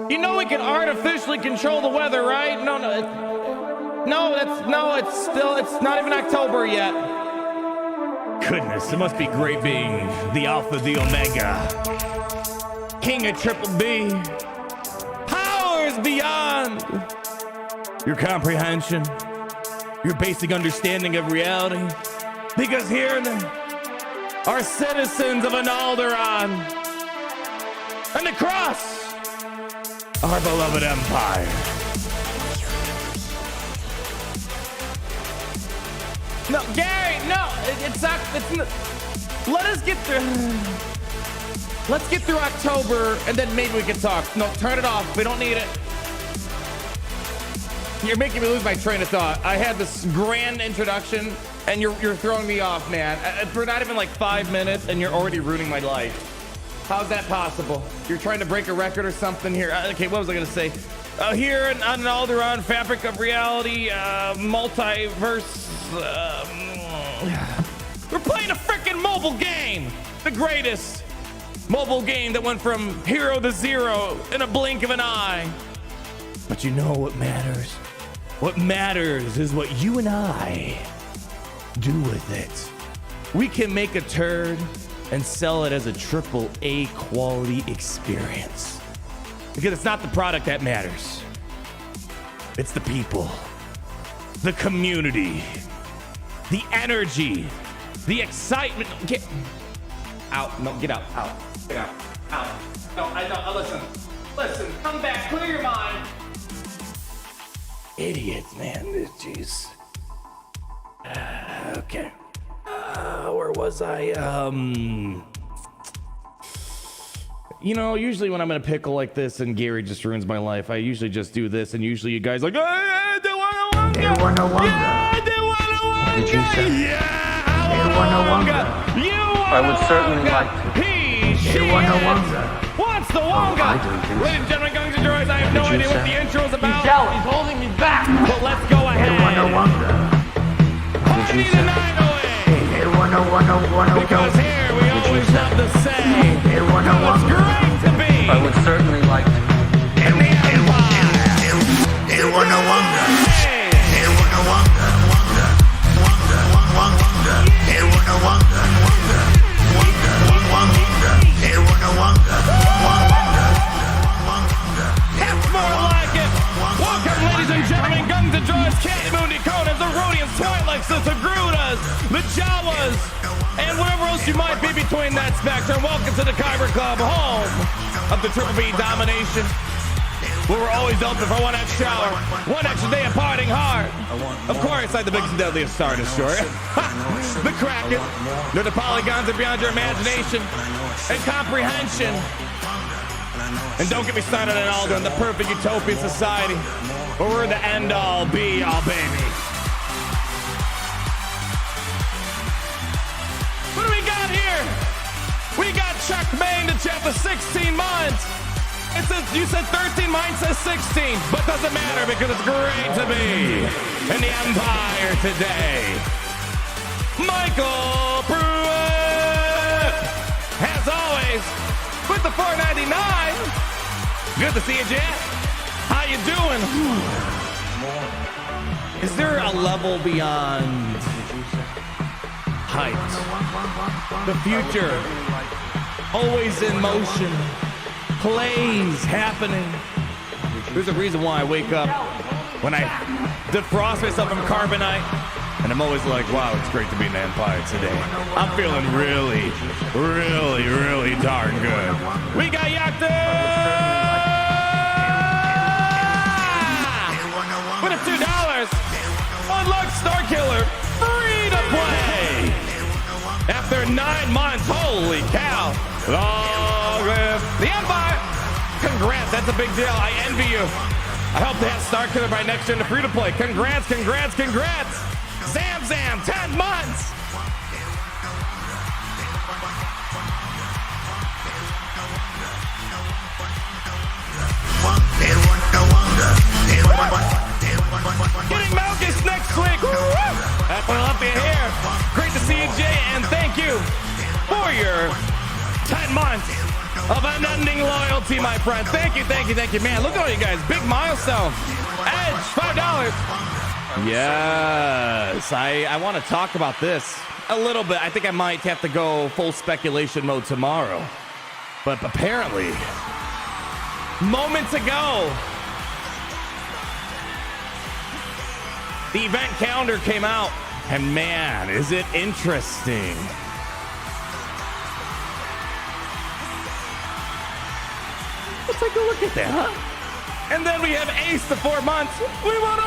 You know we can artificially control the weather, right? It's not even October yet. Goodness, it must be great being the Alpha, the Omega, King of Triple B, powers beyond your comprehension, your basic understanding of reality. Because here are citizens of an Alderaan and across our beloved empire. No, Gary, no, it's not. Let's get through October, and then maybe we can talk. No, turn it off. We don't need it. You're making me lose my train of thought. I had this grand introduction, and you're throwing me off, man. We're not even like 5 minutes, and you're already ruining my life. How's that possible? You're trying to break a record or something here. Okay, what was I gonna say? Here on an Alderaan, fabric of reality, multiverse. We're playing a freaking mobile game. The greatest mobile game that went from hero to zero in a blink of an eye. But you know what matters? What matters is what you and I do with it. We can make a turd and sell it as a AAA quality experience. Because it's not the product that matters. It's the people, the community, the energy, the excitement. Get out. No, get out. Out. Get out. Out. No, listen. Listen, come back. Clear your mind. Idiots, man. Jeez. Okay. Where was I? You know, usually when I'm in a pickle like this and Gary just ruins my life, I usually just do this, and usually you guys are like, I don't want to wonga. Yeah, they want to wonga. What did you say? Yeah, I want to wonga. You I would certainly like to. He, she, what's the wonga? Ladies and gentlemen, guns and droids, I have no idea what the intro is about. He's jealous. He's holding me back. But let's go ahead. Honey the night away. Because here we always love to say, how it's great to be. I would certainly like to. In the Empire. Hey. Kings and Droids, Cat Mundi, Conans, the Rhodians, Twi'lexes, the Grutas, the Jawas, and whatever else you might be between that spectrum. Welcome to the Kyber Club, home of the Triple B domination, where we're always open for one extra hour, one extra day of partying hard. Of course, like the biggest and deadliest Star Destroyer, the Kraken. They're the polygons are beyond your imagination and comprehension. And don't get me started on Aldo in the perfect utopian society where we're the end all be all, baby. What do we got here? We got Chuck Main to chat for 16 months. It says, you said 13, mine says 16, but doesn't matter because it's great to be in the Empire today. Michael Pruitt, as always, with the $4.99. Good to see you, Jet. How you doing? Is there a level beyond height? The future, always in motion, plays happening. There's a reason why I wake up when I defrost myself from carbonite, and I'm always like, wow, it's great to be in the Empire today. I'm feeling really, really, really darn good. We got Yakta! With a $2, unlock Star Killer, free to play. After 9 months, holy cow. Long live the Empire. Congrats, that's a big deal. I envy you. I hope to have Star Killer by next year in the free to play. Congrats, congrats, congrats. Zam, 10 months. Getting Malchus next week. That's what I'll up here. Great to see you, Jay, and thank you for your 10 months of unending loyalty, my friend. Thank you, thank you, thank you. Man, look at all you guys. Big milestone. Edge, $5. Yes, I want to talk about this a little bit. I think I might have to go full speculation mode tomorrow. But apparently, moments ago, the event calendar came out, and man, is it interesting. Let's take a look at that, huh? And then we have Ace the 4 months. We want to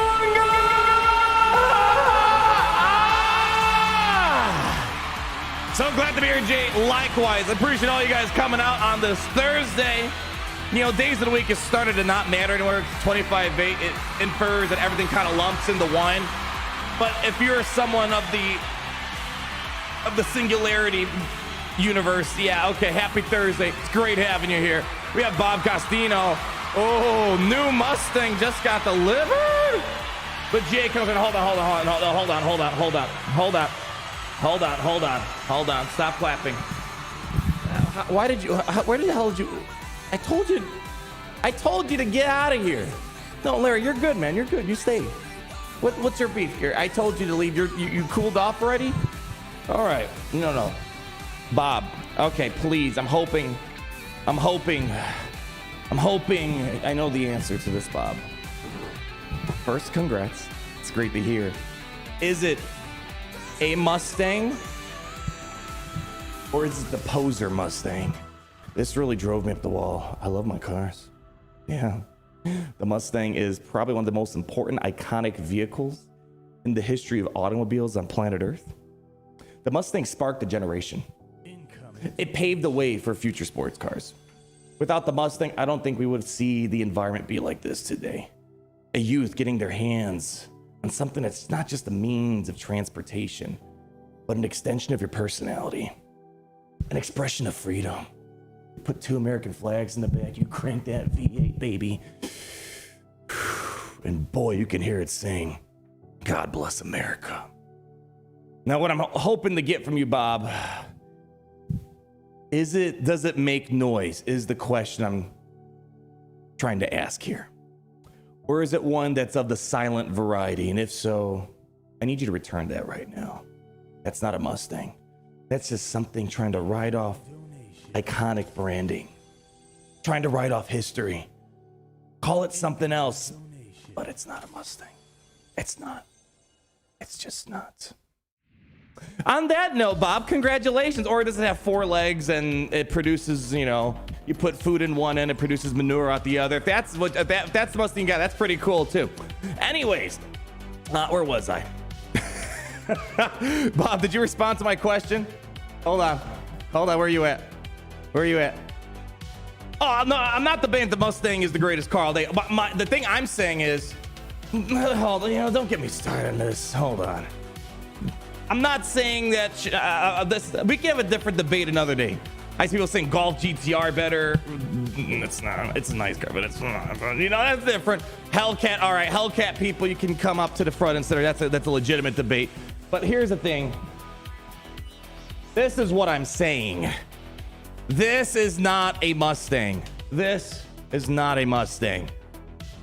So glad to be here, Jay. Likewise, I appreciate all you guys coming out on this Thursday. You know, days of the week has started to not matter anymore. 25-8, it infers that everything kind of lumps into one. But if you're someone of the singularity universe, yeah, okay, happy Thursday. It's great having you here. We have Bob Costino. Oh, new Mustang just got delivered. But Jay comes in. Hold on. Stop clapping. Where the hell did you? I told you to get out of here. No, Larry, you're good, man. You're good. You stay. What's your beef here? I told you to leave. You cooled off already? All right. No. Bob. Okay, please. I'm hoping. I know the answer to this, Bob. First, congrats. It's great to hear. Is it a Mustang? Or is it the poser Mustang? This really drove me up the wall. I love my cars. Yeah. The Mustang is probably one of the most important, iconic vehicles in the history of automobiles on planet Earth. The Mustang sparked a generation. It paved the way for future sports cars. Without the Mustang, I don't think we would see the environment be like this today. A youth getting their hands on something that's not just a means of transportation, but an extension of your personality, an expression of freedom. You put 2 American flags in the back, you crank that V8, baby, and boy, you can hear it sing, God bless America. Now, what I'm hoping to get from you, Bob, does it make noise, is the question I'm trying to ask here. Or is it one that's of the silent variety? And if so, I need you to return that right now. That's not a Mustang. That's just something trying to ride off iconic branding, trying to write off history. Call it something else, but it's not a Mustang. It's not. It's just not. On that note, Bob, congratulations. Or does it have 4 legs and it produces, you know, you put food in one end, it produces manure out the other. If that's what that's the Mustang guy, that's pretty cool too. Anyways, where was I? Bob, did you respond to my question? Hold on, where are you at? Oh no, I'm not debating the Mustang is the greatest car all day. The thing I'm saying is, hold on, you know, don't get me started on this. Hold on. I'm not saying that we can have a different debate another day. I see people saying Golf GTR better. It's not. It's a nice car, but it's not. You know, that's different. Hellcat. All right, Hellcat people, you can come up to the front and say that's a legitimate debate. But here's the thing. This is what I'm saying. This is not a Mustang. This is not a Mustang.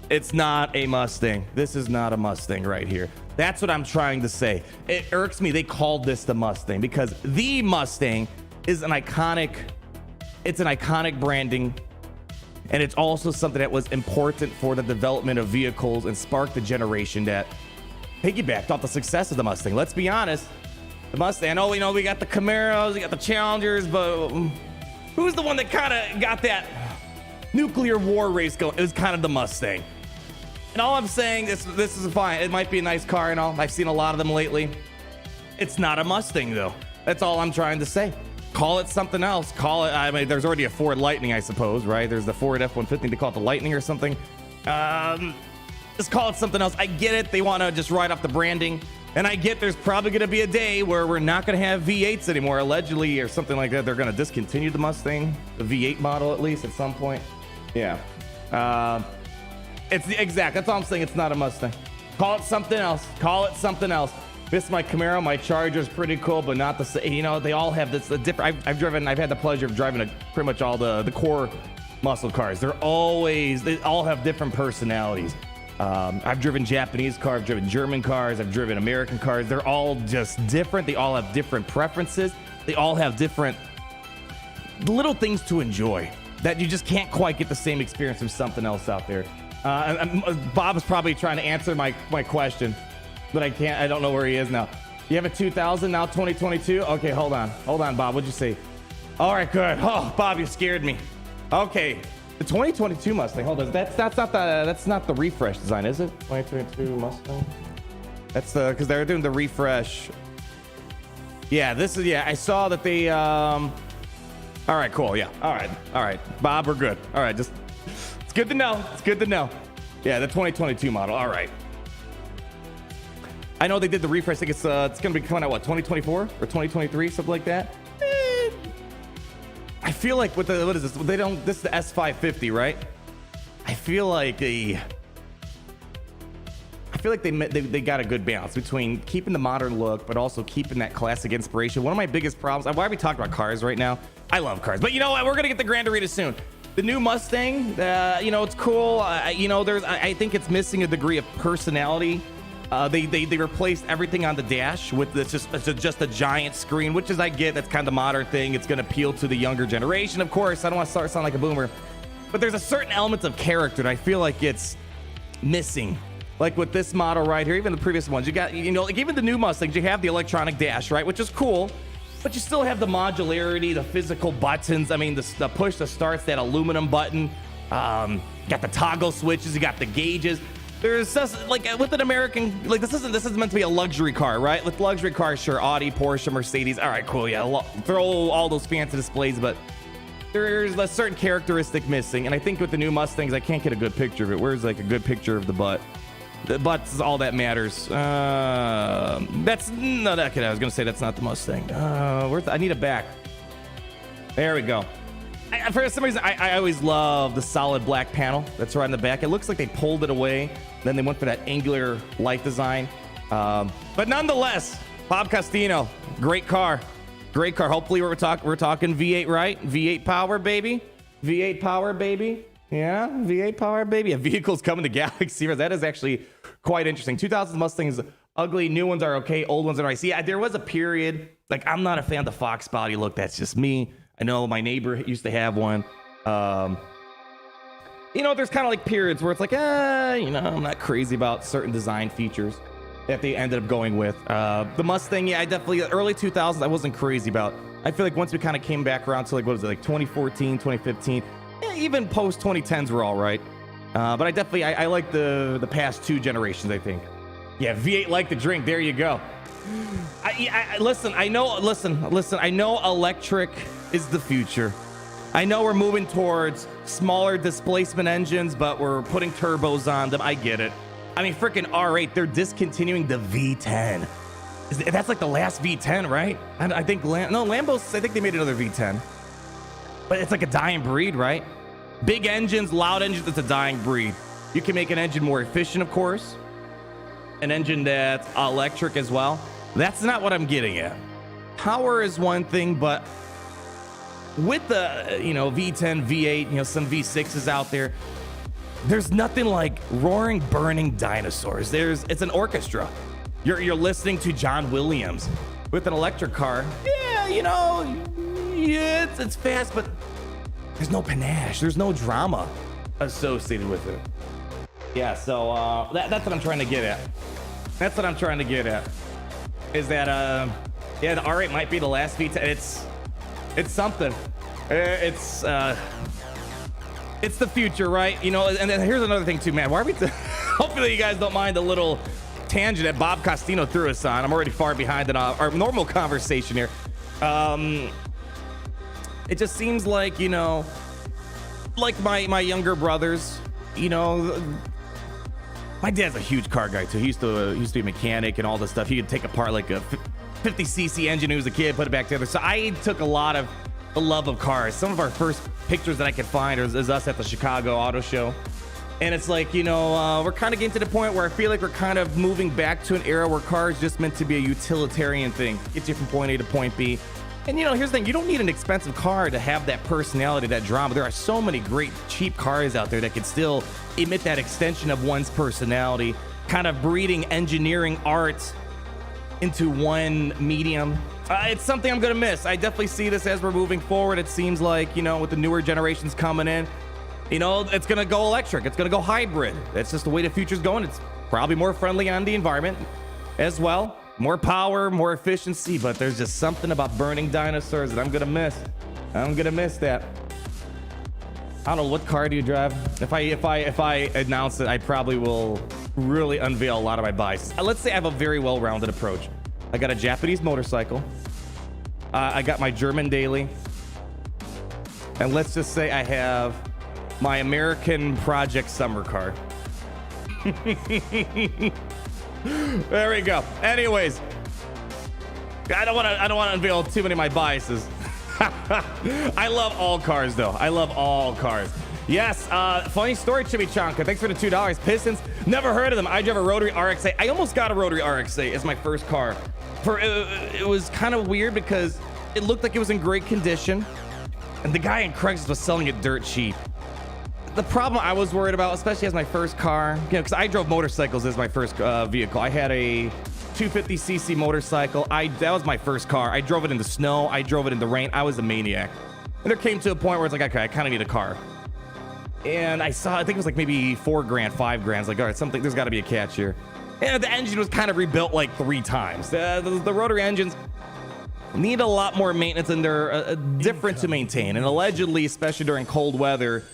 It's not a Mustang. This is not a Mustang right here. That's what I'm trying to say. It irks me they called this the Mustang because the Mustang is an iconic branding, and it's also something that was important for the development of vehicles and sparked a generation that piggybacked off the success of the Mustang. Let's be honest, the Mustang, I know, you know, we got the Camaros, we got the Challengers, but who's the one that kind of got that nuclear war race going? It was kind of the Mustang. And all I'm saying is this is fine. It might be a nice car and all. I've seen a lot of them lately. It's not a Mustang though. That's all I'm trying to say. Call it something else. Call it, I mean, there's already a Ford Lightning, I suppose, right? There's the Ford F-150. They call it the Lightning or something. Just call it something else. I get it. They want to just write off the branding. And I get there's probably going to be a day where we're not going to have V8s anymore, allegedly, or something like that. They're going to discontinue the Mustang, the V8 model at least at some point. Yeah. It's the exact. That's all I'm saying. It's not a Mustang. Call it something else. This my Camaro, my Charger's pretty cool, but not the same. You know, they all have this different. I've had the pleasure of driving pretty much all the core muscle cars. They all have different personalities. I've driven Japanese cars, I've driven German cars, I've driven American cars. They're all just different. They all have different preferences. They all have different little things to enjoy that you just can't quite get the same experience from something else out there. Bob is probably trying to answer my question, but I can't. I don't know where he is now. You have a 2000 now, 2022. Okay, hold on, Bob. What'd you say? All right, good. Oh, Bob, you scared me. Okay, the 2022 Mustang. Hold on, that's not the refresh design, is it? 2022 Mustang. That's because they're doing the refresh. Yeah, this is. Yeah, I saw that they. All right, cool. Yeah. All right, Bob, we're good. All right, just. It's good to know. Yeah, the 2022 model. All right. I know they did the refresh. I think it's going to be coming out, what, 2024 or 2023, something like that. I feel like what is this? This is the S550, right? I feel like they got a good balance between keeping the modern look, but also keeping that classic inspiration. One of my biggest problems, why are we talking about cars right now? I love cars, but you know what? We're going to get the Grand Arena soon. The new Mustang, you know, it's cool. You know, I think it's missing a degree of personality. They replaced everything on the dash with this just a giant screen, which is, I get, that's kind of the modern thing. It's going to appeal to the younger generation, of course. I don't want to sound like a boomer, but there's a certain element of character that I feel like it's missing. Like with this model right here, even the previous ones, you got, you know, like even the new Mustangs, you have the electronic dash, right, which is cool. But you still have the modularity, the physical buttons. I mean, the push to start's that aluminum button. Got the toggle switches. You got the gauges. There's just, like with an American, like this isn't meant to be a luxury car, right? With luxury cars, sure, Audi, Porsche, Mercedes. All right, cool, yeah. Throw all those fancy displays, but there's a certain characteristic missing. And I think with the new Mustangs, I can't get a good picture of it. Where's like a good picture of the butt? The butt's all that matters. I was gonna say that's not the Mustang. I need a back. There we go. For some reason, I always love the solid black panel that's right in the back. It looks like they pulled it away, then they went for that angular light design. But nonetheless, Bob Costino, great car. Hopefully we're talking V8, right? V8 power, baby. Yeah, V8 power, baby. A vehicle's coming to Galaxy. That is actually quite interesting. 2000 Mustangs, ugly. New ones are okay. Old ones are nice. Yeah, there was a period, like, I'm not a fan of the Fox body look. That's just me. I know my neighbor used to have one. Yeah, you know, there's kind of like periods where it's like, you know, I'm not crazy about certain design features that they ended up going with. The Mustang, yeah, I definitely, early 2000s, I wasn't crazy about. I feel like once we kind of came back around to like, what was it, like 2014, 2015, even post 2010s were all right. But I definitely, I like the past two generations, I think. Yeah, V8 like the drink, there you go. Listen, I know electric is the future. I know we're moving towards smaller displacement engines, but we're putting turbos on them. I get it. I mean, freaking R8, they're discontinuing the V10. That's like the last V10, right? I think Lambos, I think they made another V10. But it's like a dying breed, right? Big engines, loud engines, it's a dying breed. You can make an engine more efficient, of course. An engine that's electric as well. That's not what I'm getting at. Power is one thing, but with the, you know, V10, V8, you know, some V6s out there, there's nothing like roaring, burning dinosaurs. It's an orchestra. You're listening to John Williams with an electric car. Yeah, you know, yeah, it's fast, but there's no panache. There's no drama associated with it. Yeah, so that's what I'm trying to get at. That's what I'm trying to get at. Is that yeah, the R8 might be the last V10. It's something. It's the future, right? You know, and then here's another thing too, man. Why are we? Hopefully you guys don't mind the little tangent that Bob Costino threw us on. I'm already far behind in our normal conversation here. It just seems like, you know, like my younger brothers, you know. My dad's a huge car guy too. He used to be a mechanic and all this stuff. He could take apart like a 50cc engine when he was a kid, put it back together. So I took a lot of the love of cars. Some of our first pictures that I could find is us at the Chicago Auto Show. And it's like, you know, we're kind of getting to the point where I feel like we're kind of moving back to an era where cars just meant to be a utilitarian thing. Gets you from point A to point B. And, you know, here's the thing. You don't need an expensive car to have that personality, that drama. There are so many great cheap cars out there that can still emit that extension of one's personality, kind of breeding engineering art into one medium. It's something I'm going to miss. I definitely see this as we're moving forward. It seems like, you know, with the newer generations coming in, you know, it's going to go electric. It's going to go hybrid. That's just the way the future's going. It's probably more friendly on the environment as well. More power, more efficiency, but there's just something about burning dinosaurs that I'm gonna miss. I'm gonna miss that. I don't know, what car do you drive? If I announce it, I probably will really unveil a lot of my biases. Let's say I have a very well-rounded approach. I got a Japanese motorcycle. I got my German daily. And let's just say I have my American Project summer car. There we go. Anyways, I don't want to unveil too many of my biases. I love all cars, though. I love all cars. Yes. Funny story, Chimichanga. Thanks for the $2. Pistons. Never heard of them. I drive a rotary RX-8. I almost got a rotary RX-8 as my first car. It was kind of weird because it looked like it was in great condition, and the guy in Craigslist was selling it dirt cheap. The problem I was worried about, especially as my first car, you know, because I drove motorcycles as my first vehicle. I had a 250cc motorcycle. That was my first car. I drove it in the snow. I drove it in the rain. I was a maniac. And there came to a point where it's like, okay, I kind of need a car. And I think it was like maybe $4,000, $5,000. It's like, all right, there's got to be a catch here. And the engine was kind of rebuilt like 3 times. The rotary engines need a lot more maintenance, and they're different to maintain. And allegedly, especially during cold weather,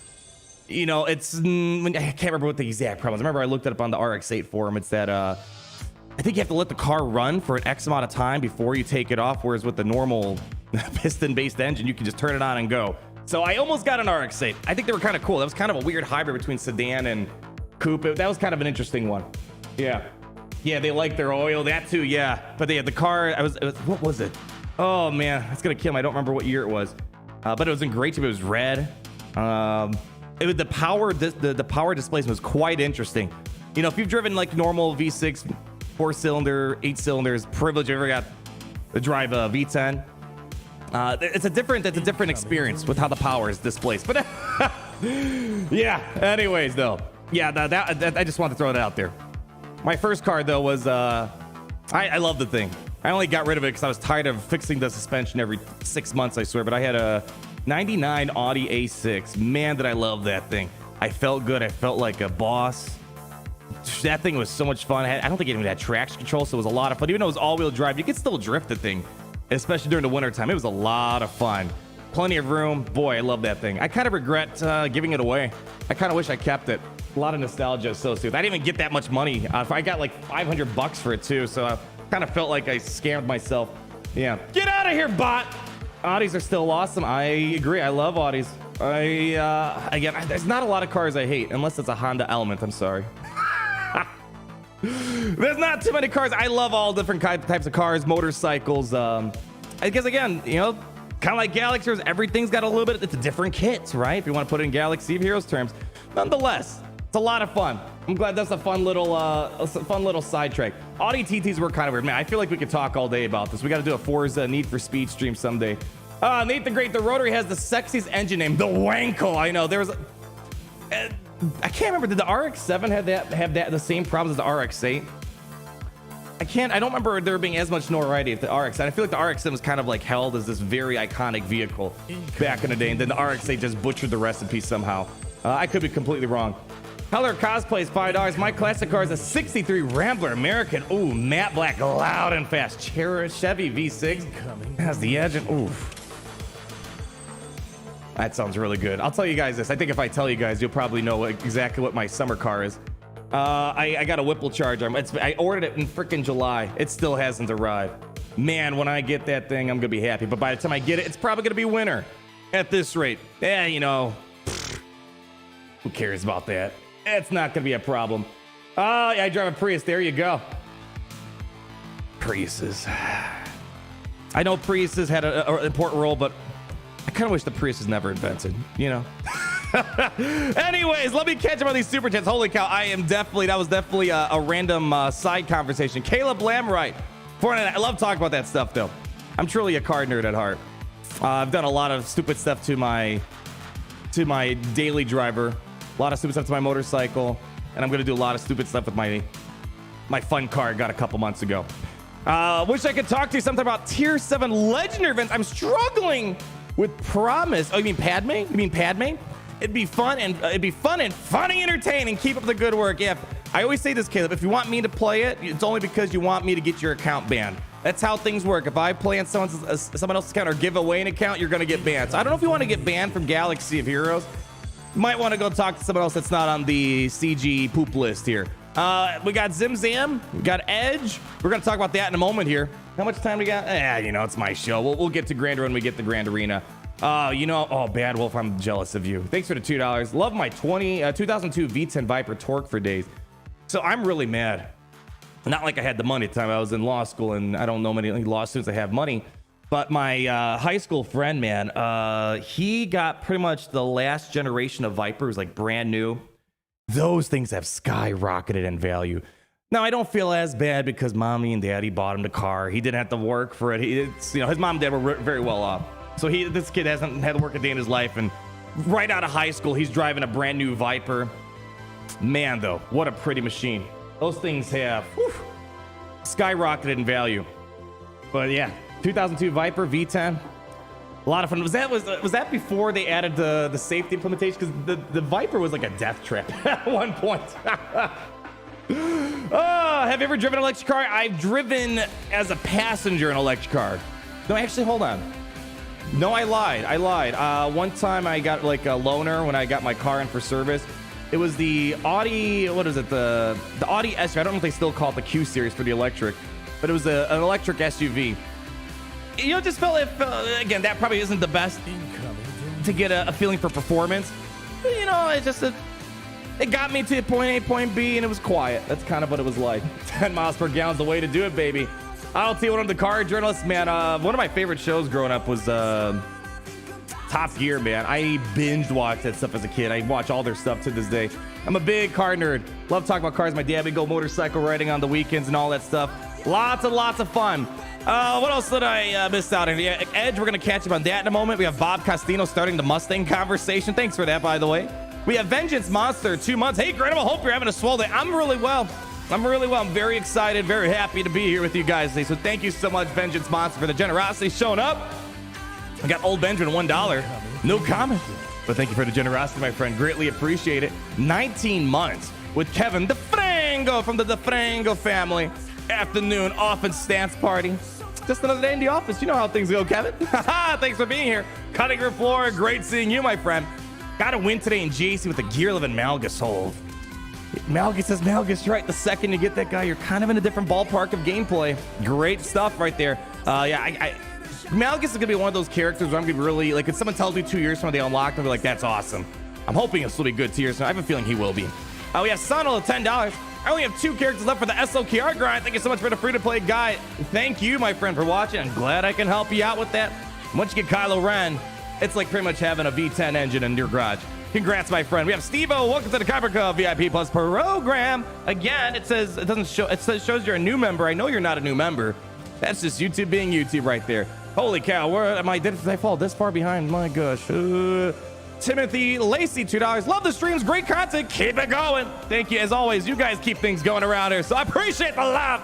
you know, I can't remember what the exact problem is. I remember I looked it up on the RX-8 forum. It's that I think you have to let the car run for an X amount of time before you take it off, whereas with the normal piston-based engine, you can just turn it on and go. So I almost got an RX-8. I think they were kind of cool. That was kind of a weird hybrid between sedan and coupe. That was kind of an interesting one. Yeah. Yeah, they like their oil. That too, yeah. But they had the car. What was it? Oh, man. That's going to kill me. I don't remember what year it was. But it was in great shape. It was red. The power displacement was quite interesting. You know, if you've driven like normal V6, 4-cylinder, 8 cylinders, privilege, you ever got to drive a V10, it's a different experience with how the power is displaced. But yeah. Anyways, though, yeah, that I just wanted to throw it out there. My first car though was I love the thing. I only got rid of it because I was tired of fixing the suspension every 6 months, I swear. But I had a 99 Audi A6. Man, did I love that thing. I felt good. I felt like a boss. That thing was so much fun. I don't think it even had traction control, so it was a lot of fun. Even though it was all-wheel drive, you could still drift the thing, especially during the winter time. It was a lot of fun. Plenty of room. Boy, I love that thing. I kind of regret giving it away. I kind of wish I kept it. A lot of nostalgia associated. I didn't even get that much money. I got like $500 for it too, so I kind of felt like I scammed myself. Yeah. Get out of here, bot. Audis are still awesome. I agree. I love Audis. Again, there's not a lot of cars I hate, unless it's a Honda Element. I'm sorry. There's not too many cars. I love all different types of cars, motorcycles. I guess, again, you know, kind of like Galaxy Heroes, everything's got a little bit, it's a different kit, right? If you want to put it in Galaxy Heroes terms. Nonetheless, it's a lot of fun. I'm glad that's a fun little sidetrack. Audi TTs were kind of weird. Man, I feel like we could talk all day about this. We got to do a Forza Need for Speed stream someday. Nate the Great, the Rotary has the sexiest engine name, the Wankel. I know, there's I can't remember, did the RX-7 have the same problems as the RX-8? I don't remember there being as much notoriety at the RX. And I feel like the RX-7 was kind of like held as this very iconic vehicle back in the day, and then the RX-8 just butchered the recipe somehow. I could be completely wrong. Heller Cosplays $5. My classic car is a 63 Rambler American. Ooh, matte black, loud and fast. Chevy V6 has the engine. Ooh. That sounds really good. I'll tell you guys this. I think if I tell you guys, you'll probably know exactly what my summer car is. I got a Whipple Charger. I ordered it in freaking July. It still hasn't arrived. Man, when I get that thing, I'm gonna be happy. But by the time I get it, it's probably gonna be winter. At this rate, yeah, you know, who cares about that? It's not gonna be a problem. Oh, yeah, I drive a Prius. There you go. Priuses. I know Priuses had an important role, but I kind of wish the Prius was never invented, you know? Anyways, let me catch up on these super chats. Holy cow, that was definitely a random side conversation. Caleb Lamright, Fortnite. I love talking about that stuff, though. I'm truly a car nerd at heart. I've done a lot of stupid stuff to my daily driver, a lot of stupid stuff to my motorcycle, and I'm going to do a lot of stupid stuff with my fun car I got a couple months ago. Wish I could talk to you something about Tier 7 Legendary events. I'm struggling with Promise. Oh, you mean Padme? You mean Padme? It'd be fun and funny, entertaining. Keep up the good work. Yeah, I always say this, Caleb. If you want me to play it, it's only because you want me to get your account banned. That's how things work. If I play on someone else's account or give away an account, you're gonna get banned. So I don't know if you want to get banned from Galaxy of Heroes. You might want to go talk to someone else that's not on the CG poop list here. We got Zimzam, we got Edge. We're gonna talk about that in a moment here. How much time we got? You know, it's my show. We'll get to Grand Arena when we get to Grand Arena. You know, oh, Bad Wolf, I'm jealous of you. Thanks for the $2. Love my 2002 V10 Viper Torque for days. So I'm really mad. Not like I had the money at the time. I was in law school, and I don't know many law students that have money. But my high school friend, man, he got pretty much the last generation of Vipers, like brand new. Those things have skyrocketed in value. Now, I don't feel as bad because mommy and daddy bought him the car. He didn't have to work for it. You know, his mom and dad were very well off. So this kid hasn't had to work a day in his life. And right out of high school, he's driving a brand new Viper. Man, though, what a pretty machine. Those things have skyrocketed in value. But yeah, 2002 Viper V10. A lot of fun. Was that before they added the safety implementation? Because the Viper was like a death trip at one point. Have you ever driven an electric car? I've driven as a passenger in an electric car. No, actually, hold on. No, I lied. One time I got like a loaner when I got my car in for service. It was the Audi, what is it? The Audi SUV. I don't know if they still call it the Q series for the electric, but it was an electric SUV. You know, just felt again, that probably isn't the best to get a feeling for performance. But, you know, it got me to point A, point B, and it was quiet. That's kind of what it was like. 10 miles per gallon's the way to do it, baby. I'll tell you what, I'm the car journalist, man. One of my favorite shows growing up was Top Gear, man. I binge watched that stuff as a kid. I watch all their stuff to this day. I'm a big car nerd. Love talking about cars. My dad would go motorcycle riding on the weekends and all that stuff. Lots and lots of fun. What else did I miss out on? Yeah, Edge, we're going to catch up on that in a moment. We have Bob Costino starting the Mustang conversation. Thanks for that, by the way. We have Vengeance Monster, 2 months. Hey, Grandma, hope you're having a swell day. I'm really well. I'm very excited, very happy to be here with you guys today. So thank you so much, Vengeance Monster, for the generosity showing up. I got Old Benjamin, $1. No comment. But thank you for the generosity, my friend. Greatly appreciate it. 19 months with Kevin DeFrango from the DeFrango family. Afternoon office stance party. Just another day in the office. You know how things go, Kevin. Thanks for being here. Cutting your floor. Great seeing you, my friend. Got a win today in GAC with the Gear Living Malgus hold. Malgus is Malgus, right? The second you get that guy, you're kind of in a different ballpark of gameplay. Great stuff right there. Malgus is going to be one of those characters where I'm going to be really, like, if someone tells me 2 years from now they unlocked, I'll be like, that's awesome. I'm hoping he'll still be good 2 years from now. I have a feeling he will be. We have Sonal at $10. I only have 2 characters left for the SLKR grind. Thank you so much for the free-to-play guide. Thank you, my friend, for watching. I'm glad I can help you out with that. Once you get Kylo Ren, it's like pretty much having a V10 engine in your garage. Congrats, my friend. We have Steve-O. Welcome to the Kyber Cub VIP Plus program. Again, it says it doesn't show. It says shows you're a new member. I know you're not a new member. That's just YouTube being YouTube right there. Holy cow! Where am I? Did I fall this far behind? My gosh. Timothy Lacey, $2. Love the streams. Great content. Keep it going. Thank you. As always, you guys keep things going around here. So I appreciate the love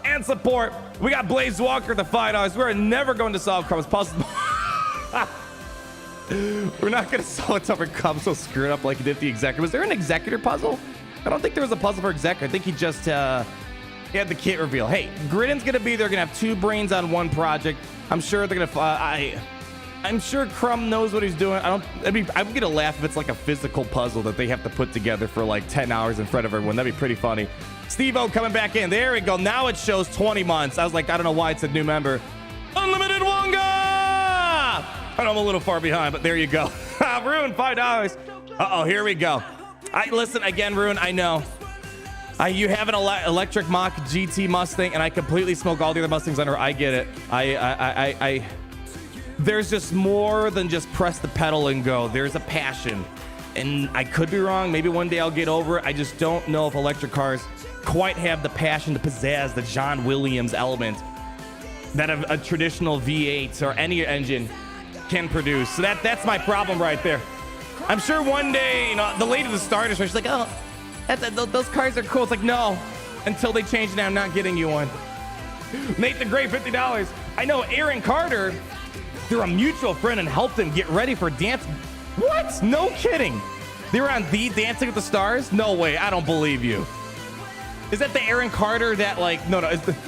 and support. We got Blaze Walker, the $5. We're never going to solve Crumb's puzzle. We're not going to solve it over Cub so screwed up like he did the Executor. Was there an Executor puzzle? I don't think there was a puzzle for Executor. I think he just he had the kit reveal. Hey, Gridden's going to be there. Going to have 2 brains on 1 project. I'm sure they're going to... I'm sure Crumb knows what he's doing. I'm going to laugh if it's like a physical puzzle that they have to put together for like 10 hours in front of everyone. That'd be pretty funny. Steve-O coming back in. There we go. Now it shows 20 months. I was like, I don't know why it's a new member. Unlimited Wonga! I know I'm a little far behind, but there you go. Rune, $5. Uh-oh, here we go. Listen, again, Rune, I know. You have an electric Mach GT Mustang, and I completely smoke all the other Mustangs under. I get it. There's just more than just press the pedal and go. There's a passion. And I could be wrong. Maybe one day I'll get over it. I just don't know if electric cars quite have the passion, the pizzazz, the John Williams element that a traditional V8 or any engine can produce. So that's my problem right there. I'm sure one day, you know, the lady that started, she's like, oh, those cars are cool. It's like, no, until they change it, I'm not getting you one. Nate the Great, $50. I know Aaron Carter, they're a mutual friend and helped him get ready for dance. What? No kidding. They were on the Dancing with the Stars? No way. I don't believe you. Is that the Aaron Carter that, like, no,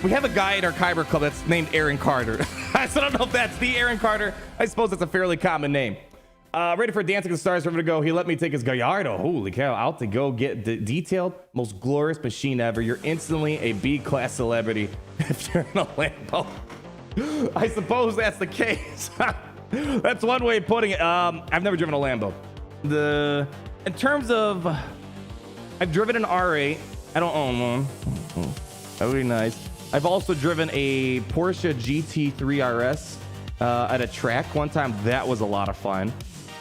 we have a guy at our Kyber Club that's named Aaron Carter. So I don't know if that's the Aaron Carter. I suppose it's a fairly common name. Ready for Dancing with the Stars, ready to go. He let me take his Gallardo. Holy cow, out to go get the detailed, most glorious machine ever. You're instantly a B-class celebrity if you're in a Lambo. I suppose that's the case. That's one way of putting it. I've never driven a Lambo. In terms of, I've driven an R8. I don't own one. That would be nice. I've also driven a Porsche GT3 RS at a track one time. That was a lot of fun.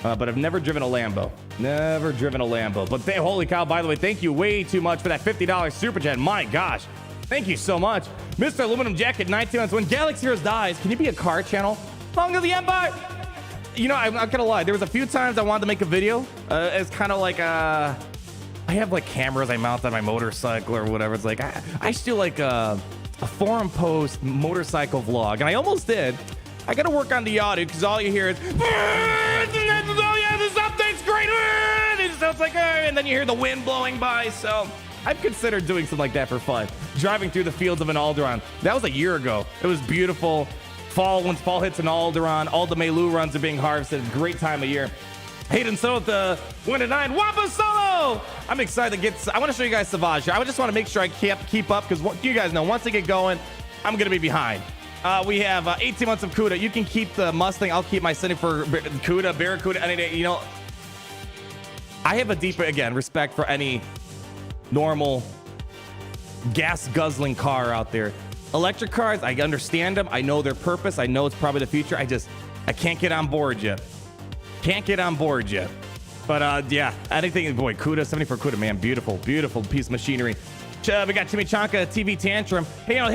But I've never driven a Lambo. Never driven a Lambo. But holy cow, by the way, thank you way too much for that $50 super chat. My gosh. Thank you so much. Mr. Aluminum Jacket, 19 months. When Galaxy Heroes dies, can you be a car channel? Long to the Empire. You know, I'm not gonna lie. There was a few times I wanted to make a video. It's kind of like I have like cameras I mount on my motorcycle or whatever. It's like I should do like a forum post motorcycle vlog, and I almost did. I gotta work on the audio because all you hear is, oh yeah, this update's great. So it's like, and then you hear the wind blowing by. So I've considered doing something like that for fun. Driving through the fields of an Alderaan. That was a year ago. It was beautiful. Fall, once fall hits an Alderaan, all the Melu runs are being harvested. Great time of year. Hayden Solo with the 1-9. Wampa Solo! I'm excited to get. I want to show you guys Savage here. I just want to make sure I keep up because you guys know once I get going, I'm going to be behind. We have 18 months of CUDA. You can keep the Mustang. I'll keep my sending for CUDA, Barracuda, any day. You know, I have a deeper, again, respect for any normal gas guzzling car out there. Electric cars, I understand them. I know their purpose. I know it's probably the future. I can't get on board yet. But yeah, anything, boy, CUDA, 74 CUDA, man, beautiful, beautiful piece of machinery. We got Timmy Chanka, TV Tantrum. Hey, you know,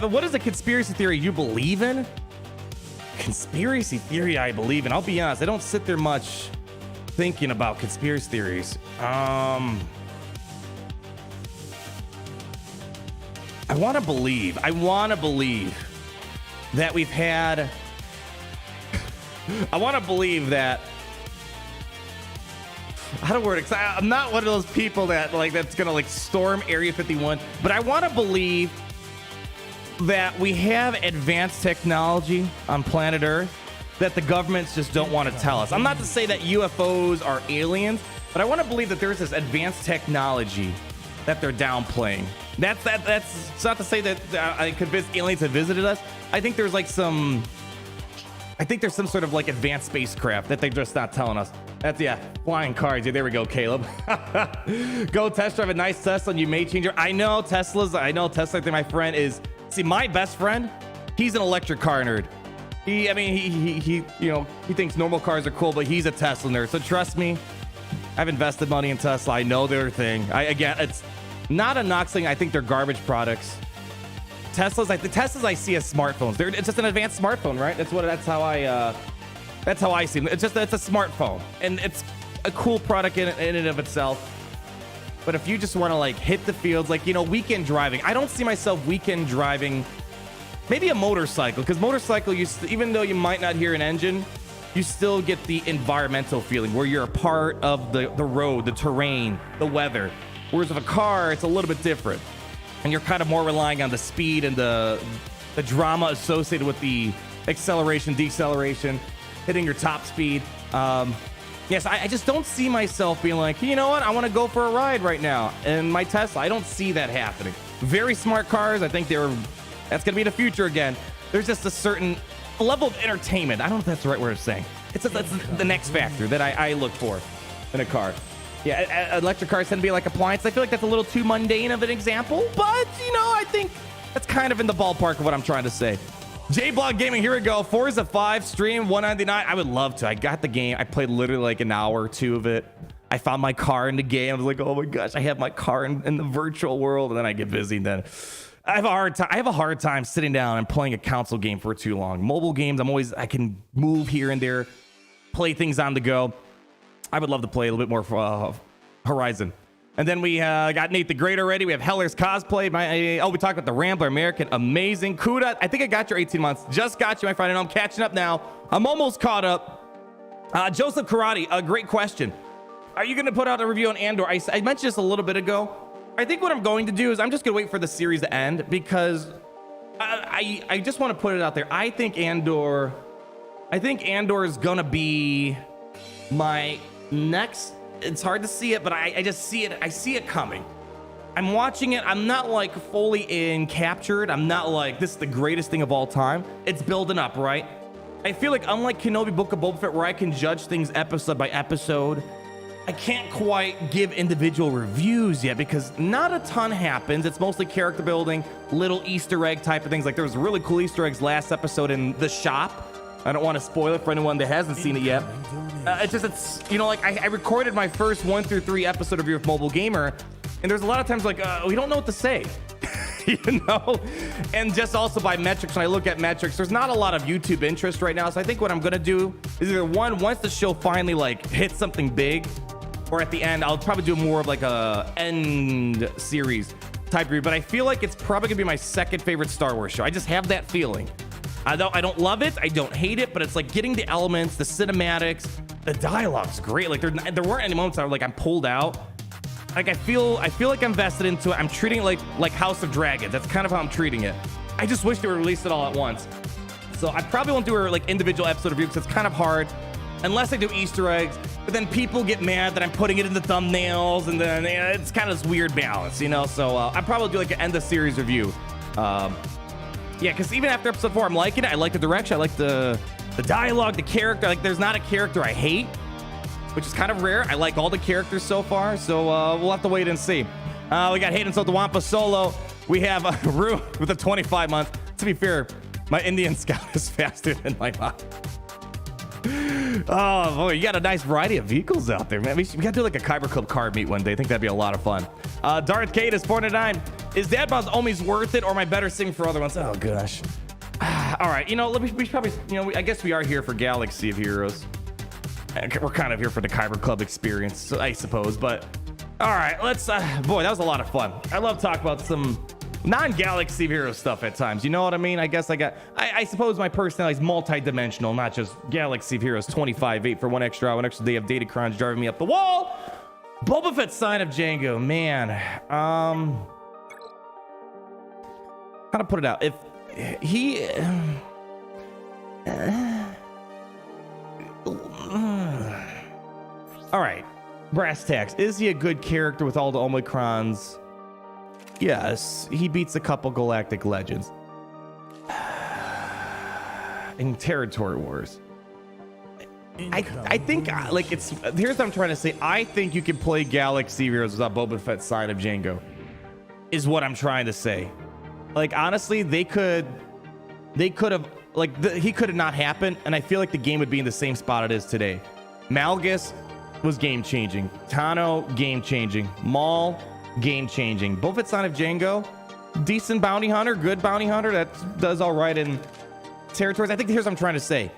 what is a conspiracy theory you believe in? Conspiracy theory I believe in. I'll be honest, I don't sit there much thinking about conspiracy theories. I want to believe that we've had. I want to believe that how to word it, 'cause I'm not one of those people that like that's gonna like storm Area 51, but I want to believe that we have advanced technology on planet Earth that the governments just don't want to tell us. I'm not to say that UFOs are aliens, but I want to believe that there's this advanced technology that they're downplaying. That's it's not to say that I convinced aliens have visited us. I think there's some sort of like advanced spacecraft that they're just not telling us. That's flying cars. Yeah, there we go, Caleb. Go test drive a nice Tesla and you may change your. I know Tesla. I think my friend is. See, my best friend, he's an electric car nerd. He thinks normal cars are cool, but he's a Tesla nerd. So trust me, I've invested money in Tesla. I know their thing. It's not a knock thing. I think they're garbage products. The Teslas I see as smartphones. It's just an advanced smartphone, right? That's how I see them. It's a smartphone, and it's a cool product in and of itself. But if you just want to like hit the fields, like, weekend driving, I don't see myself weekend driving. Maybe a motorcycle, because motorcycle, even though you might not hear an engine, you still get the environmental feeling where you're a part of the road, the terrain, the weather. Whereas with a car, it's a little bit different. And you're kind of more relying on the speed and the drama associated with the acceleration, deceleration, hitting your top speed. Yes, I just don't see myself being like, you know what, I want to go for a ride right now. And my Tesla, I don't see that happening. Very smart cars. I think that's going to be the future again. There's just a certain level of entertainment. I don't know if that's the right word of saying. That's the next factor that I look for in a car. Yeah, electric cars tend to be like appliances. I feel like that's a little too mundane of an example, but, I think that's kind of in the ballpark of what I'm trying to say. J-Blog Gaming, here we go. Forza 5 stream, $199. I would love to. I got the game. I played literally like an hour or two of it. I found my car in the game. I was like, oh my gosh, I have my car in the virtual world. And then I get busy. And then I have a hard time sitting down and playing a console game for too long. Mobile games, I can move here and there, play things on the go. I would love to play a little bit more for Horizon. And then we got Nate the Great already. We have Heller's cosplay. We talked about the Rambler American. Amazing. Kuda, I think I got your 18 months. Just got you, my friend. And I'm catching up now. I'm almost caught up. Joseph Karate, a great question. Are you going to put out a review on Andor? I mentioned this a little bit ago. I think what I'm going to do is I'm just going to wait for the series to end because I just want to put it out there. I think Andor is going to be my next. It's hard to see it, but I just see it. I see it coming. I'm watching it. I'm not like fully captured. I'm not like this is the greatest thing of all time. It's building up, right? I feel like unlike Kenobi Book of Boba Fett, where I can judge things episode by episode, I can't quite give individual reviews yet because not a ton happens. It's mostly character building, little Easter egg type of things. Like there was really cool Easter eggs last episode in the shop. I don't want to spoil it for anyone that hasn't seen it yet. I recorded my first 1 through 3 episode review of Mobile Gamer, and there's a lot of times like we don't know what to say, and just also by metrics. When I look at metrics, there's not a lot of YouTube interest right now. So I think what I'm gonna do is either once the show finally like hits something big, or at the end, I'll probably do more of like a end series type review. But I feel like it's probably gonna be my second favorite Star Wars show. I just have that feeling. I don't love it. I don't hate it, but it's like getting the elements, the cinematics, the dialogue's great. Like there weren't any moments I was like I'm pulled out. Like I feel like I'm vested into it. I'm treating it like House of Dragons. That's kind of how I'm treating it. I just wish they would release it all at once. So I probably won't do a like individual episode review because it's kind of hard unless I do Easter eggs. But then people get mad that I'm putting it in the thumbnails, and then it's kind of this weird balance, So I probably do like an end of series review. Yeah, because even after episode 4, I'm liking it. I like the direction. I like the dialogue, the character. Like, there's not a character I hate, which is kind of rare. I like all the characters so far, so we'll have to wait and see. We got Hayden Sotawampa solo. We have Rue with a 25 month. To be fair, my Indian Scout is faster than my mom. Oh, boy, you got a nice variety of vehicles out there, man. We got to do like a Kyber Club car meet one day. I think that'd be a lot of fun. Darth Kate is 409. Is Dad Bod's Omi's worth it, or am I better sing for other ones? Oh, gosh. All right, we should probably, I guess we are here for Galaxy of Heroes. We're kind of here for the Kyber Club experience, I suppose. But, all right, let's, boy, that was a lot of fun. I love talking about some non-Galaxy of Heroes stuff at times. You know what I mean? I guess I suppose my personality is multi-dimensional, not just Galaxy of Heroes 25-8 for one extra day of Datacron driving me up the wall. Boba Fett sign of Django, man. How to put it out? If he, all right, brass tacks. Is he a good character with all the Omicrons? Yes, he beats a couple galactic legends in territory wars. I think like it's here's what I'm trying to say. I think you can play Galaxy Heroes without Boba Fett sign of Django. Is what I'm trying to say. Like honestly, they could have like he could have not happened, and I feel like the game would be in the same spot it is today. Malgus was game changing. Tano game changing. Maul game changing. Boba Fett sign of Django, decent bounty hunter, good bounty hunter that does all right in territories. I think here's what I'm trying to say.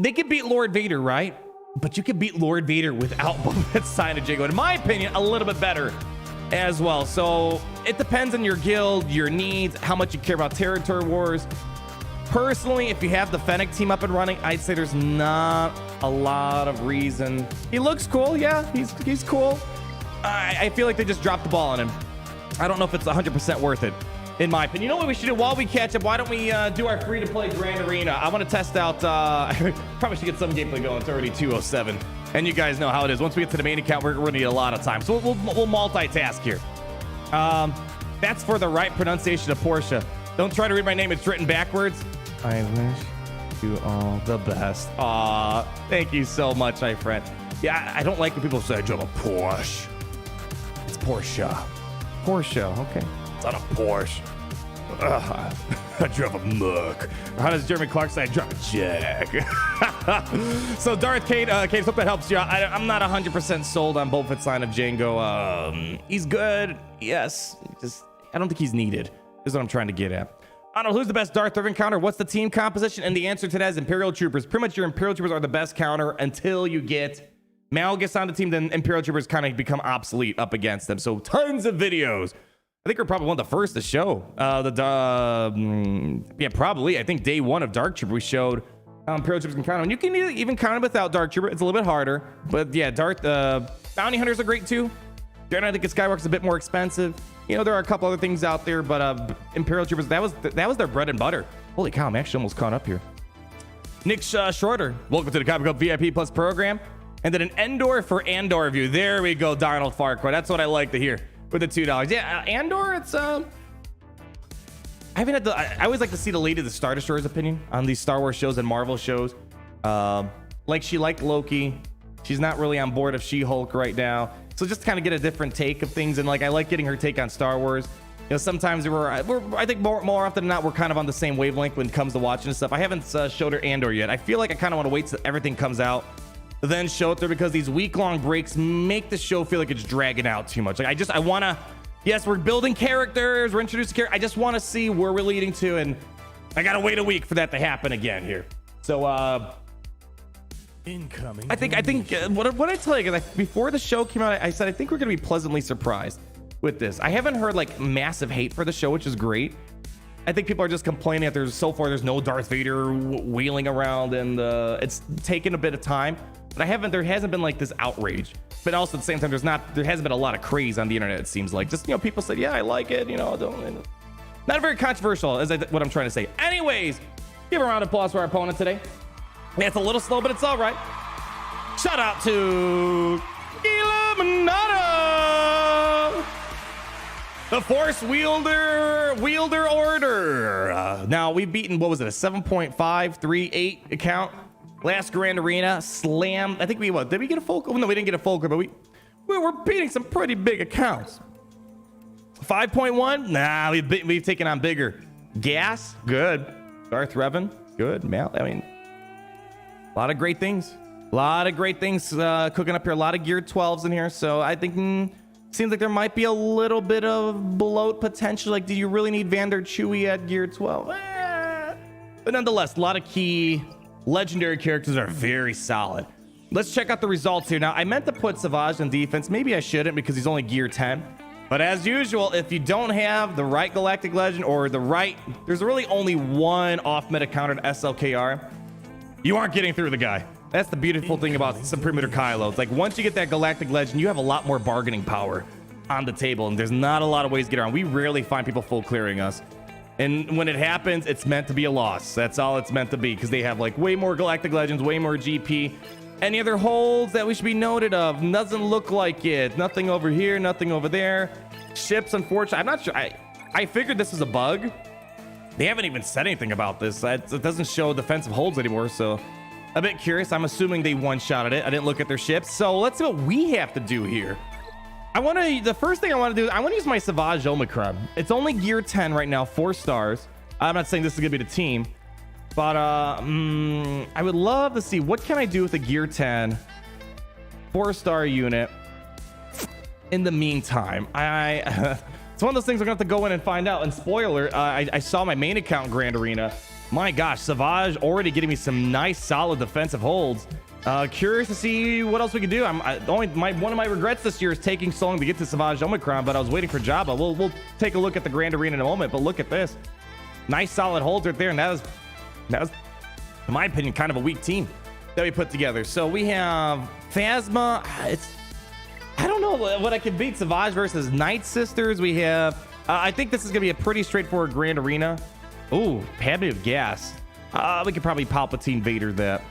They could beat Lord Vader, right? But you could beat Lord Vader without Boba Fett's sign of Django. In my opinion, a little bit better as well. So it depends on your guild, your needs, how much you care about territory wars. Personally, if you have the Fennec team up and running, I'd say there's not a lot of reason. He looks cool, yeah, he's cool. I feel like they just dropped the ball on him. I don't know if it's 100% worth it, in my opinion. You know what we should do while we catch up? Why don't we do our free-to-play Grand Arena? I want to test out, probably should get some gameplay going. It's already 2:07, and you guys know how it is. Once we get to the main account, we're going to need a lot of time. So we'll multitask here. That's for the right pronunciation of Portia. Don't try to read my name. It's written backwards. I wish you all the best. Aw, thank you so much, my friend. Yeah, I don't like when people say I drive a Porsche. It's Portia. Portia, okay. It's not a Porsche. I drive a Merc. How does Jeremy Clark say I drive a Jag? So Darth Kate, hope that helps you. I'm not 100% sold on Boba Fett's sign of Django. He's good, yes. Just I don't think he's needed. Is what I'm trying to get at. I don't know who's the best Darth Revan counter. What's the team composition? And the answer to that is Imperial Troopers. Pretty much your Imperial Troopers are the best counter until you get Malgus on the team. Then Imperial Troopers kind of become obsolete up against them. So tons of videos. I think we're probably one of the first to show yeah, probably. I think day one of Dark Trooper we showed Imperial Troopers can count on. You can even count them without Dark Trooper. It's a little bit harder, but yeah, Darth Bounty Hunters are great too. Darth, I think Skywalker's a bit more expensive. You know, there are a couple other things out there, but Imperial Troopers, that was their bread and butter. Holy cow, I'm actually almost caught up here. Nick Schroeder, welcome to the Copy Club VIP Plus program. And then an Andor for Andor review. There we go, Donald Farquhar. That's what I like to hear with the $2. Yeah, Andor, it's I haven't had I always like to see the lady of the Star Destroyer's opinion on these Star Wars shows and Marvel shows. Like she liked Loki. She's not really on board of She-Hulk right now. So just kind of get a different take of things, and like I like getting her take on Star Wars. You know, sometimes we're I think more often than not we're kind of on the same wavelength when it comes to watching stuff. I haven't showed her Andor yet. I feel like I kind of want to wait till everything comes out, then show it there, because these week-long breaks make the show feel like it's dragging out too much. Like I want to, yes, we're building characters, we're introducing characters. I just want to see where we're leading to, and I gotta wait a week for that to happen again here. So incoming. I think what I tell you, because before the show came out, I said I think we're gonna be pleasantly surprised with this. I haven't heard like massive hate for the show, which is great. I think people are just complaining that there's no Darth Vader wheeling around, and it's taken a bit of time. But there hasn't been like this outrage. But also at the same time, there hasn't been a lot of craze on the internet. It seems like just people said, yeah, I like it. Not very controversial, is what I'm trying to say. Anyways, give a round of applause for our opponent today. Yeah, it's a little slow, but it's all right. Shout out to Illuminata, the Force Wielder Order. Now we've beaten, what was it, a 7.538 account last Grand Arena. Slam. I think did we get a Fulcrum? No, we didn't get a Fulcrum, but we were beating some pretty big accounts. 5.1. Nah, we've taken on bigger. Gas, good. Darth Revan, good. Mal, I mean, a lot of great things. Cooking up here. A lot of Gear 12s in here. So I think seems like there might be a little bit of bloat potential. Like, do you really need Vander Chewie at Gear 12? But nonetheless, a lot of key legendary characters are very solid. Let's check out the results here. Now, I meant to put Savage on defense. Maybe I shouldn't, because he's only Gear 10. But as usual, if you don't have the right Galactic Legend or there's really only one off-meta counter to SLKR, you aren't getting through the guy. That's the beautiful thing about Supreme Leader Kylo. It's like once you get that Galactic Legend, you have a lot more bargaining power on the table, and there's not a lot of ways to get around. We rarely find people full clearing us. And when it happens, it's meant to be a loss. That's all it's meant to be, because they have like way more Galactic Legends, way more GP. Any other holds that we should be noted of? Doesn't look like it. Nothing over here, nothing over there. Ships, unfortunately, I'm not sure. I figured this was a bug. They haven't even said anything about this. It doesn't show defensive holds anymore, so a bit curious. I'm assuming they one-shotted it. I didn't look at their ships, so let's see what we have to do here. The first thing I want to do, I want to use my Savage Omicron. It's only gear 10 right now, 4 stars. I'm not saying this is gonna be the team, but I would love to see what can I do with a gear 10 4-star unit in the meantime. It's one of those things we're gonna have to go in and find out. And spoiler, I saw my main account Grand Arena. My gosh, Savage already getting me some nice solid defensive holds. Curious to see what else we can do. One of my regrets this year is taking so long to get to Savage Omicron, but I was waiting for Jabba. We'll take a look at the Grand Arena in a moment, but look at this. Nice solid holds right there, and that was, in my opinion, kind of a weak team that we put together. So we have Phasma. I don't know what I can beat. Savage versus Night Sisters. We have, I think this is gonna be a pretty straightforward Grand Arena. Ooh, Padme of Gas. We could probably Palpatine Vader that,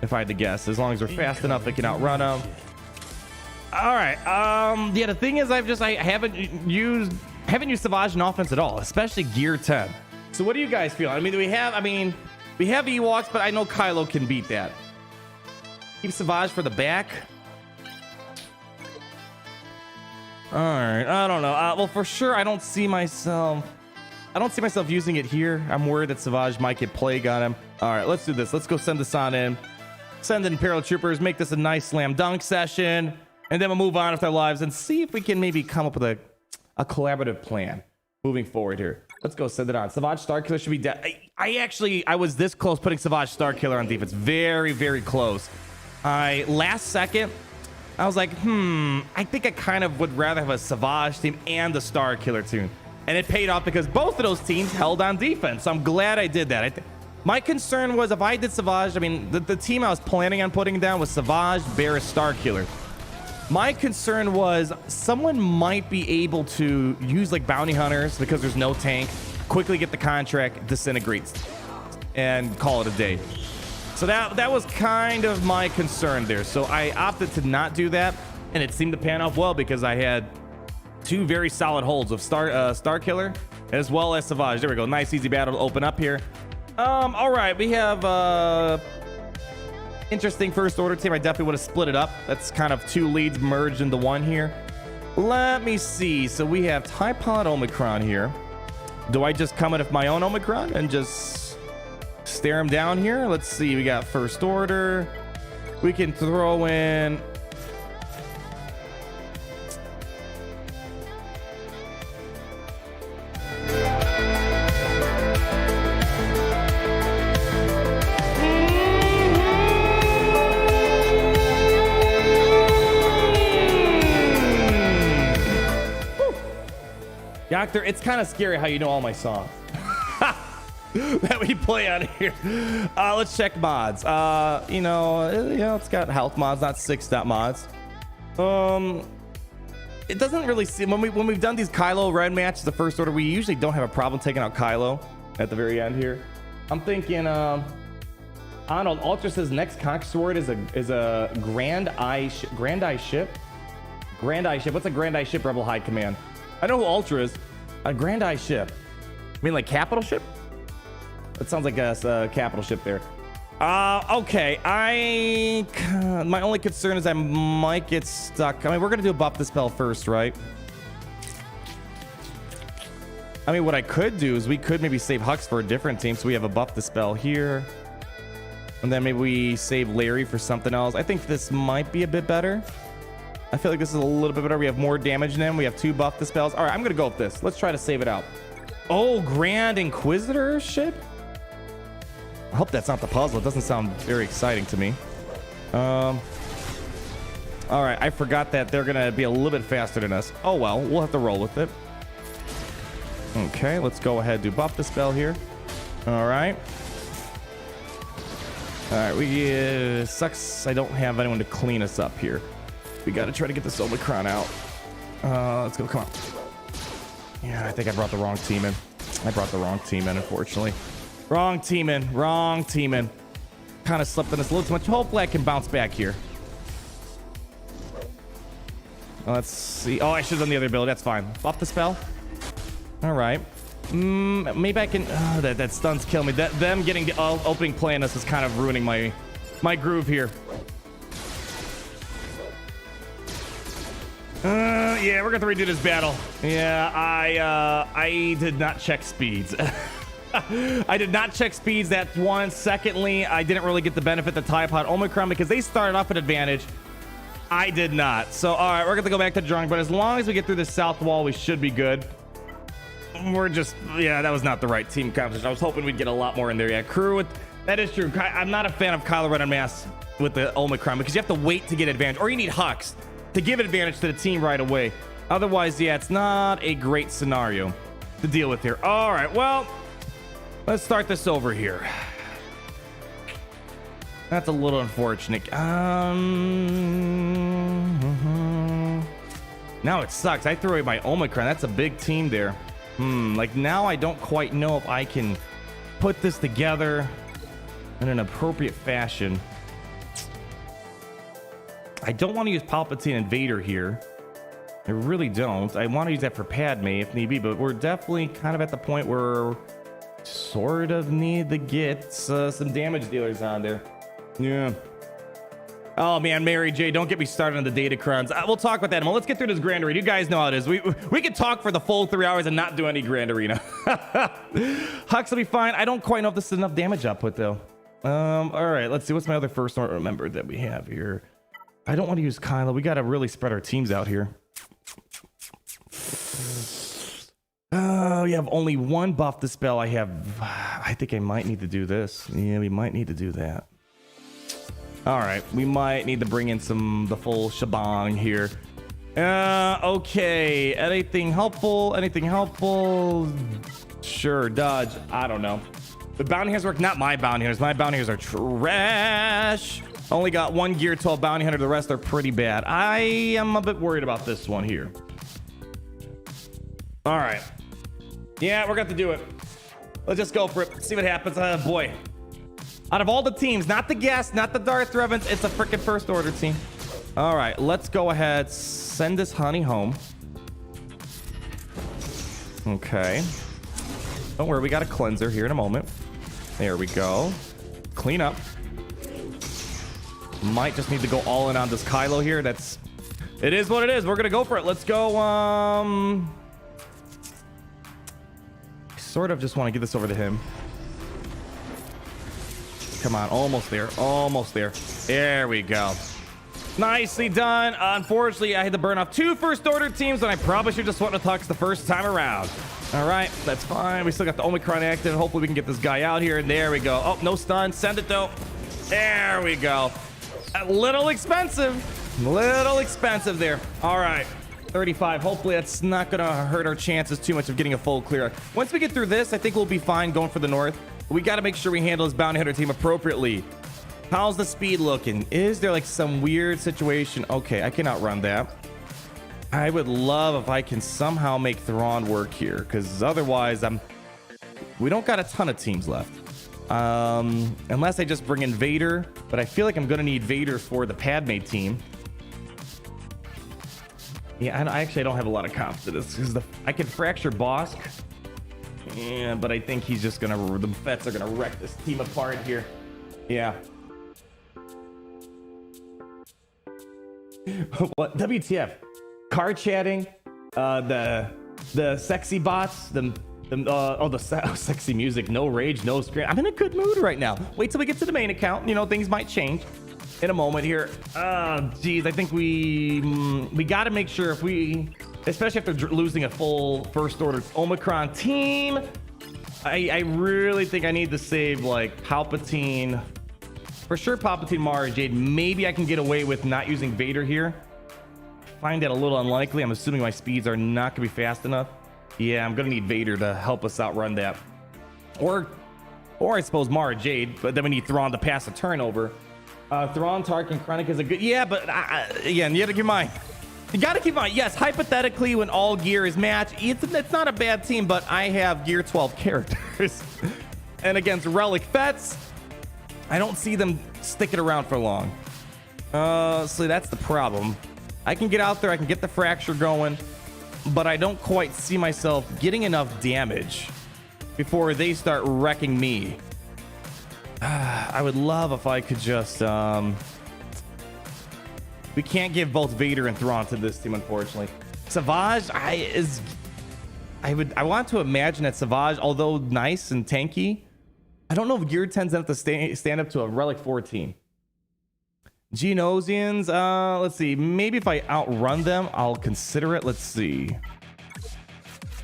if I had to guess, as long as we're fast enough, it can outrun them. All right. Yeah, the thing is, I haven't used Savage in offense at all, especially gear 10. So what do you guys feel? I mean, we have Ewoks, but I know Kylo can beat that. Keep Savage for the back. All right. I don't know. Well, for sure, I don't see myself using it here. I'm worried that Savage might get plague on him. All right, let's do this. Let's go send this on in. Send in paratroopers, make this a nice slam dunk session, and then we'll move on with our lives and see if we can maybe come up with a collaborative plan moving forward here. Let's go send it on. Savage Starkiller should be dead. I was this close putting Savage Starkiller on defense. Very, very close. Last second, I was like, I think I kind of would rather have a Savage team and the Starkiller team. And it paid off because both of those teams held on defense. So I'm glad I did that. My concern was if I did Savage, I mean, the team I was planning on putting down was Savage, Barris, Starkiller. My concern was someone might be able to use like bounty hunters because there's no tank, quickly get the contract, disintegrates, and call it a day. So that was kind of my concern there. So I opted to not do that, and it seemed to pan off well because I had 2 very solid holds of Starkiller as well as Savage. There we go. Nice, easy battle to open up here. All right, we have interesting first order team. I definitely would have split it up. That's kind of 2 leads merged into 1 here. Let me see. So we have TIE Pilot Omicron here. Do I just come in with my own Omicron and just stare him down here? Let's see. We got first order. We can throw in Doctor, it's kind of scary how you know all my songs that we play on here. Let's check mods. You know, it's got health mods, not 6-step mods. It doesn't really seem when we've done these Kylo Ren matches, the first order, we usually don't have a problem taking out Kylo at the very end here. I'm thinking, Arnold Ultra says next Conquistador is a Grand Eye ship. Grand Eye ship. What's a Grand Eye ship? Rebel High Command. I know who Ultra is. A Grand Eye ship. I mean, like capital ship? That sounds like a capital ship there. Okay. My only concern is I might get stuck. I mean, we're gonna do a buff dispel first, right? I mean, what I could do is we could maybe save Hux for a different team, so we have a buff dispel here, and then maybe we save Larry for something else. I think this might be a bit better. I feel like this is a little bit better. We have more damage than him. We have 2 buff dispels. All right, I'm gonna go with this. Let's try to save it out. Oh, Grand Inquisitor ship. I hope that's not the puzzle. It doesn't sound very exciting to me. All right, I forgot that they're gonna be a little bit faster than us. Oh well, we'll have to roll with it. Okay, let's go ahead and do buff dispel here. All right. All right, we sucks. I don't have anyone to clean us up here. We got to try to get this Omicron out. Let's go. Come on. Yeah, I think I brought the wrong team in. Unfortunately. Wrong team in. Kind of slipped on this a little too much. Hopefully I can bounce back here. Let's see. Oh, I should have done the other ability. That's fine. Buff the spell. All right. Maybe I can. Oh, that stuns kill me. Them getting the opening play on us is kind of ruining my groove here. Yeah, we're gonna have to redo this battle. Yeah, I did not check speeds. I did not check speeds. That's one. Secondly, I didn't really get the benefit to tie upon Omicron because they started off at advantage. I did not. So, all right, we're gonna go back to drawing. But as long as we get through this south wall, we should be good. We're just, yeah, that was not the right team composition. I was hoping we'd get a lot more in there. Yeah, crew. That is true. I'm not a fan of Kylo Ren en masse with the Omicron because you have to wait to get advantage, or you need Hux to give advantage to the team right away. Otherwise, yeah, it's not a great scenario to deal with here. All right, well, let's start this over here. That's a little unfortunate. Now it sucks. I threw away my Omicron. That's a big team there. Like now I don't quite know if I can put this together in an appropriate fashion. I don't want to use Palpatine and Vader here. I really don't. I want to use that for Padme if need be, but we're definitely kind of at the point where sort of need to get some damage dealers on there. Yeah. Oh man, Mary J, don't get me started on the Datacrons. We'll talk about that. Well, let's get through this Grand Arena. You guys know how it is. We could talk for the full 3 hours and not do any Grand Arena. Hux will be fine. I don't quite know if this is enough damage output though. All right, let's see. What's my other first order member that we have here? I don't want to use Kylo. We got to really spread our teams out here. Oh, you have only one buff to spell. I think I might need to do this. Yeah, we might need to do that. All right, we might need to bring in the full shebang here. Okay, anything helpful? Sure, dodge. I don't know. The bounty hunters work, not my bounty hunters. My bounty hunters are trash. Only got 1 gear 12 bounty hunter. The rest are pretty bad. I am a bit worried about this one here. All right. Yeah, we're going to do it. Let's just go for it. See what happens. Boy. Out of all the teams, not the guests, not the Darth Revens, it's a freaking first order team. All right, let's go ahead. Send this honey home. Okay. Don't worry, we got a cleanser here in a moment. There we go. Clean up. Might just need to go all in on this Kylo here. It is what it is. We're gonna go for it. Let's go. Sort of just want to get this over to him. Come on, almost there. There we go. Nicely done. Unfortunately, I had to burn off 2 first order teams, and I probably should just went to Tux the first time around. All right, that's fine. We still got the Omicron active. Hopefully we can get this guy out here. And there we go. Oh, no stun. Send it though. There we go. A little expensive there. All right, 35. Hopefully that's not gonna hurt our chances too much of getting a full clear. Once we get through this, I think we'll be fine going for the north. We got to make sure we handle this bounty hunter team appropriately. How's the speed looking? Is there like some weird situation? Okay, I can outrun that. I would love if I can somehow make Thrawn work here, because otherwise we don't got a ton of teams left. Unless I just bring in Vader, but I feel like I'm gonna need Vader for the Padme team. Yeah, I don't have a lot of confidence because I can fracture Bosk. Yeah, but I think he's just gonna, the Fets are gonna wreck this team apart here. Yeah. What? WTF? Car chatting, the sexy bots, the sexy music, no rage, no scream. I'm in a good mood right now. Wait till we get to the main account. You know, things might change in a moment here. Geez, I think we got to make sure especially after losing a full first order Omicron team, I really think I need to save like Palpatine. For sure, Palpatine, Mara Jade. Maybe I can get away with not using Vader here. Find that a little unlikely. I'm assuming my speeds are not going to be fast enough. Yeah, I'm going to need Vader to help us outrun that. Or Or I suppose Mara Jade, but then we need Thrawn to pass a turnover. Thrawn, Tarkin, Krennic is a good... Yeah, but again, you gotta keep in mind. You gotta keep in mind, yes, hypothetically, when all gear is matched, it's not a bad team, but I have gear 12 characters. And against Relic Fets, I don't see them sticking around for long. So that's the problem. I can get out there, I can get the fracture going, but I don't quite see myself getting enough damage before they start wrecking me. I would love if I could just... We can't give both Vader and Thrawn to this team, unfortunately. Savage, I want to imagine that Savage, although nice and tanky, I don't know if Gear 10's enough to stand up to a Relic 14. Geonosians, let's see. Maybe if I outrun them, I'll consider it. Let's see.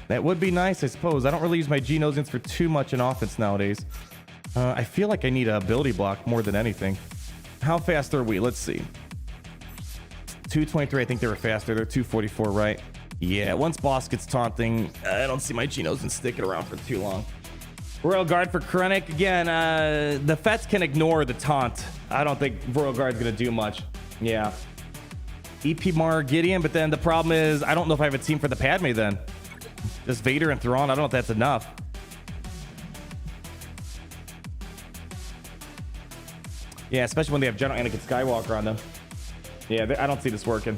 That would be nice, I suppose. I don't really use my Geonosians for too much in offense nowadays. I feel like I need a ability block more than anything. How fast are we? Let's see. 223, I think they were faster. They're 244, right? Yeah, once boss gets taunting, I don't see my Geonosians sticking around for too long. Royal Guard for Krennic. Again, the Fets can ignore the taunt. I don't think Royal Guard's going to do much. Yeah. EP Mar Gideon, but then the problem is I don't know if I have a team for the Padme then. Just Vader and Thrawn, I don't know if that's enough. Yeah, especially when they have General Anakin Skywalker on them. Yeah, I don't see this working.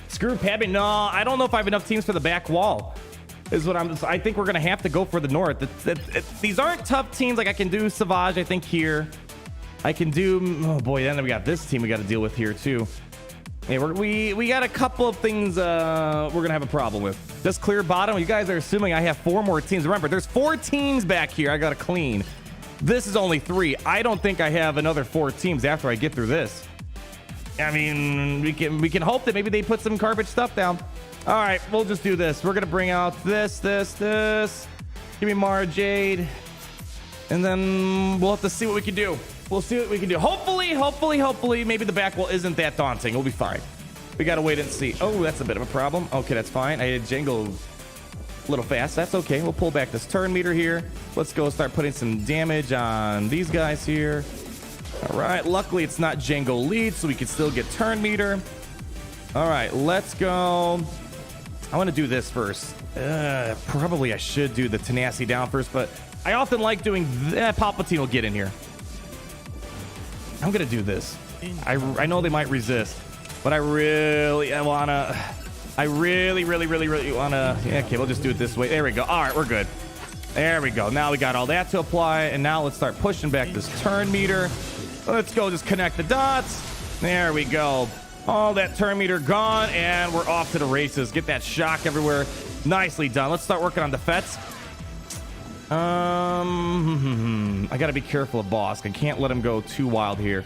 Screw Padme. No, I don't know if I have enough teams for the back wall. Is what I think we're gonna have to go for the north. These aren't tough teams. Like I can do Savage, I think here. I can do. Oh boy, then we got this team we got to deal with here too. Yeah, we got a couple of things we're gonna have a problem with. Just clear bottom. You guys are assuming I have 4 more teams. Remember, there's 4 teams back here. I gotta clean. This is only 3. I don't think I have another 4 teams after I get through this. I mean, we can hope that maybe they put some garbage stuff down. All right, we'll just do this. We're gonna bring out this. Give me Mara Jade, and then we'll have to see what we can do. We'll see what we can do. Hopefully, maybe the back wall isn't that daunting. We'll be fine. We gotta wait and see. Oh, that's a bit of a problem. Okay, that's fine. I had Jango a little fast. That's okay. We'll pull back this turn meter here. Let's go start putting some damage on these guys here. All right, luckily it's not Jango lead, so we can still get turn meter. All right, let's go. I want to do this first. Probably I should do the tenacity down first, but I often like doing that. Palpatine will get in here. I'm gonna do this. I know they might resist, but I really wanna. Yeah, okay, we'll just do it this way. There we go. All right, we're good. There we go. Now we got all that to apply, and now let's start pushing back this turn meter. Let's go just connect the dots. There we go. All that turn meter gone, and we're off to the races. Get that shock everywhere. Nicely done. Let's start working on the Fets. I gotta be careful of Bosk. I can't let him go too wild here.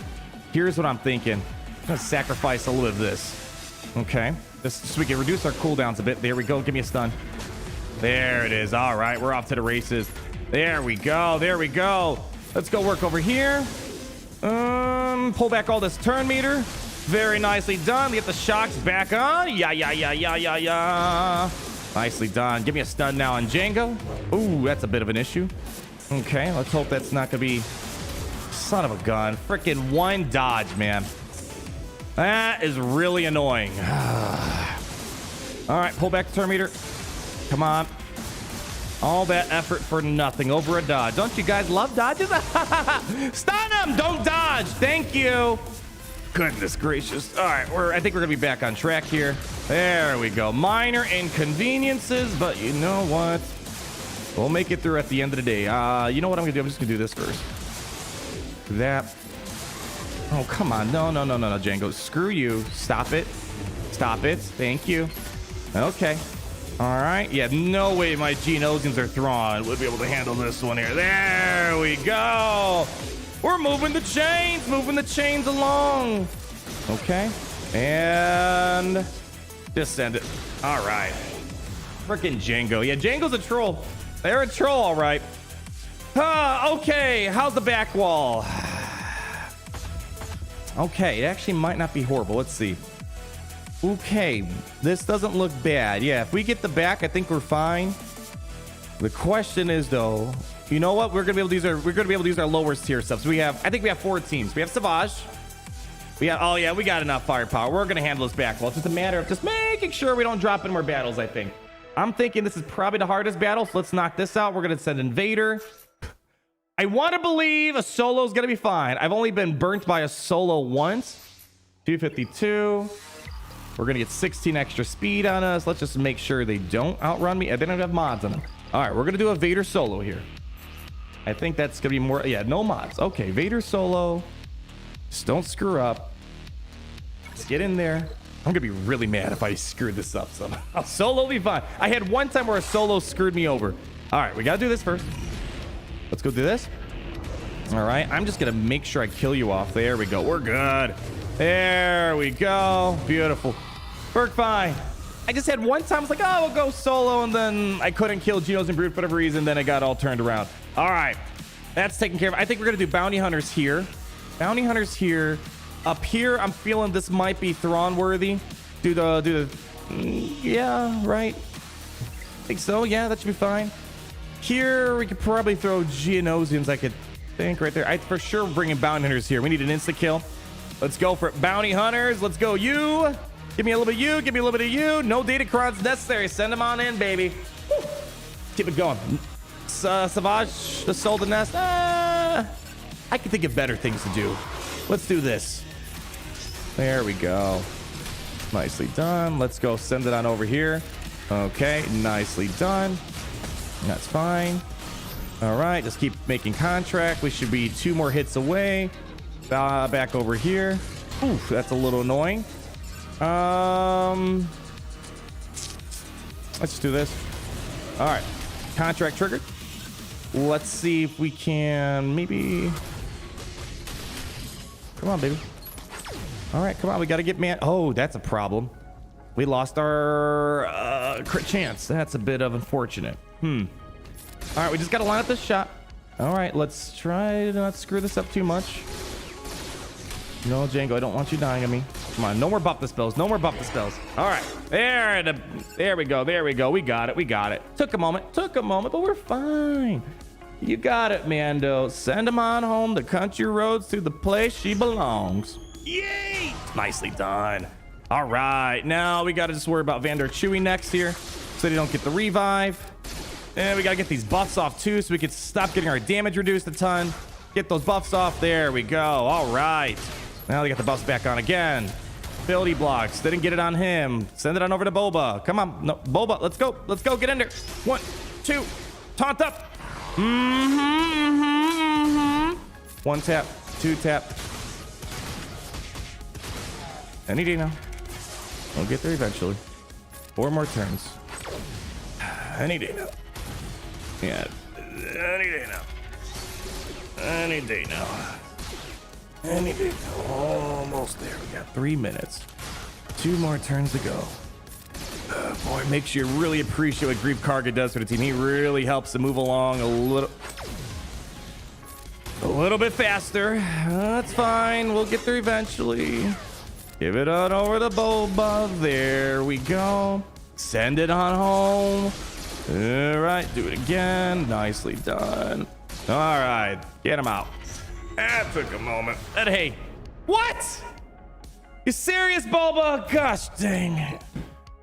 Here's what I'm thinking. I'm gonna sacrifice a little of this. Okay. Just so we can reduce our cooldowns a bit. There we go. Give me a stun. There it is. All right, we're off to the races. There we go. There we go. Let's go work over here. Pull back all this turn meter. Very nicely done. Get the shocks back on. Yeah. Nicely done. Give me a stun now on Jango. Ooh, that's a bit of an issue. Okay, let's hope that's not gonna be... Son of a gun. Freaking one dodge, man. That is really annoying. All right, pull back the turn meter. Come on. All that effort for nothing over a dodge. Don't you guys love dodges? Stun him! Don't dodge! Thank you! Goodness gracious. All right, I think we're gonna be back on track here. There we go. Minor inconveniences, but you know what? We'll make it through at the end of the day. You know what I'm gonna do? I'm just gonna do this first. Do that. Oh, come on. No, Jango. Screw you. Stop it. Stop it. Thank you. Okay. All right. Yeah, no way my Geonosians or Thrawn would be able to handle this one here. There we go. We're moving the chains along. Okay. And just send it. All right. Freaking Jango. Yeah, Jango's a troll. They're a troll, all right. Okay. How's the back wall? Okay, it actually might not be horrible. Let's see. Okay, this doesn't look bad. Yeah, if we get the back, I think we're fine. The question is, though, You know what? We're gonna be able to use our lower tier stuff. So I think we have 4 teams. We have Savage. Oh yeah, we got enough firepower. We're gonna handle this back well. It's just a matter of just making sure we don't drop in more battles. I think. I'm thinking this is probably the hardest battle. So let's knock this out. We're gonna send in Vader. I want to believe a solo is gonna be fine. I've only been burnt by a solo once. 252. We're gonna get 16 extra speed on us. Let's just make sure they don't outrun me. They don't have mods on them. All right, we're gonna do a Vader solo here. I think that's gonna be more. Yeah, no mods. Okay, Vader solo. Just don't screw up. Let's get in there. I'm gonna be really mad if I screwed this up somehow. Solo will be fine. I had one time where a solo screwed me over. All right, we gotta do this first. Let's go do this. All right, I'm just gonna make sure I kill you off. There we go. We're good. There we go. Beautiful. Worked fine. I just had one time, I was like, oh, we'll go solo, and then I couldn't kill Genos and Brute for whatever reason. Then I got all turned around. All right, that's taken care of. I think we're gonna do bounty hunters here. Bounty hunters here. Up here, I'm feeling this might be Thrawn worthy. Yeah, right. I think so. Yeah, that should be fine. Here, we could probably throw Geonosians, I could think right there. I for sure bringing bounty hunters here. We need an insta kill. Let's go for it. Bounty hunters. Let's go. You. Give me a little bit of you. Give me a little bit of you. No Datacrons necessary. Send them on in, baby. Woo. Keep it going. Savage, the soul, the nest. I can think of better things to do. Let's do this. There we go. Nicely done. Let's go send it on over here. Okay, nicely done. That's fine. All right, just keep making contract. We should be 2 more hits away. Back over here. Oof, that's a little annoying. Let's do this. All right, contract triggered. Let's see if we can maybe. Come on, baby. All right, come on. We got to get man. Oh, that's a problem. We lost our crit chance. That's a bit of unfortunate. All right, we just got to line up this shot. All right, let's try to not screw this up too much. No, Django, I don't want you dying on me. Come on, no more buff the spells. No more buff the spells. All right, there we go. There we go. We got it. We got it. Took a moment, but we're fine. You got it, Mando. Send him on home. The country roads to the place she belongs. Yay! Nicely done. All right, now we got to just worry about Vader Chewie next here, so they don't get the revive. And we got to get these buffs off too, so we can stop getting our damage reduced a ton. Get those buffs off. There we go. All right. Now they got the buffs back on again. Ability blocks. Didn't get it on him. Send it on over to Boba. Come on. No, Boba. Let's go. Let's go. Get in there. 1, 2. Taunt up. 1 tap. 2 tap. Any day now. We'll get there eventually. 4 more turns. Any day now. Yeah. Any day now. Any day now. Any day now. Almost there. We got 3 minutes. 2 more turns to go. Boy, makes you really appreciate what Grief Karga does for the team. He really helps to move along a little bit faster. That's fine. We'll get there eventually. Give it on over to Boba. There we go. Send it on home. All right, do it again. Nicely done. All right, get him out. That took a moment. And hey, what? You serious, Boba? Gosh dang.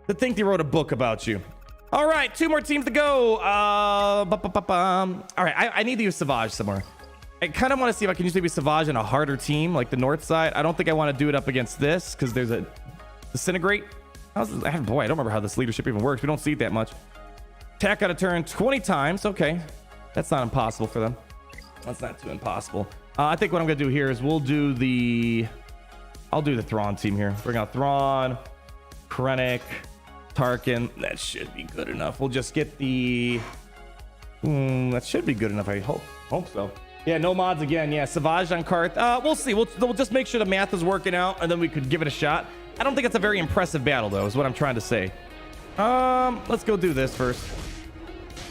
To think they wrote a book about you. All right, 2 more teams to go. All right, I need to use Savage somewhere. I kind of want to see if I can use maybe Savage in a harder team, like the north side. I don't think I want to do it up against this because there's a Disintegrate. Boy, I don't remember how this leadership even works. We don't see it that much. Attack out of turn 20 times. Okay, that's not impossible for them. That's not too impossible. I think what I'm gonna do here is I'll do the Thrawn team here. Bring out Thrawn, Krennic, Tarkin. That should be good enough. We'll just get the. That should be good enough. I hope so. Yeah, no mods again. Yeah, Savage on Karth. We'll see. We'll just make sure the math is working out, and then we could give it a shot. I don't think it's a very impressive battle, though, is what I'm trying to say. Let's go do this first.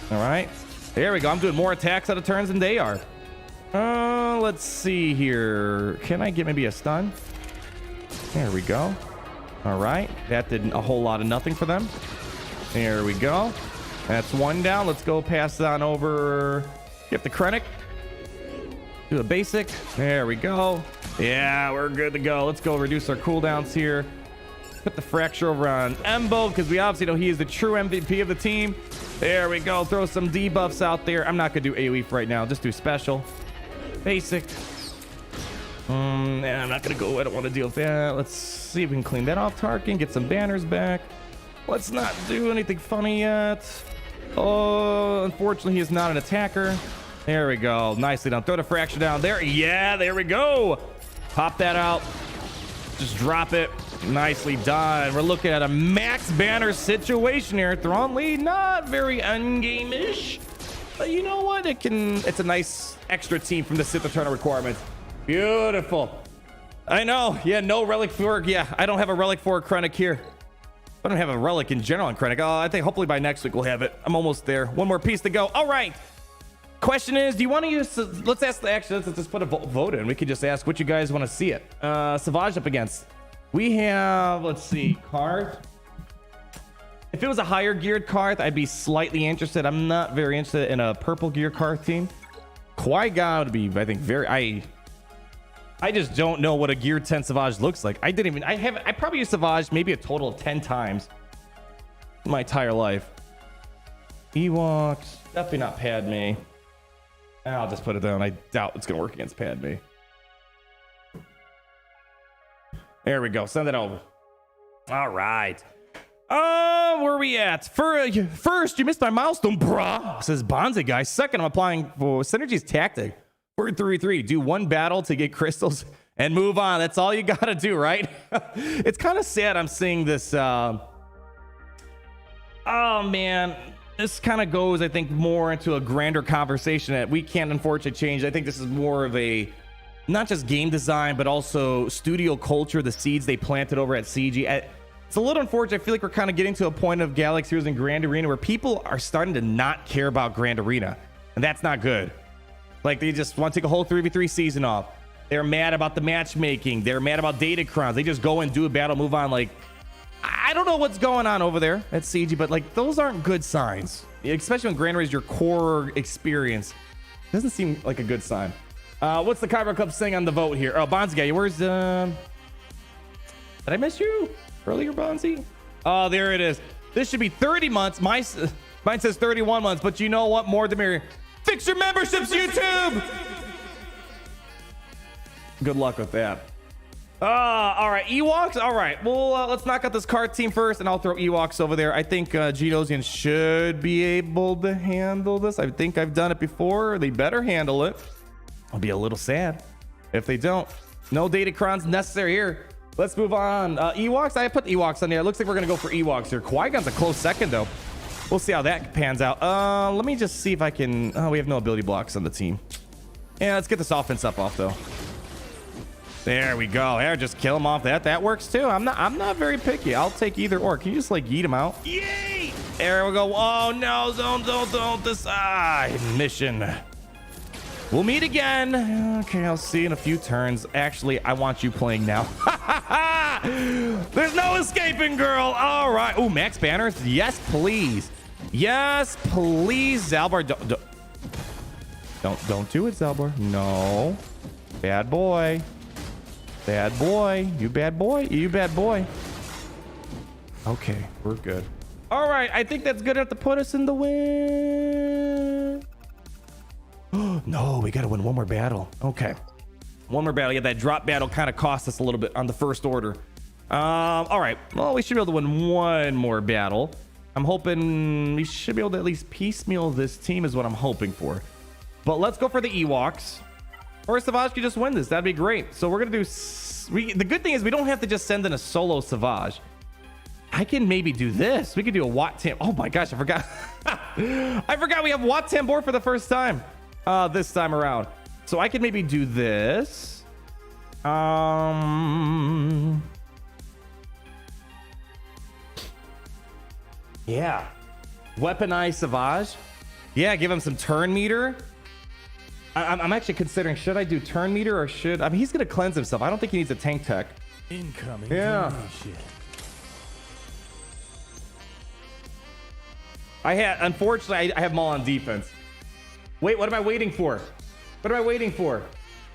All right. There we go. I'm doing more attacks out of turns than they are. Let's see here. Can I get maybe a stun? There we go. All right. That did a whole lot of nothing for them. There we go. That's 1 down. Let's go pass on over. Get the Krennic. Do a basic. There we go. Yeah, we're good to go. Let's go reduce our cooldowns here. Put the fracture over on Embo because we obviously know he is the true MVP of the team. There we go. Throw some debuffs out there. I'm not going to do AoE for right now. Just do special. Basic. And I'm not going to go. I don't want to deal with that. Let's see if we can clean that off. Tarkin. Get some banners back. Let's not do anything funny yet. Oh, unfortunately, he is not an attacker. There we go. Nicely done. Throw the fracture down there. Yeah, there we go. Pop that out. Just drop it. Nicely done. We're looking at a max banner situation here. Thrawn lead, not very endgame-ish. But you know what? It's a nice extra team from the Sith Eternal requirements. Beautiful. I know. Yeah, no relic for... Yeah, I don't have a relic for Krennic here. I don't have a relic in general on Krennic. Oh, I think hopefully by next week we'll have it. I'm almost there. One more piece to go. All right. Question is, do you want to use... Let's ask the... Actually, let's just put a vote in. We could just ask what you guys want to see it. Savage up against... We have, let's see, Karth. If it was a higher geared Karth, I'd be slightly interested. I'm not very interested in a purple gear Karth team. Qui-Gon would be, I think, very... I just don't know what a gear 10 Savage looks like. I probably used Savage maybe a total of 10 times in my entire life. Ewoks, definitely not Padme. I'll just put it down. I doubt it's going to work against Padme. There we go. Send it over. All right. Where are we at? First, you missed my milestone, brah. Says Bonza guy. Second, I'm applying for Synergy's tactic. 4-3-3. Do one battle to get crystals and move on. That's all you got to do, right? It's kind of sad I'm seeing this. Oh, man. This kind of goes, I think, more into a grander conversation that we can't unfortunately change. I think this is more of a... not just game design, but also studio culture, the seeds they planted over at CG. It's a little unfortunate. I feel like we're kind of getting to a point of Galaxy Heroes and Grand Arena where people are starting to not care about Grand Arena. And that's not good. Like, they just want to take a whole 3v3 season off. They're mad about the matchmaking. They're mad about Datacrons. They just go and do a battle, move on. Like, I don't know what's going on over there at CG, but, like, those aren't good signs. Especially when Grand Arena is your core experience. Doesn't seem like a good sign. What's the Kyber Club saying on the vote here? Oh, Bonzi guy, where's did I miss you earlier, Bonzi? Oh, there it is. This should be 30 months. Mine says 31 months, but you know what? More the merrier. Fix your memberships, YouTube. Good luck with that. All right, Ewoks. All right, well, let's knock out this card team first, and I'll throw Ewoks over there. I think Geonosian should be able to handle this. I think I've done it before. They better handle it. I'll be a little sad if they don't. No Datacrons necessary here. Let's move on. Ewoks. I put Ewoks on there. It looks like we're going to go for Ewoks here. Qui-Gon's a close second, though. We'll see how that pans out. Let me just see if I can... Oh, we have no ability blocks on the team. Yeah, let's get this offense up off, though. There we go. There, just kill him off. That works, too. I'm not very picky. I'll take either or. Can you just, like, yeet him out? Yay! There we go. Oh, no. Don't decide. Mission. We'll meet again. Okay, I'll see you in a few turns. Actually, I want you playing now. There's no escaping, girl. All right. Oh, max banners. Yes, please. Yes, please. Zalbar, don't do it, Zalbar. No. Bad boy. Bad boy. You bad boy. You bad boy. Okay, we're good. All right, I think that's good enough to put us in the win. No, we got to win one more battle. Okay. One more battle. Yeah, that drop battle kind of cost us a little bit on the first order. All right. Well, we should be able to win one more battle. I'm hoping we should be able to at least piecemeal this team is what I'm hoping for. But let's go for the Ewoks. Or Savage could just win this. That'd be great. So we're going to do... the good thing is we don't have to just send in a solo Savage. I can maybe do this. We could do a Wat Tam... Oh my gosh, I forgot. I forgot we have Wat Tambor for the first time. This time around. So I could maybe do this. Yeah. Weaponize Savage. Yeah, give him some turn meter. I'm actually considering, should I do turn meter or should... I mean, he's going to cleanse himself. I don't think he needs a tank tech. Incoming. Yeah. Unfortunately, I have them all on defense. Wait, what am I waiting for? What am I waiting for?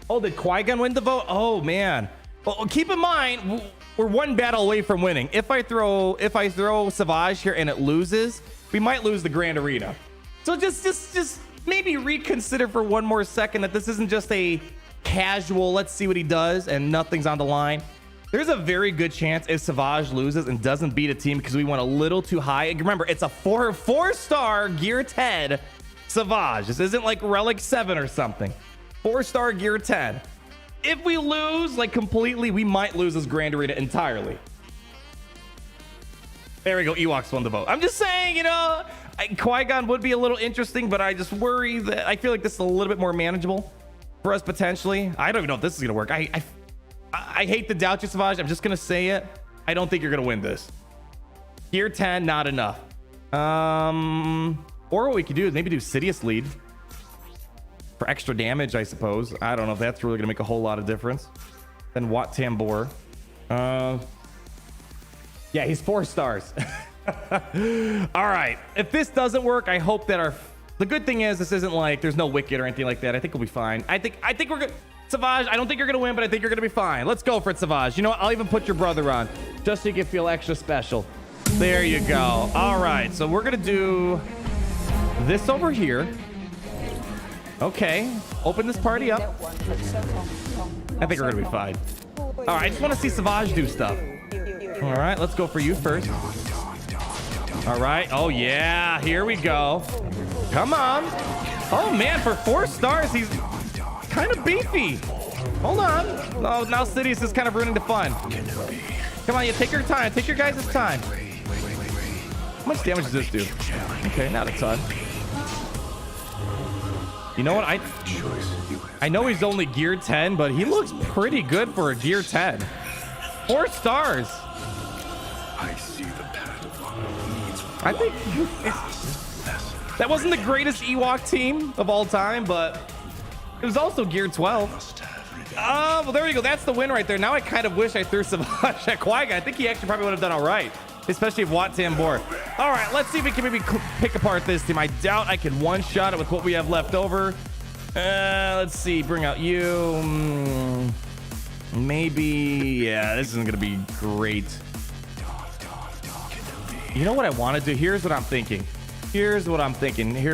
Oh, did Qui-Gon win the vote? Oh man. Well, keep in mind, we're one battle away from winning. If I throw Savage here and it loses, we might lose the Grand Arena. So just maybe reconsider for one more second that this isn't just a casual, let's see what he does, and nothing's on the line. There's a very good chance if Savage loses and doesn't beat a team because we went a little too high. And remember, it's a four-star Gear 10 Savage. This isn't like Relic 7 or something. 4-star Gear 10. If we lose like completely, we might lose this Grand Arena entirely. There we go. Ewoks won the vote. I'm just saying, you know, Qui-Gon would be a little interesting, but I just worry that I feel like this is a little bit more manageable for us potentially. I don't even know if this is gonna work. I hate to doubt you, Savage. I'm just gonna say it. I don't think you're gonna win this. Gear 10, not enough. Or what we could do is maybe do Sidious lead for extra damage, I suppose. I don't know if that's really gonna make a whole lot of difference. Then Wat Tambor. Yeah, he's 4 stars. All right. If this doesn't work, I hope that the good thing is this isn't like there's no wicket or anything like that. I think we'll be fine. I think we're good. Savage, I don't think you're gonna win, but I think you're gonna be fine. Let's go for it, Savage. You know what? I'll even put your brother on just so you can feel extra special. There you go. All right, so we're gonna do this over here. Okay, open this party up. I think we're gonna be fine. All right, I just want to see Savage do stuff. All right, let's go for you first. All right. Oh yeah, here we go. Come on. Oh man, for 4 stars, he's kind of beefy. Hold on. Oh, now Sidious is kind of ruining the fun. Come on, you take your time. Take your guys' time. How much damage does this do? Okay, not a ton. You know what? I know he's only Gear 10, but he looks pretty good for a Gear 10. 4 stars. I see the path. I think that wasn't the greatest Ewok team of all time, but it was also Gear 12. Well, there we go. That's the win right there. Now I kind of wish I threw Savage at Qui-Gon. I think he actually probably would have done all right, especially if Wat Tambor. All right, let's see if we can maybe pick apart this team. I doubt I can one-shot it with what we have left over. Let's see. Bring out you. Maybe. Yeah, this isn't going to be great. You know what I want to do? Here's what I'm thinking. Hear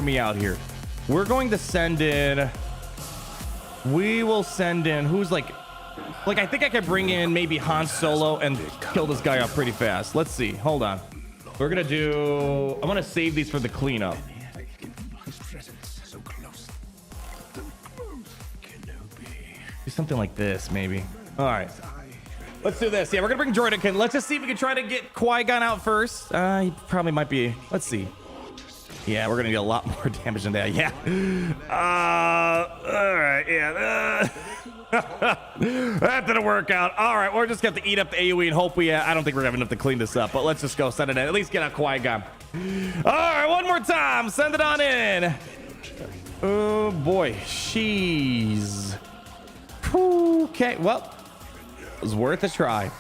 me out here. We're going to send in. We will send in. Who's like I think I can bring in maybe Han Solo and kill this guy up pretty fast. Let's see. Hold on. We're going to do. I'm going to save these for the cleanup. Do something like this, maybe. All right. Let's do this. Yeah, we're going to bring Jordan. Let's just see if we can try to get Qui-Gon out first. He probably might be. Let's see. Yeah, we're going to get a lot more damage than that. Yeah. All right. Yeah. That didn't work out. All right. We're just going to have to eat up the AoE and hope we... I don't think we're going to have enough to clean this up, but let's just go send it in. At least get out Qui-Gon. All right. One more time. Send it on in. Oh, boy. Jeez. Okay. Well... It was worth a try.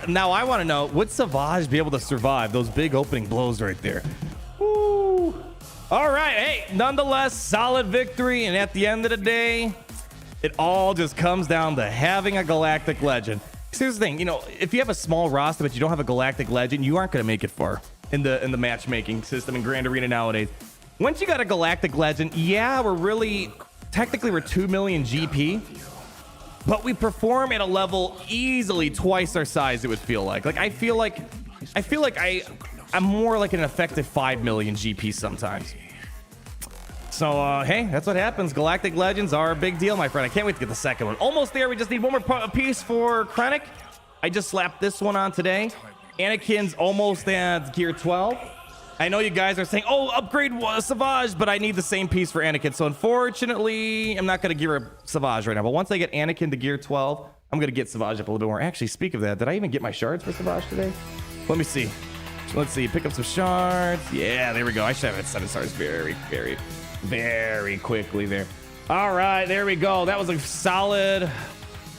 Now I want to know, would Savage be able to survive those big opening blows right there? Woo. All right. Hey, nonetheless, solid victory. And at the end of the day, it all just comes down to having a galactic legend. Here's the thing, you know, if you have a small roster but you don't have a galactic legend, you aren't going to make it far in the matchmaking system in Grand Arena nowadays. Once you got a galactic legend, yeah, we're 2 million GP. But we perform at a level easily twice our size, it would feel like. I feel like I'm more like an effective 5 million GP sometimes. So, hey, that's what happens. Galactic Legends are a big deal, my friend. I can't wait to get the second one. Almost there. We just need one more piece for Krennic. I just slapped this one on today. Anakin's almost at Gear 12. I know you guys are saying, oh, upgrade Savage, but I need the same piece for Anakin. So unfortunately, I'm not going to gear up Savage right now. But once I get Anakin to Gear 12, I'm going to get Savage up a little bit more. Actually, speak of that, did I even get my shards for Savage today? Let me see. Let's see. Pick up some shards. Yeah, there we go. I should have had 7 stars very, very, very quickly there. All right, there we go. That was a solid...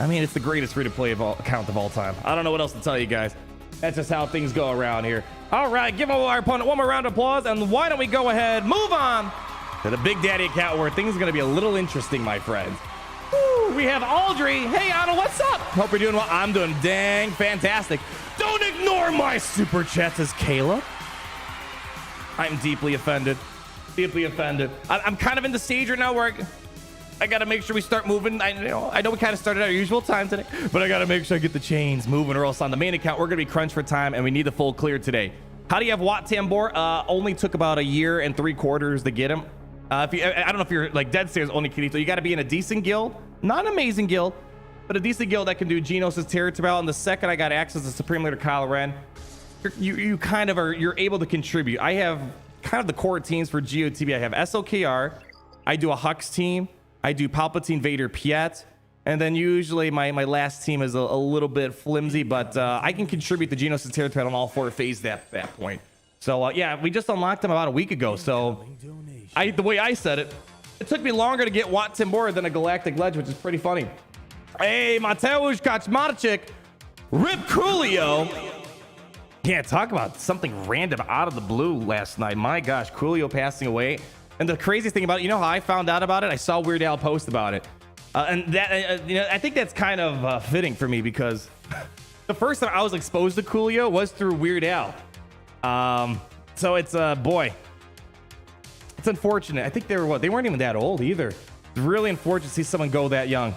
I mean, it's the greatest free-to-play account of all time. I don't know what else to tell you guys. That's just how things go around here. All right, give our opponent one more round of applause, and why don't we go ahead, move on to the Big Daddy account where things are going to be a little interesting, my friends. Woo, we have Audrey. Hey, Anna, what's up? Hope you're doing well. I'm doing dang fantastic. Don't ignore my super chat, says Caleb. I'm deeply offended. Deeply offended. I'm kind of in the stage right now where I got to make sure we start moving. I know we kind of started at our usual time today, but I got to make sure I get the chains moving, or else on the main account, we're going to be crunched for time, and we need the full clear today. How do you have Wat Tambor? Only took about 1 year and 3 quarters to get him. I don't know if you're like dead serious, only Kirito. You got to be in a decent guild, not an amazing guild, but a decent guild that can do Genos' Territorial. And the second I got access to Supreme Leader Kylo Ren, you kind of are, you're able to contribute. I have kind of the core teams for GOTB. I have SLKR, I do a Hux team, I do Palpatine, Vader, Piet, and then usually my last team is a little bit flimsy, but I can contribute the Genos' Territorial on all 4 phases at that point. So yeah, we just unlocked them about a week ago. So the way I said it, it took me longer to get Wat Tambor than a Galactic Ledge, which is pretty funny. Hey, Mateusz Kaczmarczyk, Rip Coolio. Can't talk about something random out of the blue last night. My gosh, Coolio passing away. And the craziest thing about it, you know how I found out about it? I saw Weird Al post about it. And that, I think that's kind of fitting for me, because the first time I was exposed to Coolio was through Weird Al. So it's boy, it's unfortunate. I think they weren't even that old either. It's really unfortunate to see someone go that young.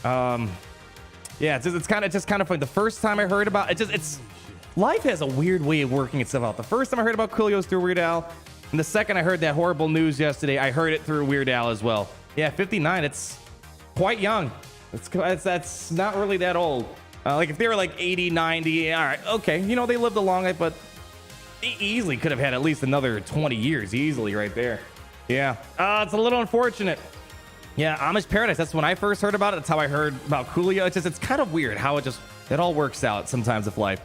Yeah, it's kind of funny. The first time I heard about it, life has a weird way of working itself out. The first time I heard about Coolio was through Weird Al, and the second I heard that horrible news yesterday, I heard it through Weird Al as well. Yeah, 59. It's quite young. That's not really that old. Like if they were like 80, 90, all right, okay, they lived a long life, but they easily could have had at least another 20 years easily right there. Yeah, it's a little unfortunate. Yeah, Amish Paradise, that's when I first heard about it. That's how I heard about Coolio. It's kind of weird how it all works out sometimes with life.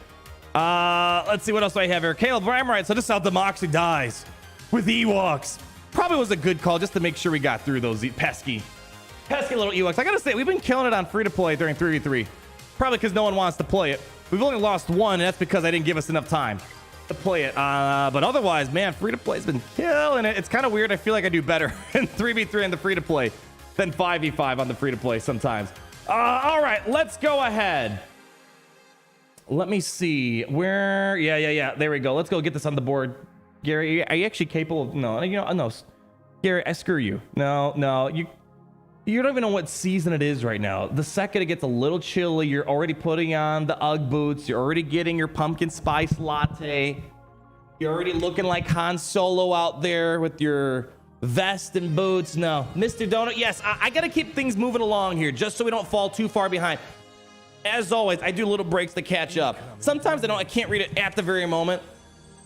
Let's see what else do I have here. Caleb, I'm right. So this is how democracy dies, with Ewoks. Probably was a good call just to make sure we got through those pesky little Ewoks. I gotta say, we've been killing it on free-to-play during 3v3. Probably because no one wants to play it. We've only lost 1, and that's because I didn't give us enough time to play it. But otherwise, man, free-to-play's been killing it. It's kind of weird. I feel like I do better in 3v3 in the free-to-play than 5v5 on the free-to-play sometimes. All right, let's go ahead. Let me see where. Yeah. There we go. Let's go get this on the board. Gary, are you actually capable of? No. Gary, I screw you. No. You don't even know what season it is right now. The second it gets a little chilly, you're already putting on the Ugg boots. You're already getting your pumpkin spice latte. You're already looking like Han Solo out there with your vest and boots. No, Mr. Donut. Yes, I got to keep things moving along here just so we don't fall too far behind. As always, I do little breaks to catch up. Sometimes I can't read it at the very moment.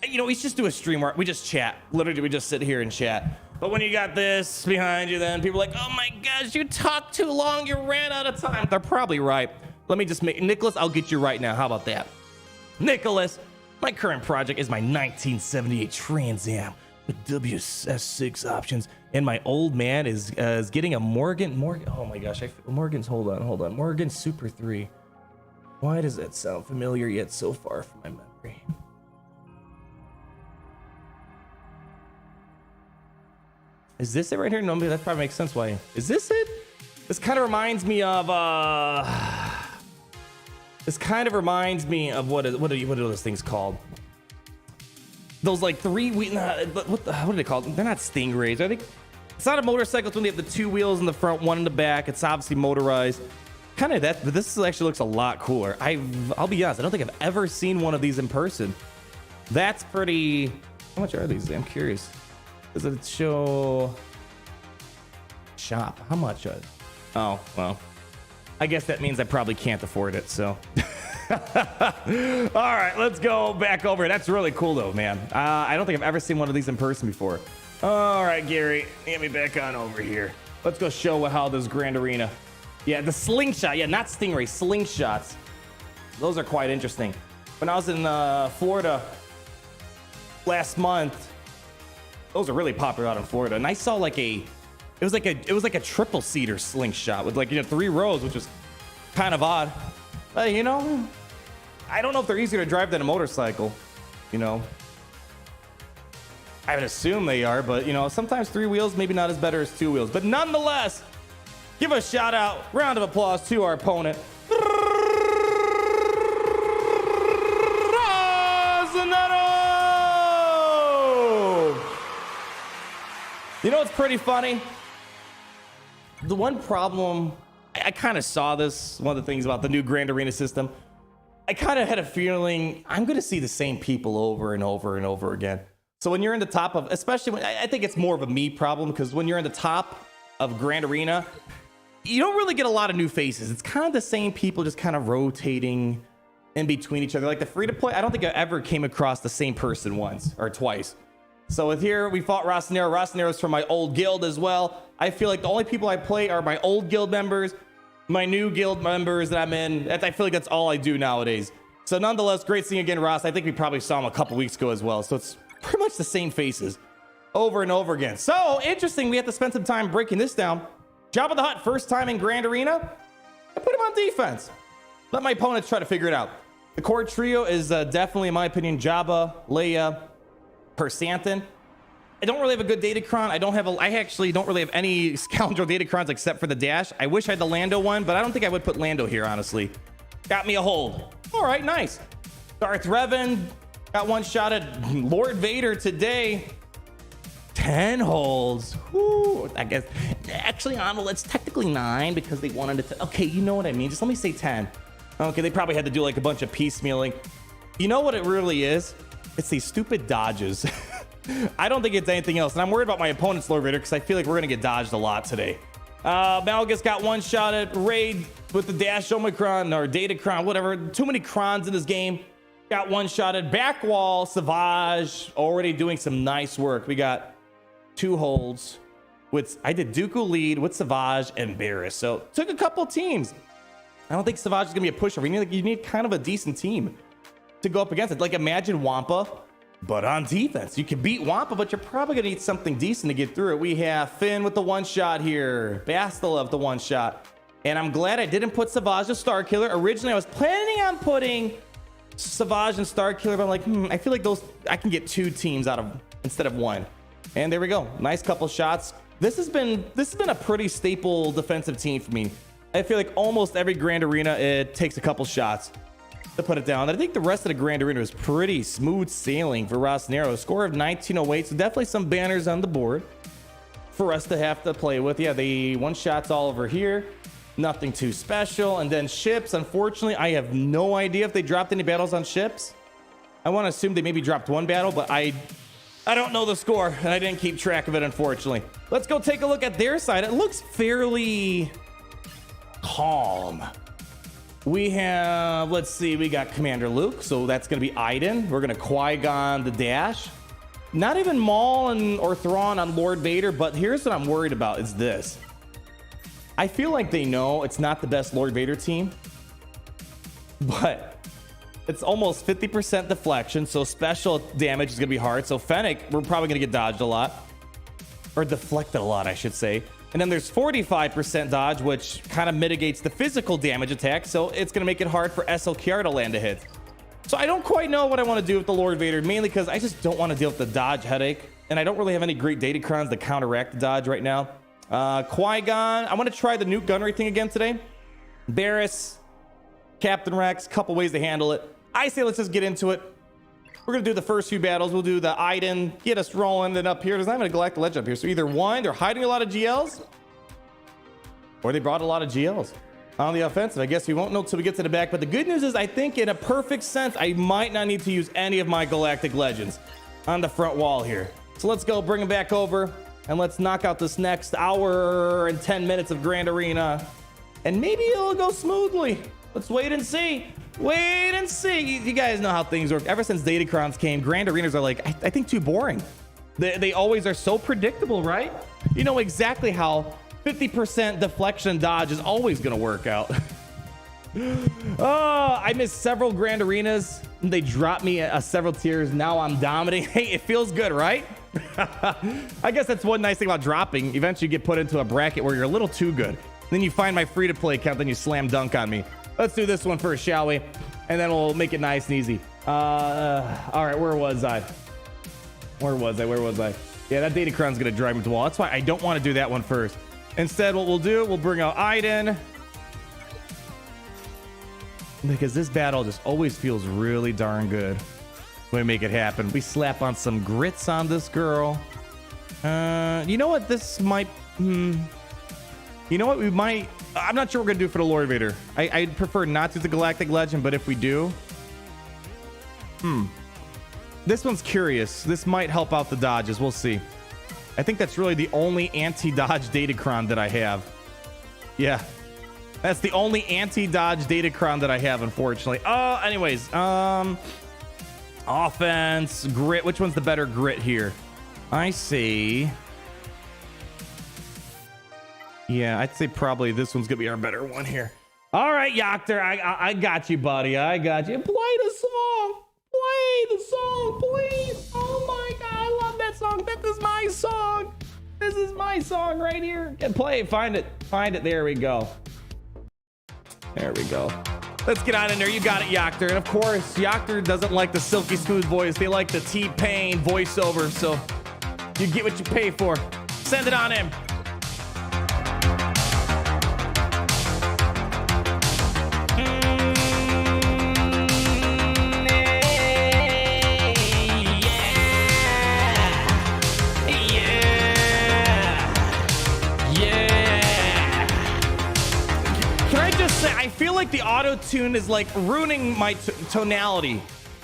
We just do a stream where we just chat. Literally, we just sit here and chat. But when you got this behind you, then people are like, oh my gosh, you talked too long. You ran out of time. They're probably right. Let me just Nicholas, I'll get you right now. How about that? Nicholas, my current project is my 1978 Trans Am with WS6 options. And my old man is getting a Morgan. Oh my gosh, Morgan's, hold on. Morgan Super 3. Why does that sound familiar yet so far from my memory? Is this it right here? No, that probably makes sense. Why? Is this it? This kind of reminds me of what are those things called? Those like what are they called? They're not Stingrays. I think it's not a motorcycle. It's when they have the 2 wheels in the front, 1 in the back. It's obviously motorized. Kind of that, but this actually looks a lot cooler. I'll be honest, I don't think I've ever seen one of these in person. That's pretty. How much are these? I'm curious. Does it show shop? How much? Oh, well, I guess that means I probably can't afford it. So, all right, let's go back over. That's really cool though, man. I don't think I've ever seen one of these in person before. All right, Gary, get me back on over here. Let's go show how this Grand Arena. Yeah, the slingshot. Yeah, not Stingray, slingshots. Those are quite interesting. When I was in Florida last month, those are really popular out in Florida, and I saw it was like a triple seater slingshot with 3 rows, which was kind of odd. I don't know if they're easier to drive than a motorcycle. I would assume they are, but you know, sometimes 3 wheels maybe not as better as 2 wheels. But nonetheless, give a shout out, round of applause to our opponent. You know what's pretty funny? The one problem, I kind of saw this, one of the things about the new Grand Arena system. I kind of had a feeling I'm going to see the same people over and over and over again. So when you're in the top of, especially when, I think it's more of a me problem, because when you're in the top of Grand Arena, you don't really get a lot of new faces. It's kind of the same people just kind of rotating in between each other. Like the free to play, I don't think I ever came across the same person once or twice. So with here, we fought Rocinero. Rocinero's from my old guild as well. I feel like the only people I play are my old guild members, my new guild members that I'm in. I feel like that's all I do nowadays. So nonetheless, great seeing again, Ross. I think we probably saw him a couple weeks ago as well. So it's pretty much the same faces over and over again. So interesting, we have to spend some time breaking this down. Jabba the Hutt, first time in Grand Arena. I put him on defense. Let my opponents try to figure it out. The core trio is definitely, in my opinion, Jabba, Leia, Persantin. I don't really have a good Datacron. I actually don't really have any scoundrel Datacrons except for the dash. I wish I had the Lando one, but I don't think I would put Lando here, honestly. Got me a hold. All right, nice. Darth Revan got one shot at Lord Vader today. 10 holds. Whew, I guess actually it's technically 9 because they wanted it to. Okay, you know what I mean. Just let me say 10. Okay, they probably had to do like a bunch of piecemealing. You know what it really is? It's these stupid dodges. I don't think it's anything else. And I'm worried about my opponent's Lord Vader because I feel like we're going to get dodged a lot today. Malgus got one shot at Raid with the dash Omicron or Datacron, whatever. Too many crons in this game. Got one shot at Backwall. Savage already doing some nice work. We got 2 holds. I did Dooku lead with Savage and Barris. So took a couple teams. I don't think Savage is going to be a pushover. You need kind of a decent team to go up against it. Like imagine Wampa, but on defense. You can beat Wampa, but you're probably gonna need something decent to get through it. We have Finn with the one shot here, Bastila with the one shot, and I'm glad I didn't put Savage as Star Killer. Originally, I was planning on putting Savage and Star Killer, but I'm like, I feel like those I can get 2 teams out of instead of 1. And there we go, nice couple shots. This has been a pretty staple defensive team for me. I feel like almost every Grand Arena it takes a couple shots to put it down. I think the rest of the Grand Arena is pretty smooth sailing for Rocinero. Score of 1908, so definitely some banners on the board for us to have to play with. Yeah, the one shots all over here. Nothing too special. And then ships, unfortunately, I have no idea if they dropped any battles on ships. I want to assume they maybe dropped 1 battle, but I don't know the score, and I didn't keep track of it, unfortunately. Let's go take a look at their side. It looks fairly calm. We have, let's see, we got Commander Luke, so that's going to be Iden. We're going to Qui-Gon the dash. Not even Maul or Thrawn on Lord Vader, but here's what I'm worried about is this. I feel like they know it's not the best Lord Vader team, but it's almost 50% deflection, so special damage is going to be hard. So Fennec, we're probably going to get dodged a lot, or deflected a lot, I should say. And then there's 45% dodge, which kind of mitigates the physical damage attack. So it's going to make it hard for SLKR to land a hit. So I don't quite know what I want to do with the Lord Vader, mainly because I just don't want to deal with the dodge headache. And I don't really have any great Datacrons to counteract the dodge right now. Qui-Gon, I want to try the Nute gunnery thing again today. Barris, Captain Rex, couple ways to handle it. I say let's just get into it. We're going to do the first few battles. We'll do the Iden, get us rolling. Then up here, there's not even a Galactic Legend up here. So either one, they're hiding a lot of GLs, or they brought a lot of GLs on the offensive. I guess we won't know until we get to the back. But the good news is I think in a perfect sense, I might not need to use any of my Galactic Legends on the front wall here. So let's go bring them back over and let's knock out this next hour and 10 minutes of Grand Arena. And maybe it'll go smoothly. Let's wait and see. Wait and see. You guys know how things work. Ever since Datacrons came, Grand Arenas are like, I think too boring. They always are so predictable, right? You know exactly how 50% deflection and dodge is always going to work out. Oh, I missed several Grand Arenas. They dropped me several tiers. Now I'm dominating. Hey, it feels good, right? I guess that's one nice thing about dropping. Eventually you get put into a bracket where you're a little too good. Then you find my free-to-play account, then you slam dunk on me. Let's do this one first, shall we? And then we'll make it nice and easy. All right, where was I? Where was I? Yeah, that Datacron's gonna drive me to the wall. That's why I don't want to do that one first. Instead, what we'll do, we'll bring out Iden. Because this battle just always feels really darn good when we make it happen. We slap on some grits on this girl. You know what? This might... you know what? We might... I'm not sure what we're going to do for the Lord Vader. I'd prefer not to the Galactic Legend, but if we do... This one's curious. This might help out the dodges. We'll see. I think that's really the only anti-dodge Datacron that I have. Yeah. That's the only anti-dodge Datacron that I have, unfortunately. Anyways, offense, grit. Which one's the better grit here? I see. Yeah, I'd say probably this one's gonna be our better one here. All right, Yoctor, I got you, buddy. I got you. Play the song. Play the song, please. Oh my God, I love that song. This is my song. This is my song right here. Get play. Find it. Find it. There we go. There we go. Let's get on in there. You got it, Yoctor. And of course, Yoctor doesn't like the silky smooth voice. They like the T-Pain voiceover. So you get what you pay for. Send it on in. I feel like the auto-tune is like ruining my tonality.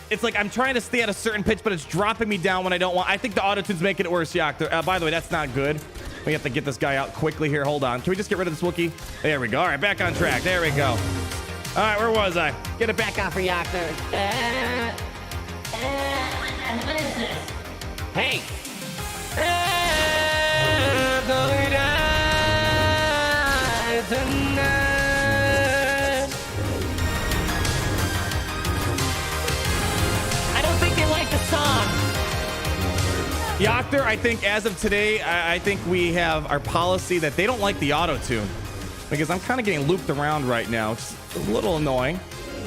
It's like I'm trying to stay at a certain pitch, but it's dropping me down when I don't want. I think the auto-tune's making it worse, Yoctor. By the way, that's not good. We have to get this guy out quickly here. Hold on. Can we just get rid of this Wookiee? There we go. All right, back on track. There we go. All right, where was I? Get it back on for Yoctor. What is this? Hey. Yoctor, I think as of today, I think we have our policy that they don't like the auto-tune. Because I'm kind of getting looped around right now. It's a little annoying.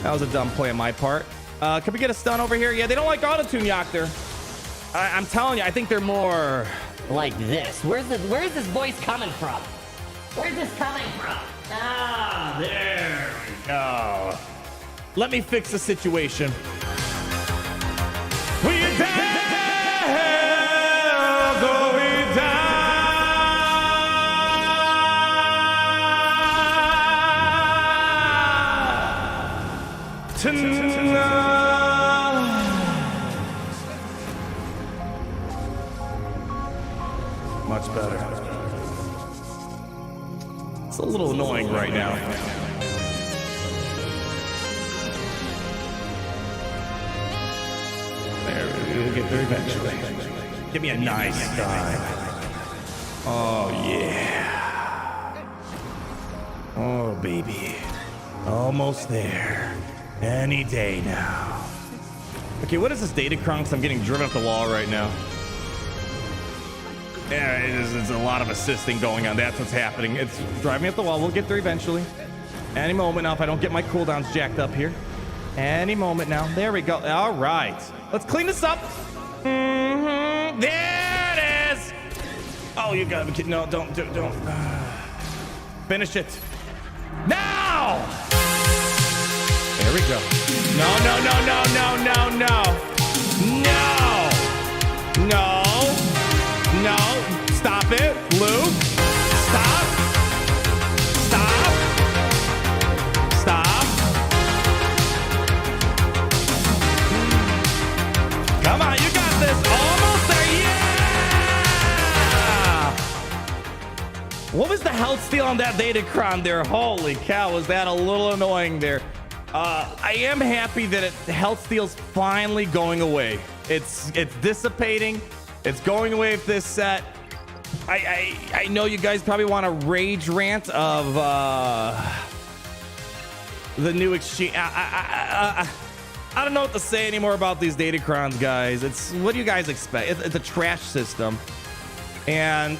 That was a dumb play on my part. Can we get a stun over here? Yeah, they don't like auto-tune, Yoctor. I'm telling you, I think they're more... like this. Where's this voice coming from? Where's this coming from? Ah, there we go. Let me fix the situation. We dare go down tonight. Much better. It's a little annoying right now. There, we'll get there eventually. Give me a nice dive. Oh, yeah. Oh, baby. Almost there. Any day now. Okay, what is this Datacron? Because I'm getting driven up the wall right now. Yeah, it's a lot of assisting going on. That's what's happening. It's driving me up the wall. We'll get there eventually. Any moment now, if I don't get my cooldowns jacked up here. Any moment now. There we go. All right. Let's clean this up. There it is. Oh, you gotta be kidding. No, don't. Finish it. Now! There we go. No. Stop it. Luke. Stop. Come on, you got this. Almost there. Yeah! What was the health steal on that Datacron there? Holy cow, was that a little annoying there. I am happy that health steal's finally going away. It's dissipating. It's going away with this set. I know you guys probably want a rage rant of the new exchange. I don't know what to say anymore about these Datacrons, guys. What do you guys expect? It's a trash system, and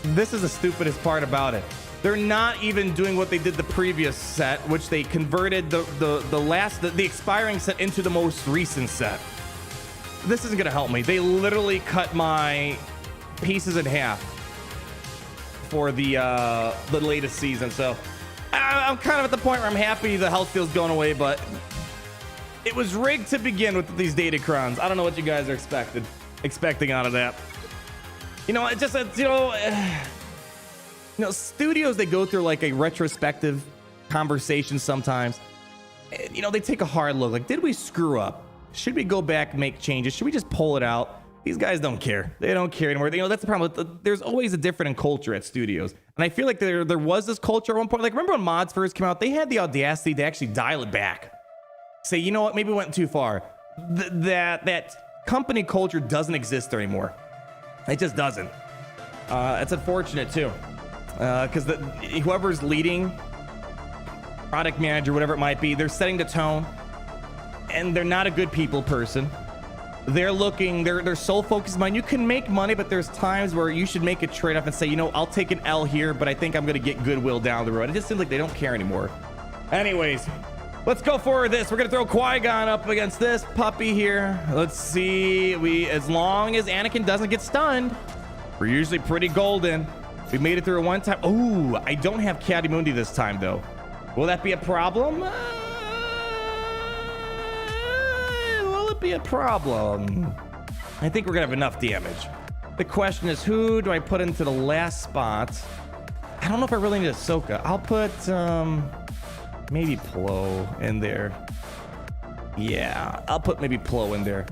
this is the stupidest part about it. They're not even doing what they did the previous set, which they converted the expiring set into the most recent set. this isn't gonna help me. They literally cut my pieces in half for the latest season, so I'm kind of at the point where I'm happy the health steal's going away, but it was rigged to begin with these Datacrons. I don't know what you guys are expecting out of that. You know, it just studios, they go through like a retrospective conversation sometimes. And, you know, they take a hard look. Like, did we screw up? Should we go back and make changes? Should we just pull it out? These guys don't care. They don't care anymore. You know, that's the problem. There's always a difference in culture at studios. And I feel like there was this culture at one point. Like, remember when mods first came out? They had the audacity to actually dial it back. Say, you know what? Maybe we went too far. That company culture doesn't exist anymore. It just doesn't. It's unfortunate, too. Because whoever's leading, product manager, whatever it might be, they're setting the tone. And they're not a good people person. They're looking, their sole focus is mine. You can make money, but there's times where you should make a trade-off and say, you know, I'll take an L here, but I think I'm going to get goodwill down the road. It just seems like they don't care anymore. Anyways, let's go for this. We're going to throw Qui-Gon up against this puppy here. Let's see. As long as Anakin doesn't get stunned, we're usually pretty golden. We made it through it one time. Oh, I don't have Ki-Adi-Mundi this time, though. Will that be a problem? Will it be a problem? I think we're gonna have enough damage. The question is, who do I put into the last spot? I don't know if I really need Ahsoka. I'll put maybe Plo in there. Yeah, I'll put maybe Plo in there.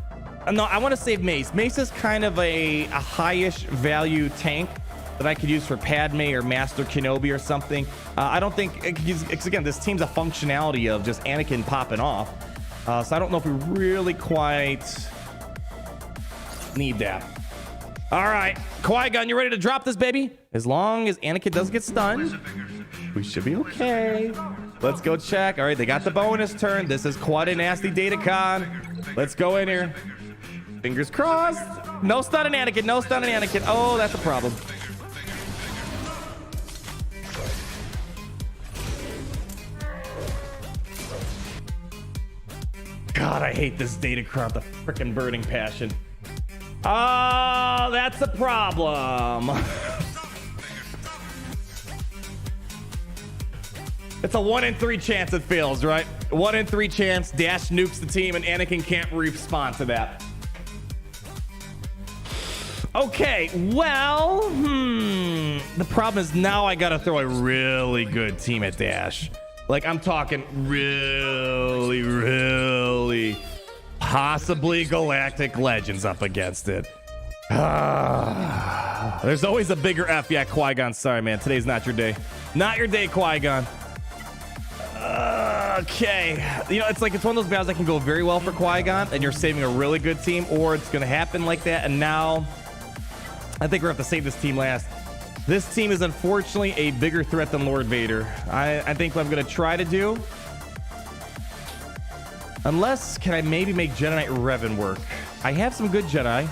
No, I want to save Mace. Mace is kind of a high-ish value tank that I could use for Padme or Master Kenobi or something. I don't think, because again, this team's a functionality of just Anakin popping off. So I don't know if we really quite need that. All right, Qui-Gon, you ready to drop this baby? As long as Anakin doesn't get stunned, we should be okay. Let's go check. All right, they got the bonus turn. This is quite a nasty Datacron. Let's go in here. Fingers crossed. No stun on Anakin. No stun on Anakin. Oh, that's a problem. God, I hate this Datacron, the freaking burning passion. Oh, that's a problem. It's a 1 in 3 chance it fails, right? 1 in 3 chance. Dash nukes the team and Anakin can't respond to that. Okay, well, the problem is now I gotta throw a really good team at Dash. Like, I'm talking really possibly Galactic Legends up against it. There's always a bigger F. Yeah, Qui-Gon, sorry, man. Today's not your day. Not your day, Qui-Gon. Okay. You know, it's one of those battles that can go very well for Qui-Gon, and you're saving a really good team, or it's going to happen like that, and now I think we're going to have to save this team last. This team is unfortunately a bigger threat than Lord Vader. I think what I'm going to try to do, unless, can I maybe make Jedi Knight Revan work? I have some good Jedi.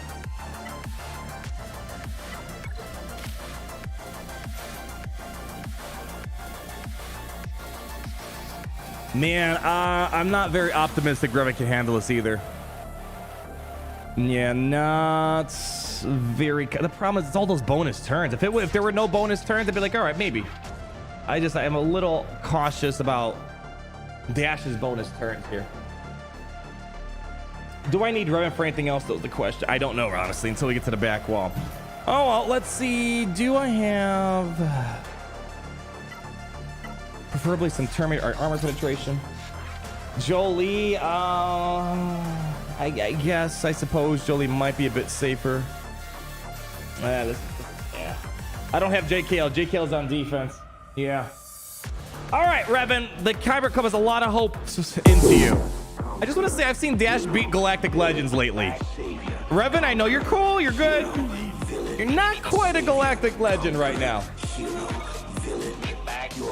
Man, I'm not very optimistic Revan can handle this either. Yeah, not very. The problem is it's all those bonus turns. If there were no bonus turns, I'd be like, all right, maybe. I am a little cautious about Dash's bonus turns here. Do I need Revan for anything else? That was the question. I don't know, honestly, until we get to the back wall. Oh, well, let's see. Do I have preferably some Terminator armor penetration? Jolie, I guess, I suppose Jolie might be a bit safer. Yeah. I don't have JKL. JKL's on defense. Yeah. All right, Revan, the Kyber Cup has a lot of hope into you. I just want to say I've seen Dash beat Galactic Legends lately. Revan, I know you're cool, you're good. You're not quite a Galactic Legend right now.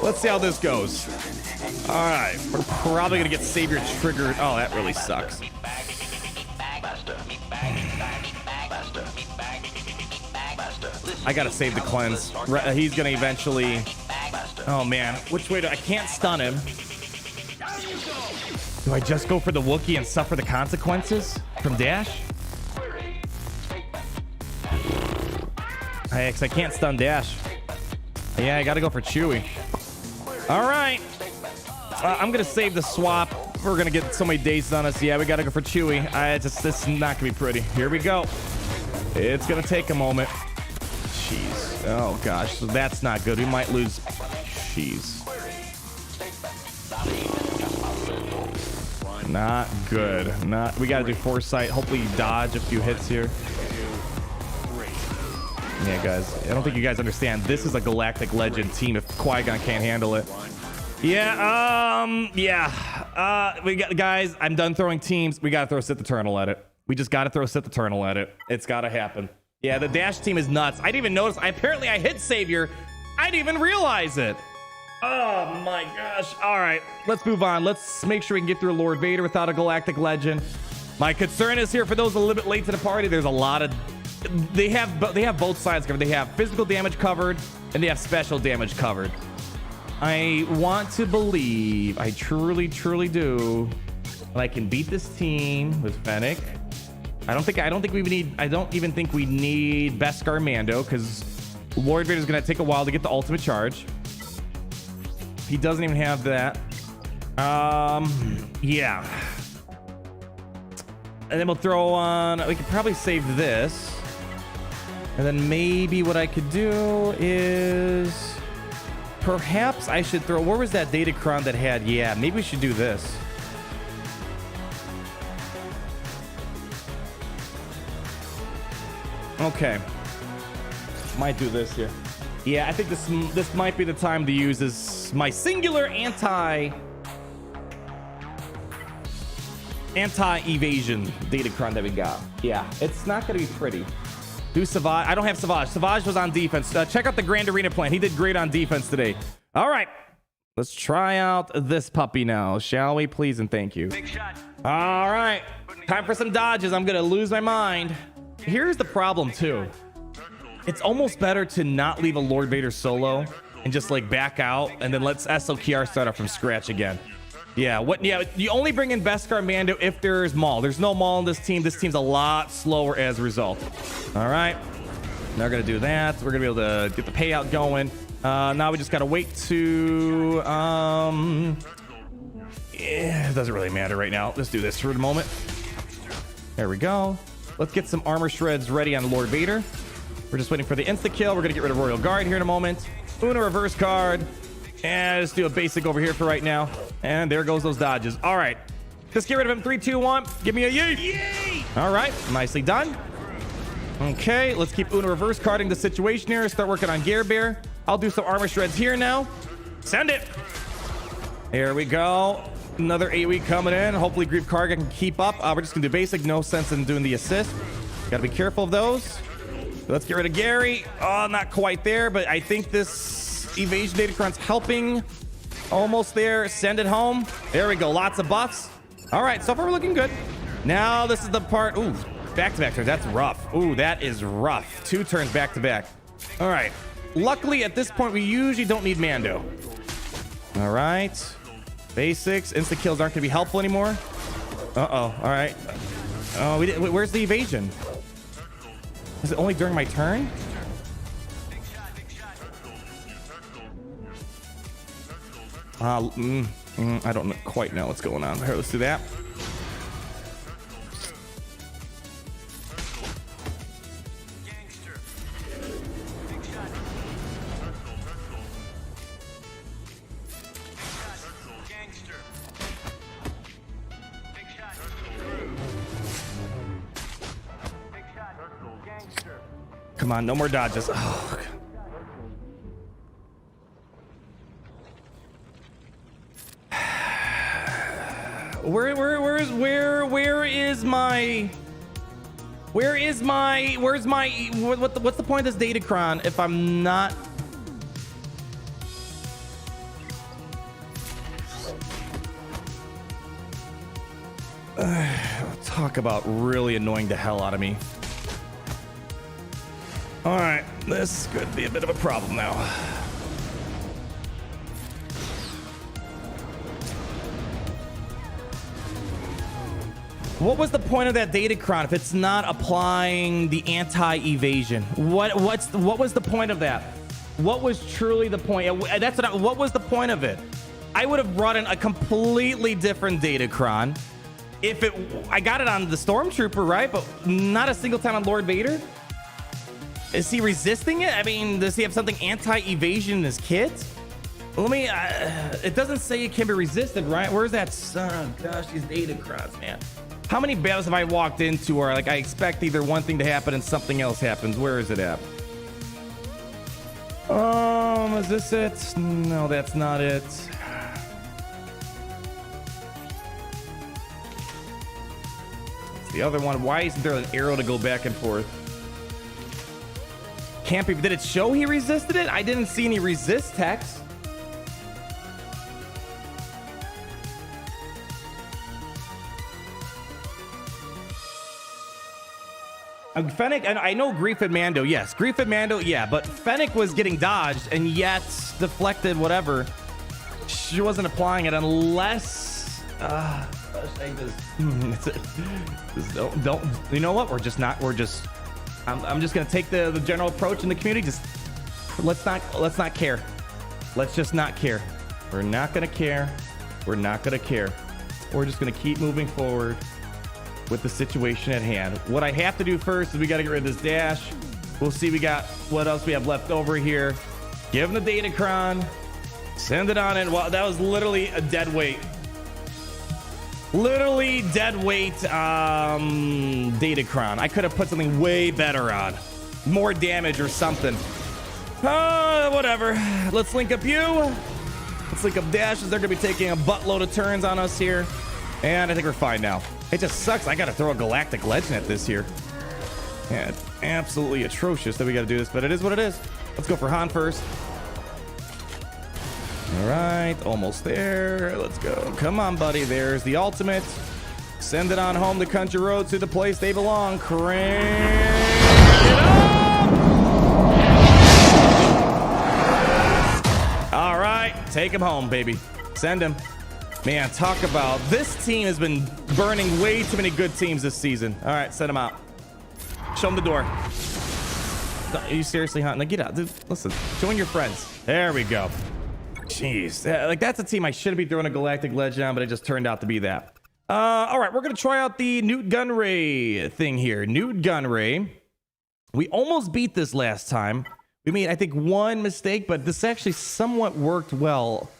Let's see how this goes. All right, we're probably gonna get Savior triggered. Oh, that really sucks. I gotta save the cleanse. He's gonna eventually. Oh man, which way do I can't stun him? Do I just go for the Wookiee and suffer the consequences from Dash? Hey, 'cause I can't stun dash. Yeah, I gotta go for Chewie. All right. I'm gonna save the swap. We're gonna get so many dazes on us. Yeah, we gotta go for Chewie. This is not gonna be pretty. Here we go. It's gonna take a moment. Jeez. Oh gosh, so that's not good. We might lose. Jeez. Not good. We gotta do foresight. Hopefully dodge a few hits here. Yeah, guys. I don't think you guys understand. This is a galactic legend team if Qui-Gon can't handle it. Yeah, we got, guys, I'm done throwing teams. We gotta throw Sith Eternal at it. We just gotta throw Sith Eternal at it. It's gotta happen. Yeah, the dash team is nuts. I didn't even notice. Apparently I hit Savior. I didn't even realize it. Oh my gosh. All right, let's move on. Let's make sure we can get through Lord Vader without a galactic legend. My concern is here for those a little bit late to the party. There's a lot of, they have both sides covered. They have physical damage covered and they have special damage covered. I want to believe, I truly do, that I can beat this team with Fennec. I don't even think we need Beskar Mando because Lord Vader is gonna take a while to get the ultimate charge. He doesn't even have that. Yeah. And then we'll throw on, we could probably save this. And then maybe what I could do is perhaps I should throw, where was that Datacron that had, yeah, maybe we should do this. Okay. Might do this here. Yeah, I think this might be the time to use this, my singular anti-evasion Datacron that we got. Yeah, it's not gonna be pretty. Do Savage. I don't have Savage. Savage was on defense. Check out the Grand Arena plan. He did great on defense today. All right, let's try out this puppy now, shall we? Please and thank you. Big shot. All right, time for some dodges. I'm gonna lose my mind. Here's the problem too. It's almost better to not leave a Lord Vader solo and just like back out and then let's SLKR start off from scratch again. Yeah, you only bring in Beskar Mando if there's Maul. There's no Maul in this team. This team's a lot slower as a result. All right, now we're gonna do that. We're gonna be able to get the payout going. Now we just gotta wait to yeah, it doesn't really matter right now. Let's do this for the moment. There we go. Let's get some armor shreds ready on Lord Vader. We're just waiting for the insta kill. We're gonna get rid of Royal Guard here in a moment. Una reverse card. And let's do a basic over here for right now. And there goes those dodges. All right, let's get rid of him. 3, 2, 1. Give me a yeet. Yay! All right, nicely done. Okay, let's keep Una reverse carding the situation here. Start working on Gear Bear. I'll do some armor shreds here now. Send it. There we go. Another AoE coming in. Hopefully Grief Karga can keep up. We're just gonna do basic. No sense in doing the assist. Gotta be careful of those. Let's get rid of Gary. Oh, not quite there, but I think this evasion Datacron's helping. Almost there. Send it home. There we go. Lots of buffs. All right, so far we're looking good. Now this is the part. Ooh, back-to-back turns. That's rough. Ooh, that is rough. 2 turns back-to-back. All right. Luckily, at this point, we usually don't need Mando. All right. Basics. Insta kills aren't going to be helpful anymore. Uh-oh. All right. Oh, where's the evasion? Is it only during my turn? I don't quite know what's going on. Here, let's do that. Come on, no more dodges. Oh, God. What's the point of this Datacron if I'm not? Talk about really annoying the hell out of me. All right, this could be a bit of a problem now. What was the point of that Datacron if it's not applying the anti-evasion? What was the point of that? What was truly the point? What was the point of it? I would have brought in a completely different Datacron if I got it on the Stormtrooper, right? But not a single time on Lord Vader. Is he resisting it? I mean, does he have something anti-evasion in his kit? Let me. It doesn't say it can be resisted, right? Where's that? Oh gosh, these Datacrons, man. How many battles have I walked into where like I expect either one thing to happen and something else happens? Where is it at? Is this it? No, that's not it. It's the other one. Why isn't there an arrow to go back and forth? Can't be. Did it show he resisted it? I didn't see any resist text. Fennec, and I know Grief and Mando, yes. Grief and Mando, yeah, but Fennec was getting dodged and yet deflected, whatever. She wasn't applying it unless... don't, you know what? I'm just gonna take the general approach in the community. Just let's not care. Let's just not care. We're not gonna care. We're not gonna care. We're just gonna keep moving forward with the situation at hand. What I have to do first is we got to get rid of this dash. We'll see what else we have left over here. Give him the Datacron. Send it on in. Well, that was literally a dead weight. Literally dead weight Datacron. I could have put something way better on. More damage or something. Whatever. Let's link up you. Let's link up dashes. They're going to be taking a buttload of turns on us here. And I think we're fine now. It just sucks. I got to throw a Galactic Legend at this here. Yeah, it's absolutely atrocious that we got to do this, but it is what it is. Let's go for Han first. All right, almost there. Let's go. Come on, buddy. There's the ultimate. Send it on home the country roads to the place they belong. Crank it up! All right, take him home, baby. Send him. Man, talk about this team has been burning way too many good teams this season. All right, send them out. Show them the door. Are you seriously hunting? Like, get out. Dude, listen, join your friends. There we go. Jeez, like that's a team I should be throwing a Galactic Legend on, but it just turned out to be that. All right, we're gonna try out the Nute Gunray thing here. Nute Gunray. We almost beat this last time. We made, I think, one mistake, but this actually somewhat worked well,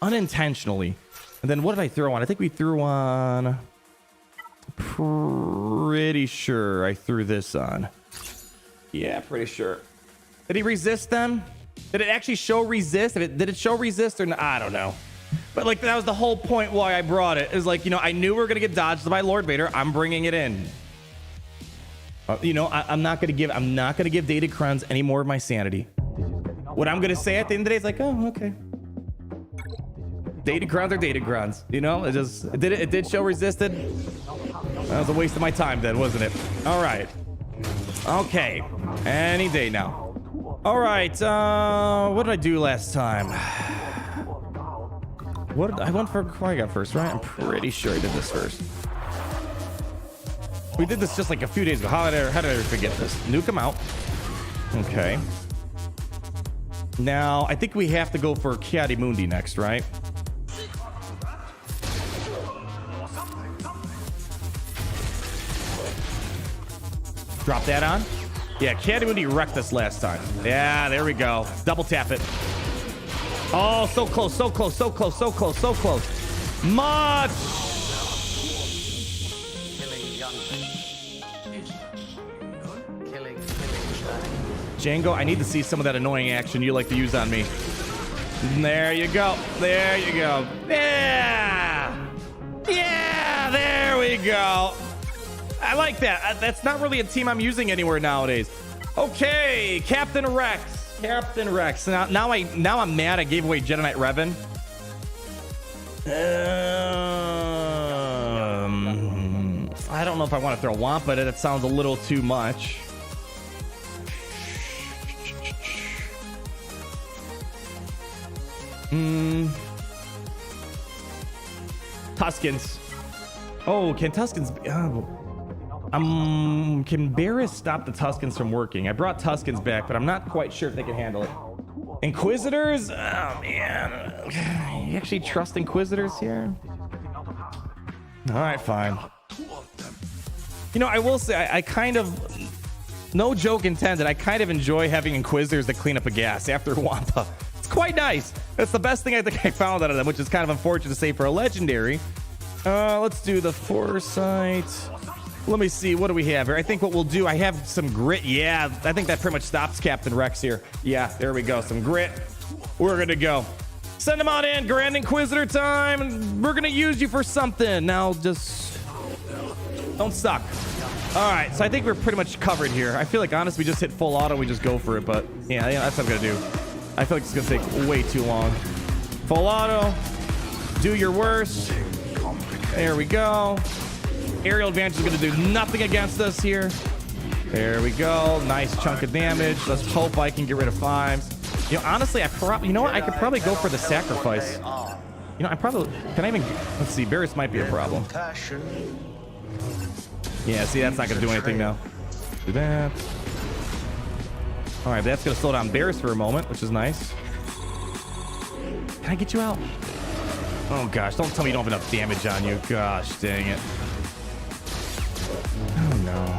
unintentionally. And then what did I throw on? I think we threw on... Pretty sure I threw this on. Yeah, pretty sure. Did he resist them? Did it actually show resist? Did it show resist or not? I don't know. But like that was the whole point why I brought it. It was like, you know, I knew we were going to get dodged by Lord Vader. I'm bringing it in. You know, I'm not going to give Datacrons any more of my sanity. What I'm going to say at the end of the day is like, oh, okay. Datacrons are Datacrons, you know. It did show resisted. That was a waste of my time then, wasn't it? All right. Okay. Any day now. All right. What did I do last time? I went for Qui-Gon first, right? I'm pretty sure I did this first. We did this just like a few days ago. How did I ever forget this? Nuke him out. Okay. Now I think we have to go for Ki-Adi-Mundi next, right? Drop that on. Yeah, Ki-Adi-Mundi wrecked us last time. Yeah, there we go. Double tap it. Oh, so close, so close, so close, so close, so close. Much. Django, I need to see some of that annoying action you like to use on me. There you go. There you go. Yeah. Yeah, there we go. I like that. That's not really a team I'm using anywhere nowadays. Okay, Captain Rex. Captain Rex. Now I'm mad I gave away Jedi Knight Revan. I don't know if I want to throw Wampa at it. It sounds a little too much. Tuskens. Oh, can Tuskens... can Barris stop the Tuskens from working? I brought Tuskens back, but I'm not quite sure if they can handle it. Inquisitors? Oh, man. You actually trust Inquisitors here? All right, fine. You know, I will say, I kind of... No joke intended, I kind of enjoy having Inquisitors that clean up a gas after Wampa. It's quite nice. That's the best thing I think I found out of them, which is kind of unfortunate to say for a legendary. Let's do the Foresight. Let me see, what do we have here? I think what we'll do, I have some grit. Yeah, I think that pretty much stops Captain Rex here. Yeah, there we go, some grit. We're gonna go. Send them out in, Grand Inquisitor time. We're gonna use you for something. Now just don't suck. All right, so I think we're pretty much covered here. I feel like, honestly, we just hit full auto, we just go for it, but yeah, that's what I'm gonna do. I feel like it's gonna take way too long. Full auto, do your worst. There we go. Aerial advantage is gonna do nothing against us here. There we go, nice chunk of damage. Let's hope I can get rid of 5s. You know, honestly, you know what? I could probably go for the sacrifice. You know, I probably, can I even, let's see, Barris might be a problem. Yeah, see, that's not gonna do anything now. Do that. All right, that's gonna slow down Barris for a moment, which is nice. Can I get you out? Oh gosh, don't tell me you don't have enough damage on you. Gosh, dang it. Oh no.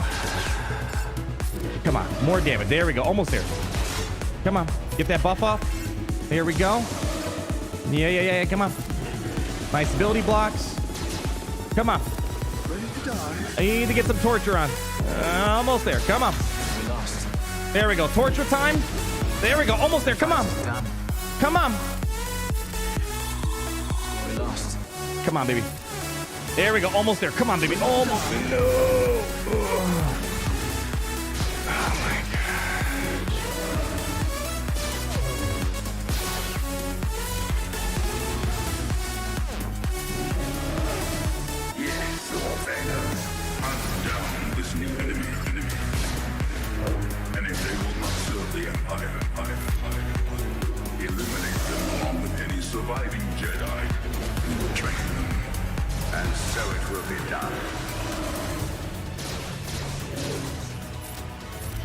Come on, more damage. There we go, almost there. Come on, get that buff off. There we go. Yeah, come on. Nice ability blocks. Come on. I need to get some torture on. Almost there. Come on. There we go. Torture time. There we go. Almost there. Come on. Come on. Come on, baby. There we go. Almost there. Come on, baby. Almost. No. Oh my God. Yes, Lord Vader. Hunt down this new enemy. And if they will not serve the Empire, eliminate them along with any surviving Jedi. We will train them. And so it will be done.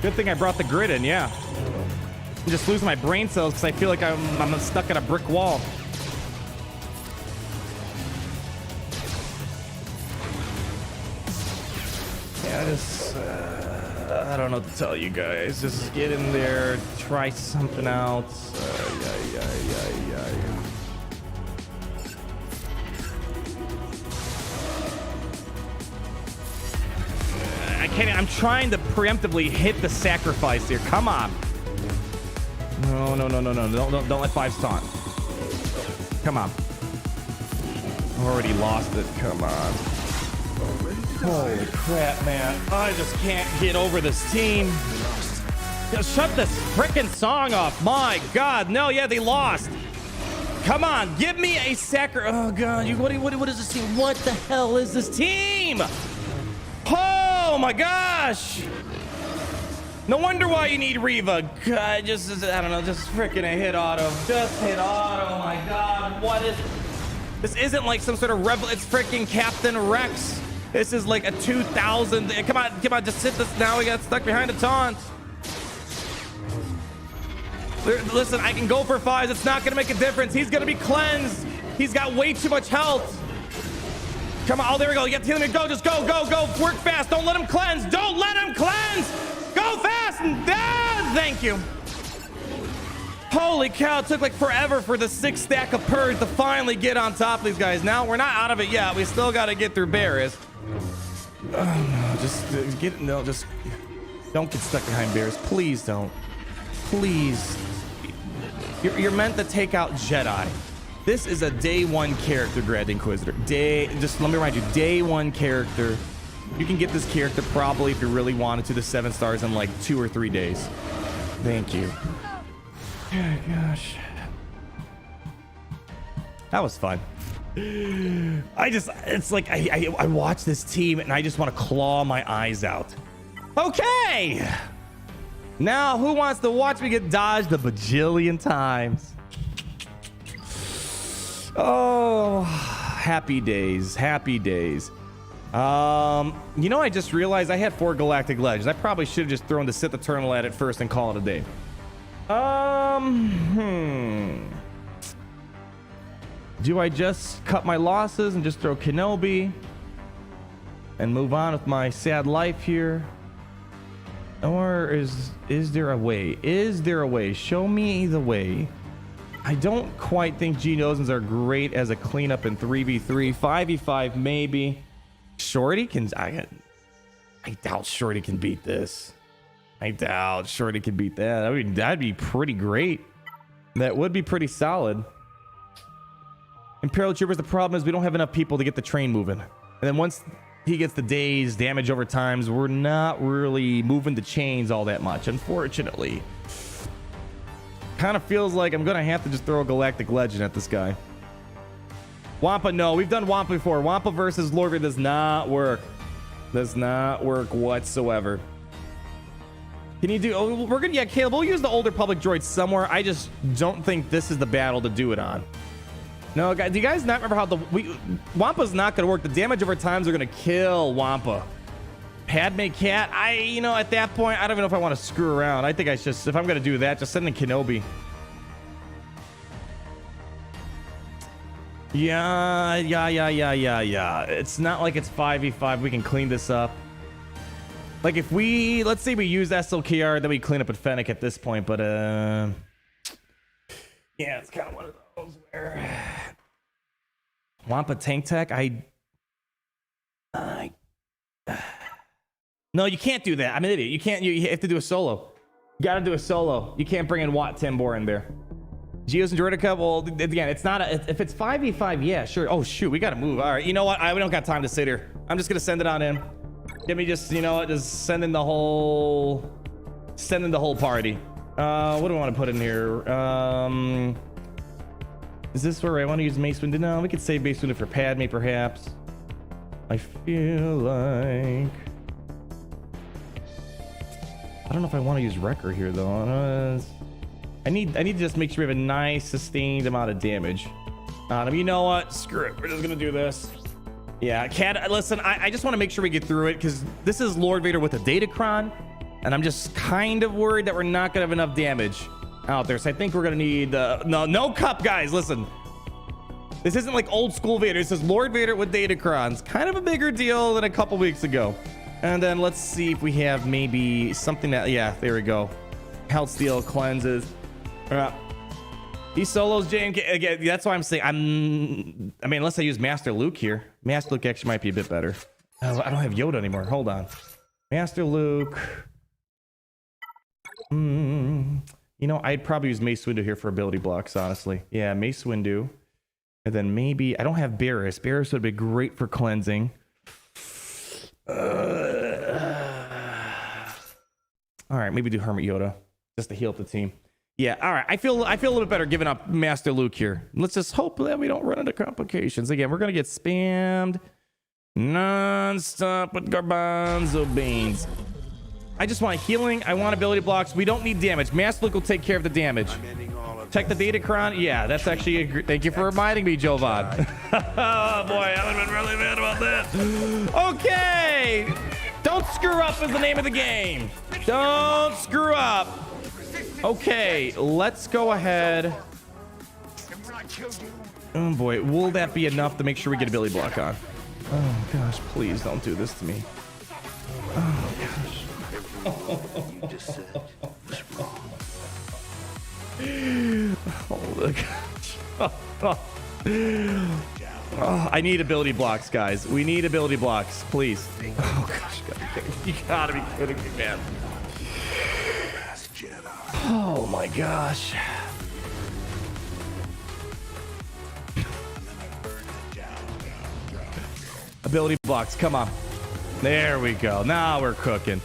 Good thing I brought the grid in, yeah. I'm just losing my brain cells because I feel like I'm stuck at a brick wall. Yeah, I don't know what to tell you guys. Just get in there, try something out. I'm trying to preemptively hit the sacrifice here. Come on. No. Don't let 5s taunt. Come on. Already lost it. Come on. Holy crap, man. I just can't get over this team. Just shut this frickin' song off. My God. No, yeah, they lost. Come on. Give me a Oh, God. What is this team? What the hell is this team? Oh my gosh! No wonder why you need Reva. God, I don't know, just freaking a hit auto. Just hit auto, my God. What is... This isn't like some sort of rebel, it's freaking Captain Rex. This is like a 2000... Come on, just hit this now. We got stuck behind a taunt. Listen, I can go for 5s. It's not gonna make a difference. He's gonna be cleansed. He's got way too much health. Come on, oh, there we go. You got to heal him. Go, just go. Work fast. Don't let him cleanse. Don't let him cleanse. Go fast. Thank you. Holy cow, it took like forever for the 6 stack of purge to finally get on top of these guys. Now, we're not out of it yet. We still got to get through Barris. Oh, no, just don't get stuck behind Barris. Please don't. Please. You're meant to take out Jedi. This is a day 1 character, Grand Inquisitor. Just let me remind you, day 1 character. You can get this character probably, if you really wanted to, the 7 stars in like 2 or 3 days. Thank you. Oh, gosh. That was fun. It's like, I watch this team and I just want to claw my eyes out. Okay. Now, who wants to watch me get dodged a bajillion times? Oh, happy days. You know, I just realized I had 4 galactic legends. I probably should have just thrown the Sith Eternal at it first and call it a day. Do I just cut my losses and just throw Kenobi and move on with my sad life here? Or is there a way? Is there a way? Show me the way. I don't quite think Geonosians are great as a cleanup in 3v3. 5v5 maybe. Shorty can... I doubt Shorty can beat this. I doubt Shorty can beat that. I mean, that'd be pretty great. That would be pretty solid. Imperial Troopers, the problem is we don't have enough people to get the train moving. And then once he gets the days, damage over times, we're not really moving the chains all that much, unfortunately. Kind of feels like I'm gonna have to just throw a Galactic Legend at this guy. Wampa, no, we've done Wampa before. Wampa versus Lord Vader does not work. Does not work whatsoever. Can you do... Oh, we're gonna... Yeah, Caleb, we'll use the older public droid somewhere. I just don't think this is the battle to do it on. No, guys, do you guys not remember how the... Wampa's not gonna work. The damage over times are gonna kill Wampa. Padme Cat, you know, at that point, I don't even know if I want to screw around. I think I just... If I'm gonna do that, just send in Kenobi. Yeah. It's not like it's 5v5. We can clean this up. Like if we... Let's say we use SLKR, then we clean up at Fennec at this point, but... Yeah, it's kind of one of those where... Wampa Tank Tech, No, you can't do that. I'm an idiot. You can't... You have to do a solo. You gotta do a solo. You can't bring in Watt Timbor in there. Geos and Droidica, well, again, it's not a... If it's 5v5, yeah, sure. Oh, shoot, we gotta move. All right, you know what? We don't got time to sit here. I'm just gonna send it on in. Let me just, you know what? Just send in the whole... Send in the whole party. What do I want to put in here? Is this where I want to use Mace Windu? No, we could save Mace Windu for Padme, perhaps. I feel like... I don't know if I want to use Wrecker here, though. I need to just make sure we have a nice, sustained amount of damage on him. You know what? Screw it. We're just going to do this. Yeah, listen, I just want to make sure we get through it, because this is Lord Vader with a Datacron, and I'm just kind of worried that we're not going to have enough damage out there. So I think we're going to need... no cup, guys. Listen. This isn't like old school Vader. This is Lord Vader with Datacrons. Kind of a bigger deal than a couple weeks ago. And then let's see if we have maybe something that... Yeah, there we go. Health Steal cleanses. These solos, JMK, again, that's why I'm saying I mean, unless I use Master Luke here. Master Luke actually might be a bit better. Oh, I don't have Yoda anymore. Hold on. Master Luke. You know, I'd probably use Mace Windu here for ability blocks, honestly. Yeah, Mace Windu. And then maybe... I don't have Barriss. Barriss would be great for cleansing. All right, maybe do Hermit Yoda. Just to heal up the team. Yeah, all right. I feel a little bit better giving up Master Luke here. Let's just hope that we don't run into complications. Again, we're going to get spammed non-stop with Garbanzo Beans. I just want healing. I want ability blocks. We don't need damage. Master Luke will take care of the damage. Check the Datacron. Yeah, that's actually a thank you for reminding me, Jovan. Oh, boy, I would have been really mad about that. Okay. Don't screw up is the name of the game. Don't screw up. Okay, let's go ahead. Oh boy, will that be enough to make sure we get ability block on? Oh gosh, please don't do this to me. Oh gosh. Oh gosh. Oh, I need ability blocks, guys. We need ability blocks, please. Oh gosh, you gotta be kidding me, man. Oh my gosh. Ability blocks, come on. There we go. Now we're cooking.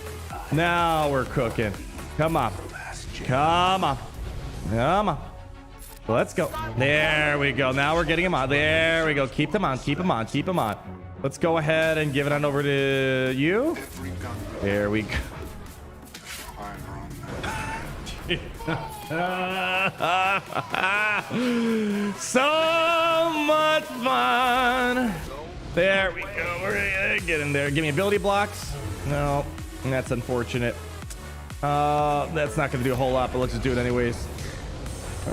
Now we're cooking. Come on. Come on. Come on. Let's go. There we go. Now we're getting him on. There we go. Keep them on. Keep them on. Keep them on. Let's go ahead and give it on over to you. There we go. So much fun. There we go. We're gonna get in there. Give me ability blocks. No, that's unfortunate. That's not gonna do a whole lot, but let's just do it anyways.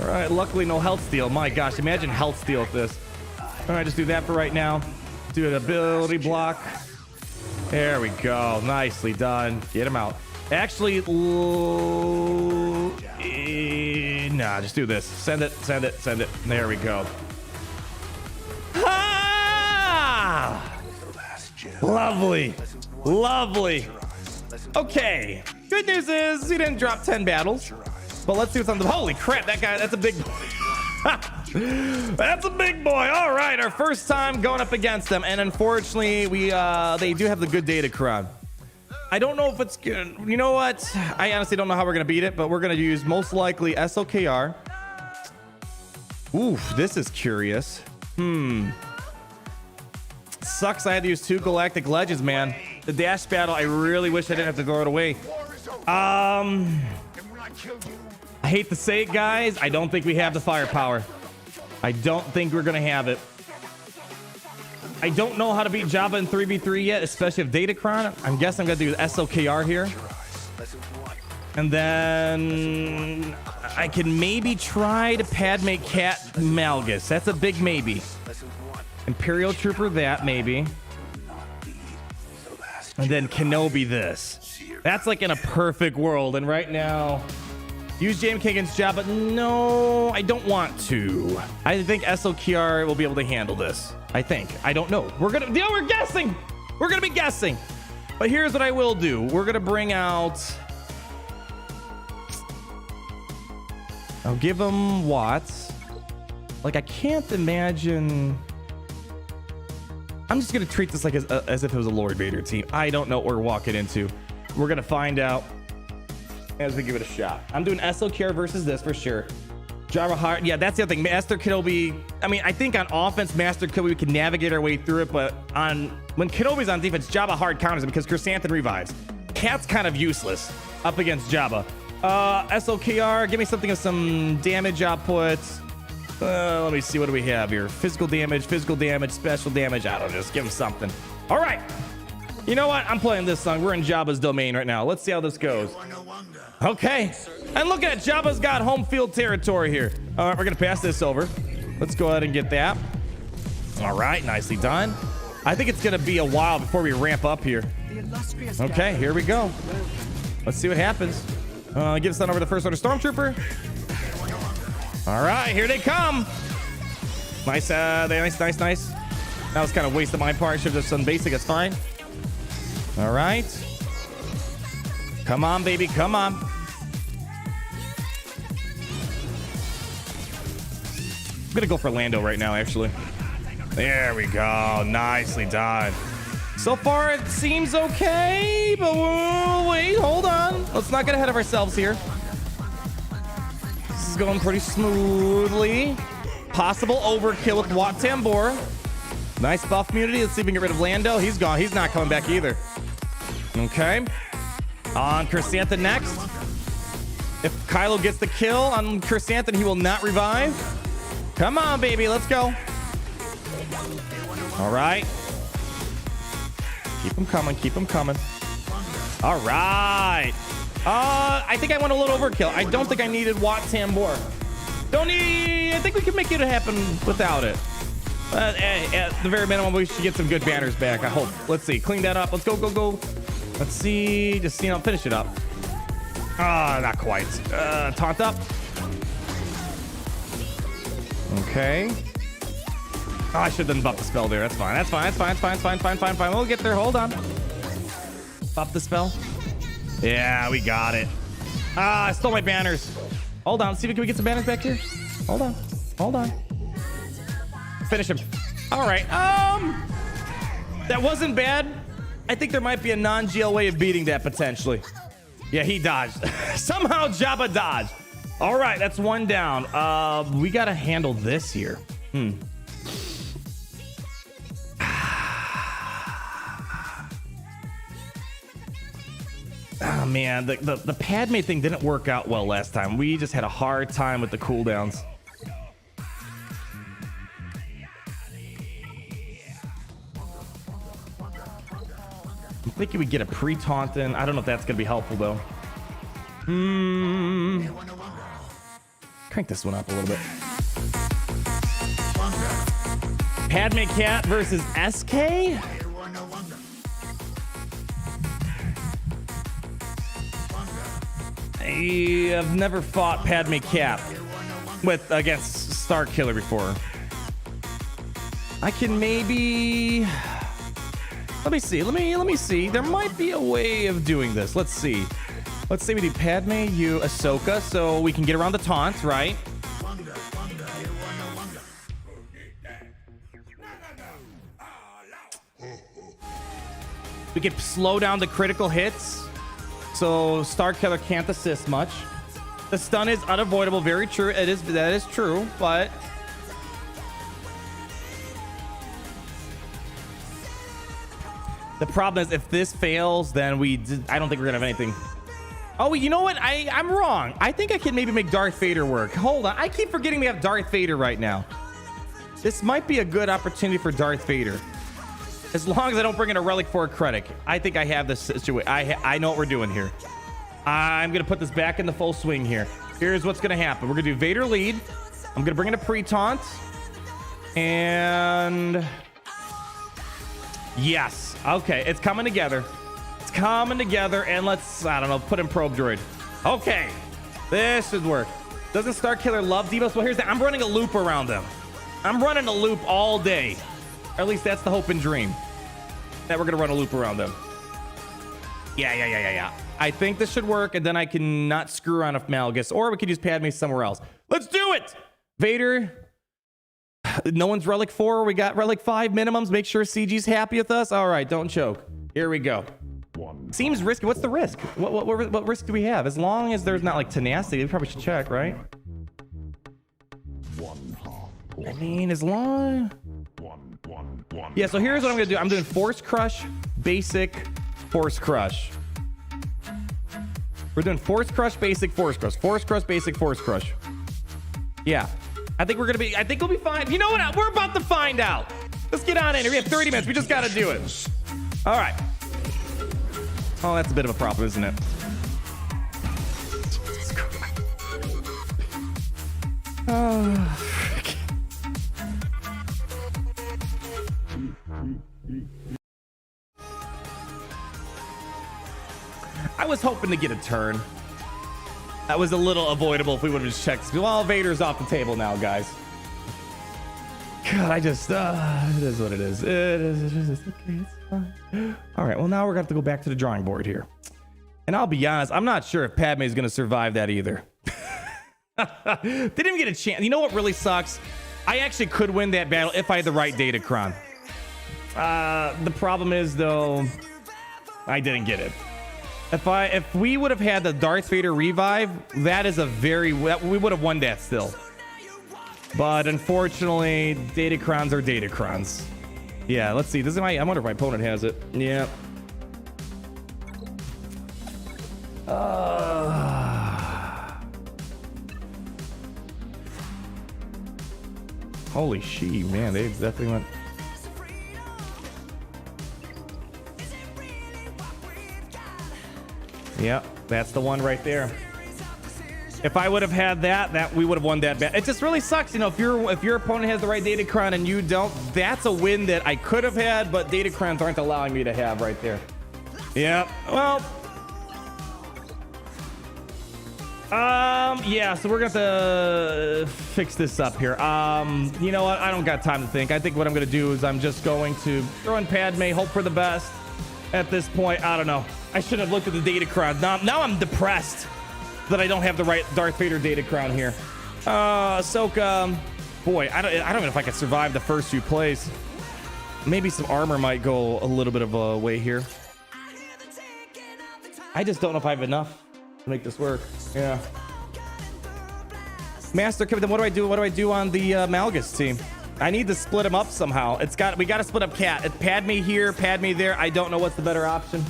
All right, luckily no health steal. My gosh, imagine health steal with this. All right, just do that for right now. Do an ability block. There we go. Nicely done. Get him out. Actually, nah, just do this. Send it, send it, send it. There we go. Ah! Lovely. Lovely. Okay. Good news is he didn't drop 10 battles. But let's see what's on the... Holy crap, that guy, that's a big... That's a big boy. All right, our first time going up against them, and unfortunately, they do have the good Datacron. I don't know if it's good. You know what? I honestly don't know how we're gonna beat it, but we're gonna use most likely SLKR. Oof, this is curious. Sucks. I had to use 2 Galactic Legends, man. The dash battle. I really wish I didn't have to throw it away. I hate to say it, guys. I don't think we have the firepower. I don't think we're gonna have it. I don't know how to beat Jabba in 3v3 yet, especially with Datacron. I'm guessing I'm gonna do SLKR here. And then I can maybe try to Padme Cat Malgus. That's a big maybe. Imperial Trooper that maybe. And then Kenobi this. That's like in a perfect world. And right now, use JMK against Jabba. No, I don't want to. I think SLKR will be able to handle this. I think. I don't know. We're guessing. We're gonna be guessing. But here's what I will do. We're gonna bring out... I'll give him Watts. Like, I can't imagine... I'm just gonna treat this like as if it was a Lord Vader team. I don't know what we're walking into. We're gonna find out as we give it a shot. I'm doing SLKR versus this for sure. Jabba Hutt. Yeah, that's the other thing. Master Kenobi. I mean, I think on offense, Master Kenobi can navigate our way through it, but when Kenobi's on defense, Jabba Hutt counters him because Chrysanthemum revives. Cat's kind of useless up against Jabba. SLKR, give me something of some damage output. Let me see, what do we have here? Physical damage, special damage. I don't know, just give him something. All right. You know what? I'm playing this song. We're in Jabba's domain right now. Let's see how this goes. Okay. And look at it. Jabba's got home field territory here. All right, we're going to pass this over. Let's go ahead and get that. All right, nicely done. I think it's going to be a while before we ramp up here. Okay, here we go. Let's see what happens. Give us that over to the First Order Stormtrooper. All right, here they come. Nice, nice. That was kind of a waste of my part. Should have just done basic. It's fine. All right. Come on, baby. Come on. I'm going to go for Lando right now, actually. There we go. Nicely done. So far, it seems okay, but wait, hold on. Let's not get ahead of ourselves here. This is going pretty smoothly. Possible overkill with Wat Tambor. Nice buff immunity. Let's see if we can get rid of Lando. He's gone. He's not coming back either. Okay. On Chrysanthemum next. If Kylo gets the kill on Chrysanthemum, he will not revive. Come on, baby. Let's go. All right. Keep them coming. Keep them coming. All right. I think I went a little overkill. I don't think I needed Wat Tambor. I think we can make it happen without it. At the very minimum, we should get some good banners back, I hope. Let's see. Clean that up. Let's go, go, go. Let's see. Just, finish it up. Not quite. Taunt up. Okay. Oh, I should have done buff the spell there. That's fine. That's fine. That's fine. It's fine. Fine. We'll get there. Hold on. Buff the spell. Yeah, we got it. I stole my banners. Hold on. See if we can get some banners back here. Hold on. Finish him. All right. That wasn't bad. I think there might be a non-GL way of beating that potentially. Yeah, he dodged. Somehow Jabba dodged. All right, that's one down. We got to handle this here. Oh, man, the Padme thing didn't work out well last time. We just had a hard time with the cooldowns. think we get a pre-taunting. I don't know if that's gonna be helpful though. Crank this one up a little bit. Padme Cat versus SK. I have never fought Padme Cat against Starkiller before. I can maybe. Let me see. Let me see. There might be a way of doing this. Let's see. Let's say we do Padme, you, Ahsoka, so we can get around the taunts, right? We can slow down the critical hits, so Starkiller can't assist much. The stun is unavoidable. Very true. That is true, but. The problem is if this fails, then I don't think we're gonna have anything. Oh, you know what? I'm wrong. I think I can maybe make Darth Vader work. Hold on. I keep forgetting we have Darth Vader right now. This might be a good opportunity for Darth Vader. As long as I don't bring in a Relic for a Critic. I think I have this situation. I know what we're doing here. I'm gonna put this back in the full swing here. Here's what's gonna happen. We're gonna do Vader lead. I'm gonna bring in a pre-taunt. And... yes. Okay, it's coming together. It's coming together, and let's, I don't know, put in probe droid. Okay, this should work. Doesn't Starkiller love Devos? Well, here's the, I'm running a loop around them. I'm running a loop all day. Or at least that's the hope and dream. That we're gonna run a loop around them. Yeah. I think this should work, and then I can not screw around with Malgus, or we could use Padme somewhere else. Let's do it! Vader. No one's Relic 4. We got Relic 5 minimums. Make sure CG's happy with us. All right, don't choke. Here we go. Seems risky. What's the risk? What risk do we have? As long as there's not like tenacity, we probably should check, right? I mean, as long... yeah, so here's what I'm going to do. I'm doing Force Crush, Basic, Force Crush. We're doing Force Crush, Basic, Force Crush. Force Crush, Basic, Force Crush. Yeah. I think we'll be fine. You know what? We're about to find out. Let's get on in here. We have 30 minutes. We just got to do it. All right. Oh, that's a bit of a problem, isn't it? I was hoping to get a turn. That was a little avoidable if we would have just checked. Well, Vader's off the table now, guys. God, I just, it is what it is. It is okay, it's fine. All right, well, now we're going to have to go back to the drawing board here. And I'll be honest, I'm not sure if Padme is going to survive that either. Didn't even get a chance. You know what really sucks? I actually could win that battle if I had the right Datacron. The problem is, though, I didn't get it. If we would have had the Darth Vader revive, that is we would have won that still. But unfortunately, Datacrons are Datacrons. Yeah, let's see. I wonder if my opponent has it. Yeah. Holy shit, man. They definitely went... yeah, that's the one right there. If I would have had that we would have won that bet. It just really sucks, you know, if your opponent has the right Datacron and you don't, that's a win that I could have had, but Datacrons aren't allowing me to have right there. Yeah, well. Yeah, so we're gonna have to fix this up here. You know what? I don't got time to think. I think what I'm gonna do is I'm just going to throw in Padme, hope for the best. At this point, I don't know. I should have looked at the Datacron. Now I'm depressed that I don't have the right Darth Vader Datacron here. Ahsoka, boy, I don't know if I could survive the first few plays. Maybe some armor might go a little bit of a way here. I just don't know if I have enough to make this work. Yeah. Master, then what do I do? What do I do on the Malgus team? I need to split them up somehow. We got to split up Cat. It's Padme here, Padme there. I don't know what's the better option.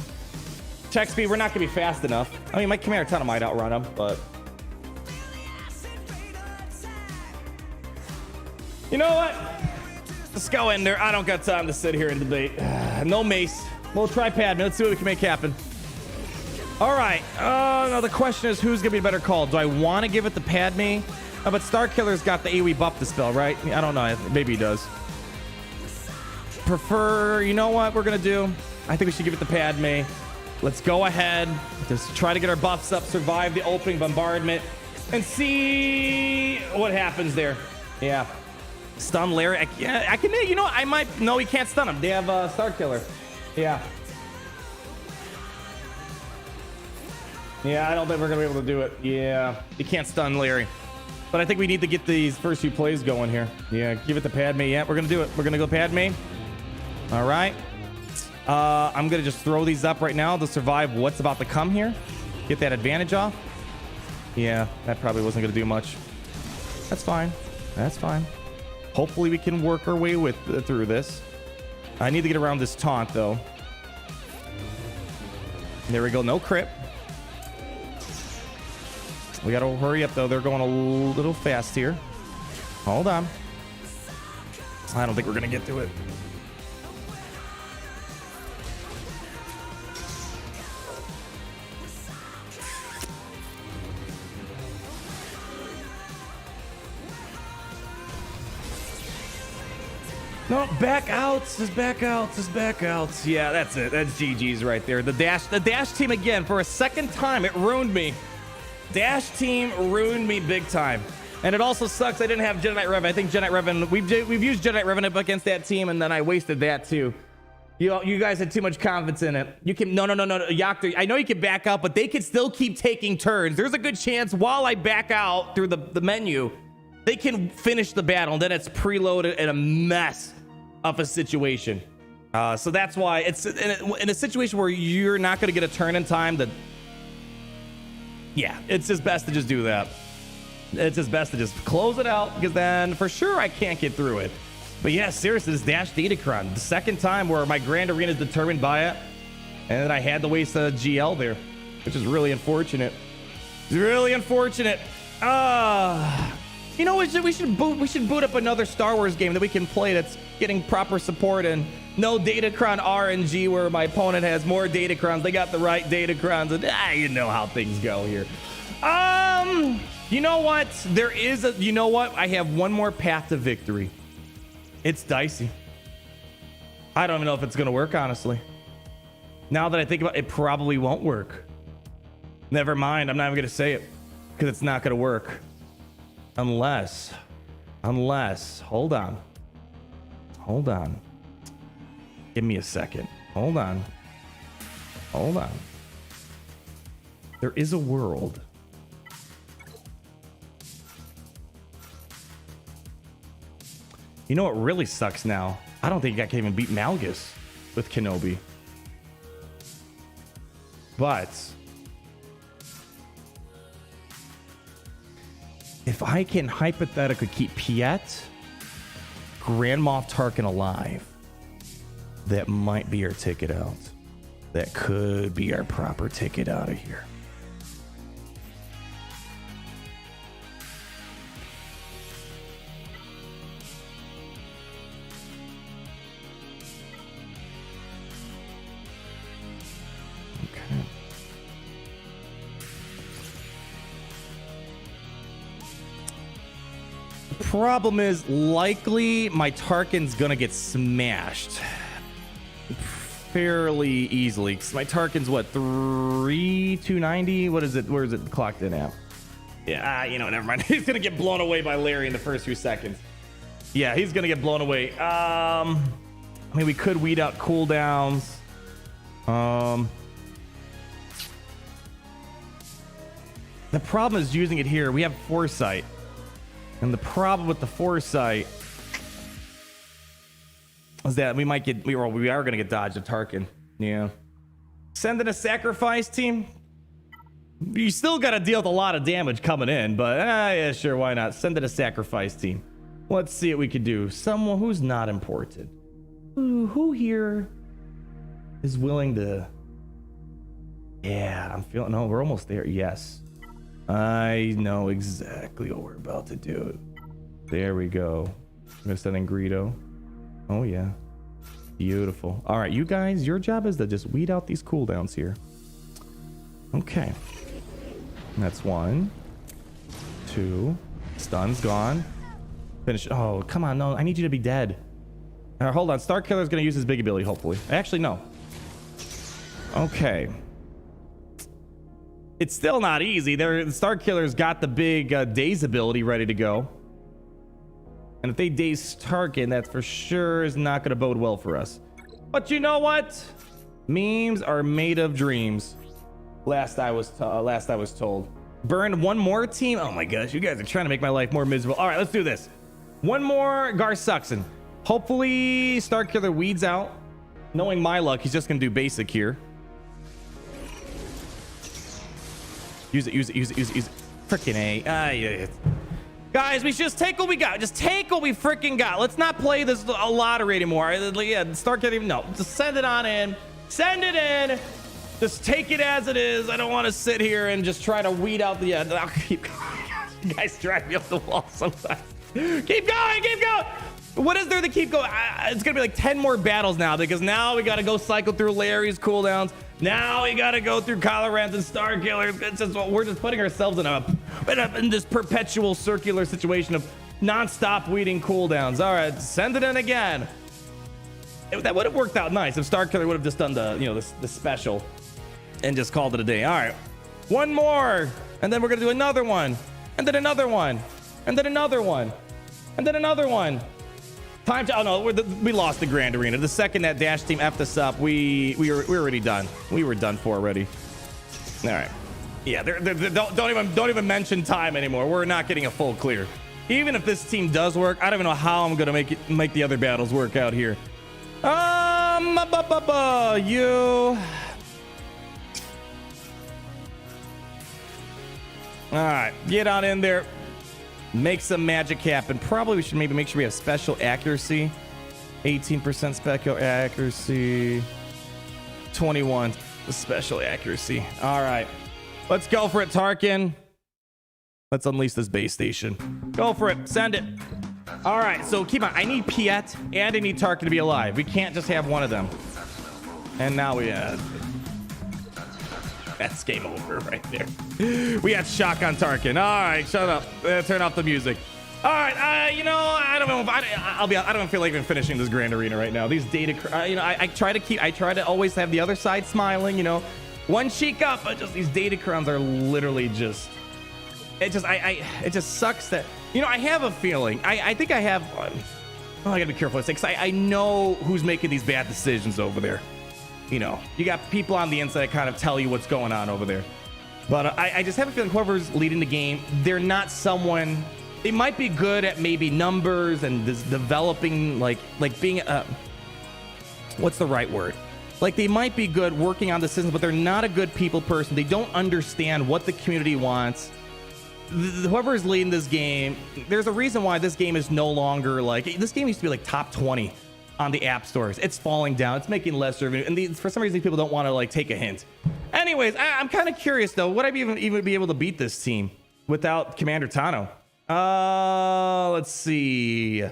Check speed, we're not gonna be fast enough. I mean, my Commander Tunnel might outrun him, but you know what? Let's go in there. I don't got time to sit here and debate. No mace. We'll try Padme. Let's see what we can make happen. All right. Now the question is, who's gonna be a better call? Do I want to give it to Padme? But Starkiller's got the AoE buff dispel, right? I don't know. Maybe he does. Prefer. You know what we're gonna do? I think we should give it to Padme. Let's go ahead. Just try to get our buffs up, survive the opening bombardment, and see what happens there. Yeah. Stun Larry. I can. You know, I might. No, he can't stun him. They have Starkiller. Yeah. Yeah, I don't think we're gonna be able to do it. Yeah, you can't stun Larry. But I think we need to get these first few plays going here. Yeah, give it to Padme. Yeah, we're gonna do it. We're gonna go Padme. All right. I'm gonna just throw these up right now to survive what's about to come here. Get that advantage off. Yeah, that probably wasn't gonna do much. That's fine. That's fine. Hopefully we can work our way through this. I need to get around this taunt though. There we go. No crit. We gotta hurry up though. They're going a little fast here. Hold on. I don't think we're gonna get to it. No, back outs. Just back outs. Just back outs. Yeah, that's it. That's GG's right there. The dash team again for a second time. It ruined me. Dash team ruined me big time. And it also sucks I didn't have Jedi Knight Revan. I think Jedi Knight Revan, we've used Jedi Knight Revan up against that team, and then I wasted that too. You guys had too much confidence in it. You can no Yakter, I know you can back out, but they can still keep taking turns. There's a good chance while I back out through the menu, they can finish the battle, and then it's preloaded and a mess of a situation. So that's why it's in a situation where you're not going to get a turn in time. Yeah, it's just best to just do that. It's just best to just close it out, because then for sure I can't get through it. But yeah, seriously, this Dash Datacron, the second time where my Grand Arena is determined by it, and then I had to waste a GL there, which is really unfortunate. It's really unfortunate. You know, we should boot up another Star Wars game that we can play that's getting proper support and no Datacron RNG where my opponent has more Datacrons. They got the right Datacrons, and you know how things go here. You know what? You know what? I have one more path to victory. It's dicey. I don't even know if it's gonna work, honestly. Now that I think about it, it probably won't work. Never mind. I'm not even gonna say it because it's not gonna work. Unless, hold on. Give me a second. Hold on. There is a world. You know what really sucks now? I don't think I can even beat Malgus with Kenobi. But if I can hypothetically keep Piet, Grand Moff Tarkin alive, that might be our ticket out. That could be our proper ticket out of here. Okay. The problem is likely my Tarkin's gonna get smashed fairly easily, because my Tarkin's what, 290? What is it? Where is it clocked in at? Yeah, you know, never mind. He's gonna get blown away by Larry in the first few seconds. Yeah, he's gonna get blown away. I mean, we could weed out cooldowns. The problem is using it here. We have foresight, and the problem with the foresight is that we might get, we are going to get dodged at Tarkin. Yeah. Send in a sacrifice team. You still got to deal with a lot of damage coming in, but yeah, sure, why not? Send in a sacrifice team. Let's see what we could do. Someone who's not important. Who here is willing to... Yeah, I'm feeling... No, we're almost there. Yes. I know exactly what we're about to do. There we go. I'm going to send in Greedo. Oh, yeah. Beautiful. All right, you guys, your job is to just weed out these cooldowns here. Okay. That's 1, 2. Stun's gone. Finish. Oh, come on. No, I need you to be dead. All right, hold on. Starkiller's going to use his big ability, hopefully. Actually, no. Okay. It's still not easy. The Starkiller's got the big daze ability ready to go. And if they daze Tarkin, that for sure is not going to bode well for us. But you know what? Memes are made of dreams. Last I was told. Burn one more team. Oh my gosh, you guys are trying to make my life more miserable. All right, let's do this. One more Gar Suxon. Hopefully Starkiller weeds out. Knowing my luck, he's just going to do basic here. Use it. Frickin' A. Yeah. Guys, we should just take what we got. Just take what we freaking got. Let's not play this a lottery anymore. Yeah, Starkiller, no. Just send it on in. Send it in. Just take it as it is. I don't want to sit here and just try to weed out the... I'll keep going. You guys drive me up the wall sometimes. Keep going. What is there to keep going? It's going to be like 10 more battles now, because now we got to go cycle through Larry's cooldowns. Now we got to go through Colorant and Starkiller. It's just, we're just putting ourselves in this perpetual circular situation of non-stop weeding cooldowns. All right, send it in again. That would have worked out nice if Starkiller would have just done the special and just called it a day. All right, one more, and then we're gonna do another one, and then another one, and then another one, and then another one. Time to... Oh no, we lost the Grand Arena. The second that Dash team effed us up, we were already done. We were done for already. All right. Yeah, don't even mention time anymore. We're not getting a full clear. Even if this team does work, I don't even know how I'm gonna make the other battles work out here. You. All right, get on in there. Make some magic happen. Probably we should maybe make sure we have special accuracy. 18% special accuracy. 21 special accuracy. All right. Let's go for it, Tarkin. Let's unleash this base station. Go for it. Send it. All right. So keep on. I need Piet and I need Tarkin to be alive. We can't just have one of them. And now we that's game over right there. We had shock on Tarkin. All right, shut up. Turn off the music. All right, I don't know. I don't feel like even finishing this Grand Arena right now. These data, I try to always have the other side smiling. One cheek up, but just these Datacrons are literally just. It just sucks that I have a feeling. I think I have. I gotta be careful because I know who's making these bad decisions over there. You got people on the inside that kind of tell you what's going on over there. But I just have a feeling whoever's leading the game, they're not someone. They might be good at maybe numbers and this developing, like being what's the right word? Like they might be good working on the system, but they're not a good people person. They don't understand what the community wants. Whoever is leading this game, there's a reason why this game is no longer this game used to be like top 20 on the app stores. It's falling down. It's making less revenue, and for some reason people don't want to take a hint. Anyways, I'm kind of curious though. Would I even be able to beat this team without Commander Tano? Let's see.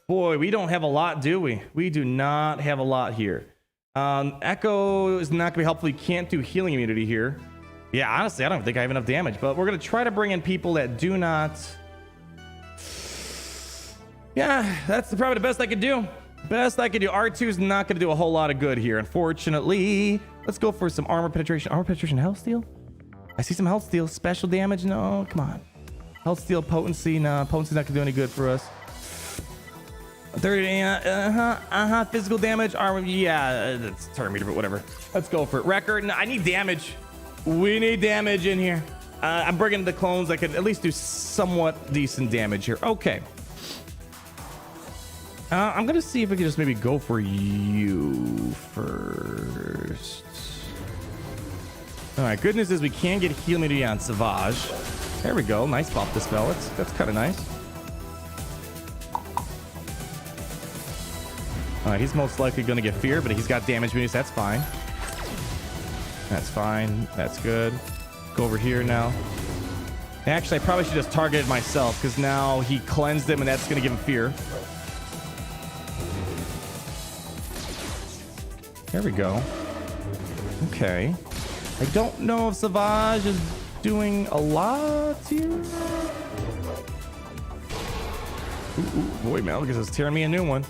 Boy, we don't have a lot, do we? We do not have a lot here. Echo is not gonna be helpful. You can't do healing immunity here. Yeah, honestly, I don't think I have enough damage, but we're gonna try to bring in people that do not. Yeah, that's probably the best I could do. R2 is not going to do a whole lot of good here, unfortunately. Let's go for some armor penetration. Armor penetration, health steal? I see some health steal. Special damage? No, come on. Health steal, potency. No, potency's not going to do any good for us. 30, physical damage, armor. Yeah, that's turn meter, but whatever. Let's go for it. Record. No, I need damage. We need damage in here. I'm bringing the clones that could at least do somewhat decent damage here. Okay. I'm gonna see if we can just maybe go for you first. All right, good news is we can get heal immunity on Savage. There we go. Nice pop dispel. That's kind of nice. All right, he's most likely gonna get fear, but he's got damage immunity, so that's fine. That's fine. That's good. Go over here now. Actually, I probably should just target it myself because now he cleansed him, and that's gonna give him fear. There we go. Okay. I don't know if Savage is doing a lot here. Boy, Malgus is tearing me a new one.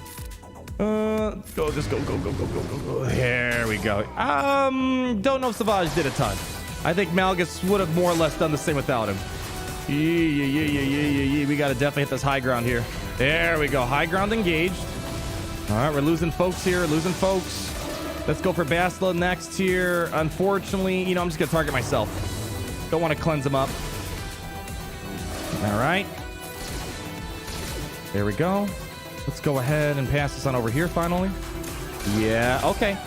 Go, just go. There we go. Don't know if Savage did a ton. I think Malgus would have more or less done the same without him. Yeah. We got to definitely hit this high ground here. There we go. High ground engaged. All right, we're losing folks here. Let's go for Bastila next here. Unfortunately, you know, I'm just going to target myself. Don't want to cleanse him up. All right. There we go. Let's go ahead and pass this on over here finally. Yeah, okay.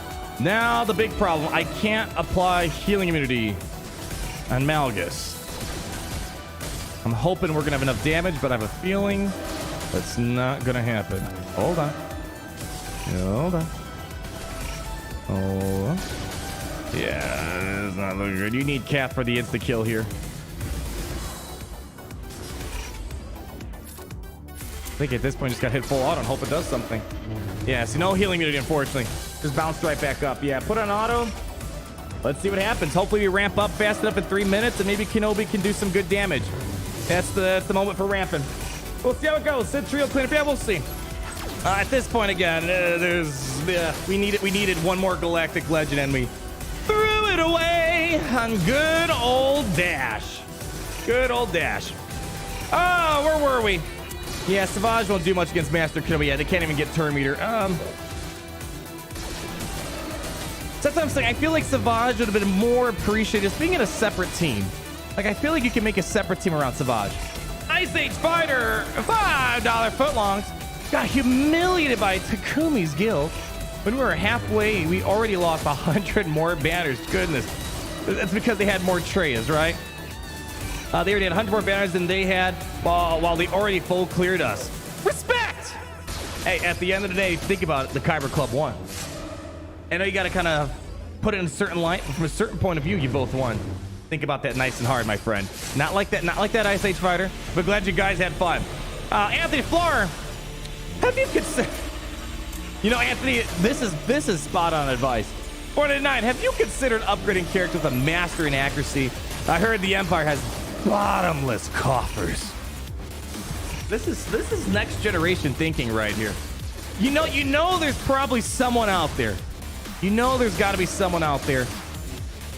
Now the big problem. I can't apply healing immunity on Malgus. I'm hoping we're going to have enough damage, but I have a feeling that's not going to happen. Hold on. Yeah, it's not looking good. You need Cat for the insta-kill here. I think at this point just got hit full auto and hope it does something. Yeah, so no healing immunity, unfortunately. Just bounced right back up. Yeah, put on auto. Let's see what happens. Hopefully we ramp up fast enough in 3 minutes and maybe Kenobi can do some good damage. That's the moment for ramping. We'll see how it goes. Sid Trio cleanup. Yeah, we'll see. At this point again, we needed one more Galactic Legend and we threw it away on good old Dash. Oh, where were we? Yeah, Savage won't do much against Master Kenobi. Yeah, they can't even get turn meter. That's what I'm saying. I feel like Savage would have been more appreciated just being in a separate team. Like, I feel like you can make a separate team around Savage. Ice Age Fighter, $5 footlongs. Got humiliated by Takumi's guild. When we were halfway, we already lost 100 more banners. Goodness. That's because they had more trays, right? They already had 100 more banners than they had while they already full cleared us. Respect! Hey, at the end of the day, think about it. The Kyber Club won. I know you got to kind of put it in a certain light. From a certain point of view, you both won. Think about that nice and hard, my friend. Not like that Ice Age Fighter, but glad you guys had fun. Anthony Flower, have you considered... You know, Anthony, this is spot on advice. 499, have you considered upgrading characters with a master in accuracy? I heard the Empire has bottomless coffers. This is next generation thinking right here. You know there's probably someone out there. You know there's got to be someone out there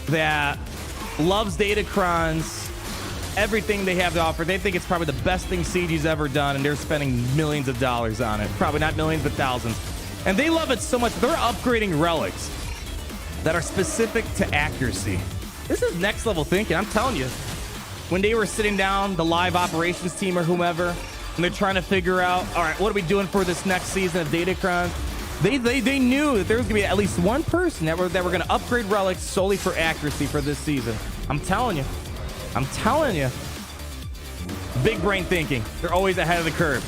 that loves Datacrons, everything they have to offer. They think it's probably the best thing CG's ever done, and they're spending millions of dollars on it. Probably not millions, but thousands. And they love it so much, they're upgrading relics that are specific to accuracy. This is next level thinking, I'm telling you. When they were sitting down, the live operations team or whomever, and they're trying to figure out, all right, what are we doing for this next season of Datacron? They knew that there was gonna be at least one person that were gonna upgrade relics solely for accuracy for this season. I'm telling you. Big brain thinking. They're always ahead of the curve.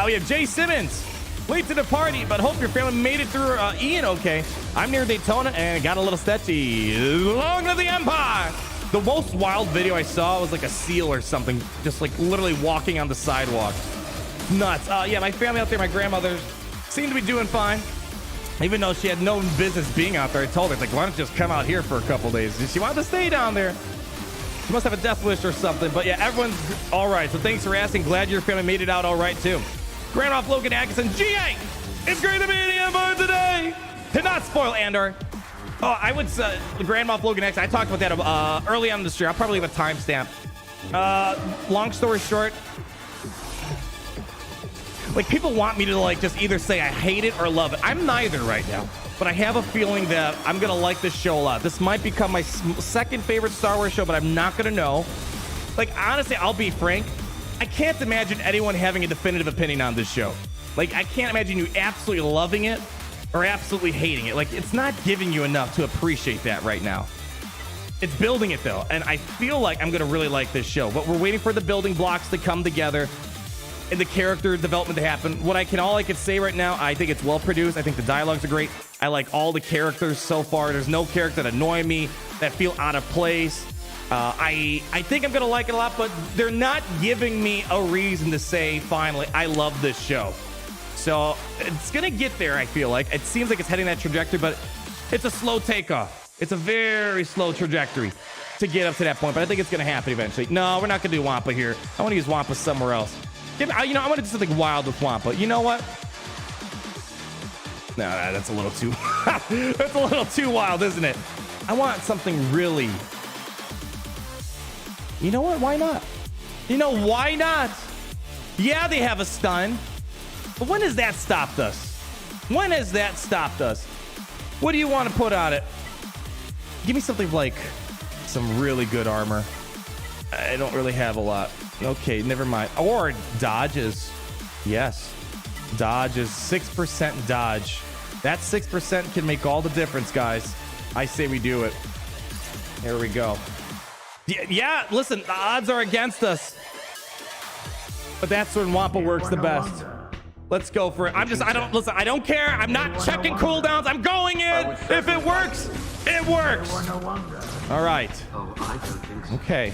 We have Jay Simmons. Late to the party, but hope your family made it through Ian okay. I'm near Daytona and got a little sketchy. Long to the Empire. The most wild video I saw was like a seal or something, just like literally walking on the sidewalk. Nuts. Yeah, my family out there, my grandmother seemed to be doing fine. Even though she had no business being out there, I told her, like, why don't you just come out here for a couple days? She wanted to stay down there. She must have a death wish or something. But yeah, everyone's all right. So thanks for asking. Glad your family made it out all right, too. Grand Moff Logan Atkinson, G8. It's great to be in the Empire today. To not spoil Andor. Oh, I would say the Grand Moff Logan X. I talked about that early on in the stream. I'll probably leave a timestamp. Long story short, like, people want me to like just either say I hate it or love it. I'm neither right now, but I have a feeling that I'm gonna like this show a lot. This might become my second favorite Star Wars show, but I'm not gonna know. Like, honestly, I'll be frank. I can't imagine anyone having a definitive opinion on this show. Like, I can't imagine you absolutely loving it or absolutely hating it. Like, it's not giving you enough to appreciate that right now. It's building it, though, and I feel like I'm going to really like this show. But we're waiting for the building blocks to come together and the character development to happen. All I can say right now, I think it's well-produced. I think the dialogues are great. I like all the characters so far. There's no character that annoy me, that feel out of place. I think I'm going to like it a lot, but they're not giving me a reason to say, finally, I love this show. So it's gonna get there. I feel like it seems like it's heading that trajectory, but it's a slow takeoff. It's a very slow trajectory to get up to that point, but I think it's gonna happen eventually. No, we're not gonna do Wampa here. I want to use Wampa somewhere else. I want to do something wild with Wampa. You know what? No, that's a little too. That's a little too wild, isn't it? I want something really. You know what? Why not? You know why not? Yeah, they have a stun, but when has that stopped us? When has that stopped us? What do you want to put on it? Give me something like some really good armor. I don't really have a lot. Okay, never mind. Or dodges. Yes. Dodges. 6% dodge. That 6% can make all the difference, guys. I say we do it. Here we go. Yeah, listen, the odds are against us. But that's when Wampa works the best. Let's go for it. I don't care. I'm not checking cooldowns. I'm going in. If it works, it works. All right. Okay.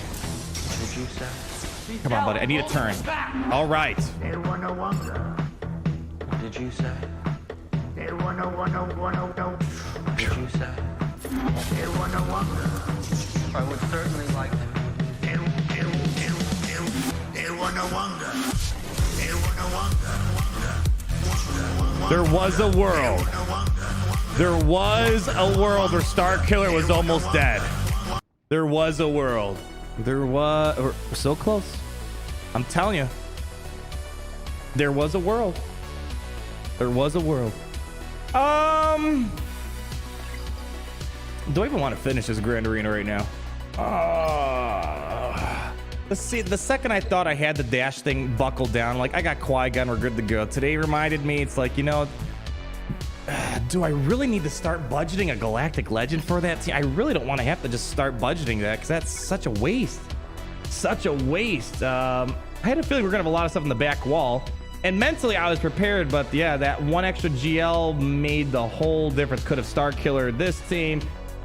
Come on, buddy. I need a turn. All right. Did you say? Did you say? I would certainly like to. There was a world. There was a world where Starkiller was almost dead. There was a world. There was. We're so close. I'm telling you. There was a world. There was a world. Do I even want to finish this Grand Arena right now? Let's see. The second I thought I had the dash thing buckled down, like I got Qui-Gon, we're good to go. Today reminded me, it's like, you know, do I really need to start budgeting a Galactic Legend for that? See, I really don't want to have to just start budgeting that because that's such a waste. Such a waste. I had a feeling we're gonna have a lot of stuff in the back wall. And mentally, I was prepared, but yeah, that one extra GL made the whole difference. Could have Starkiller this team,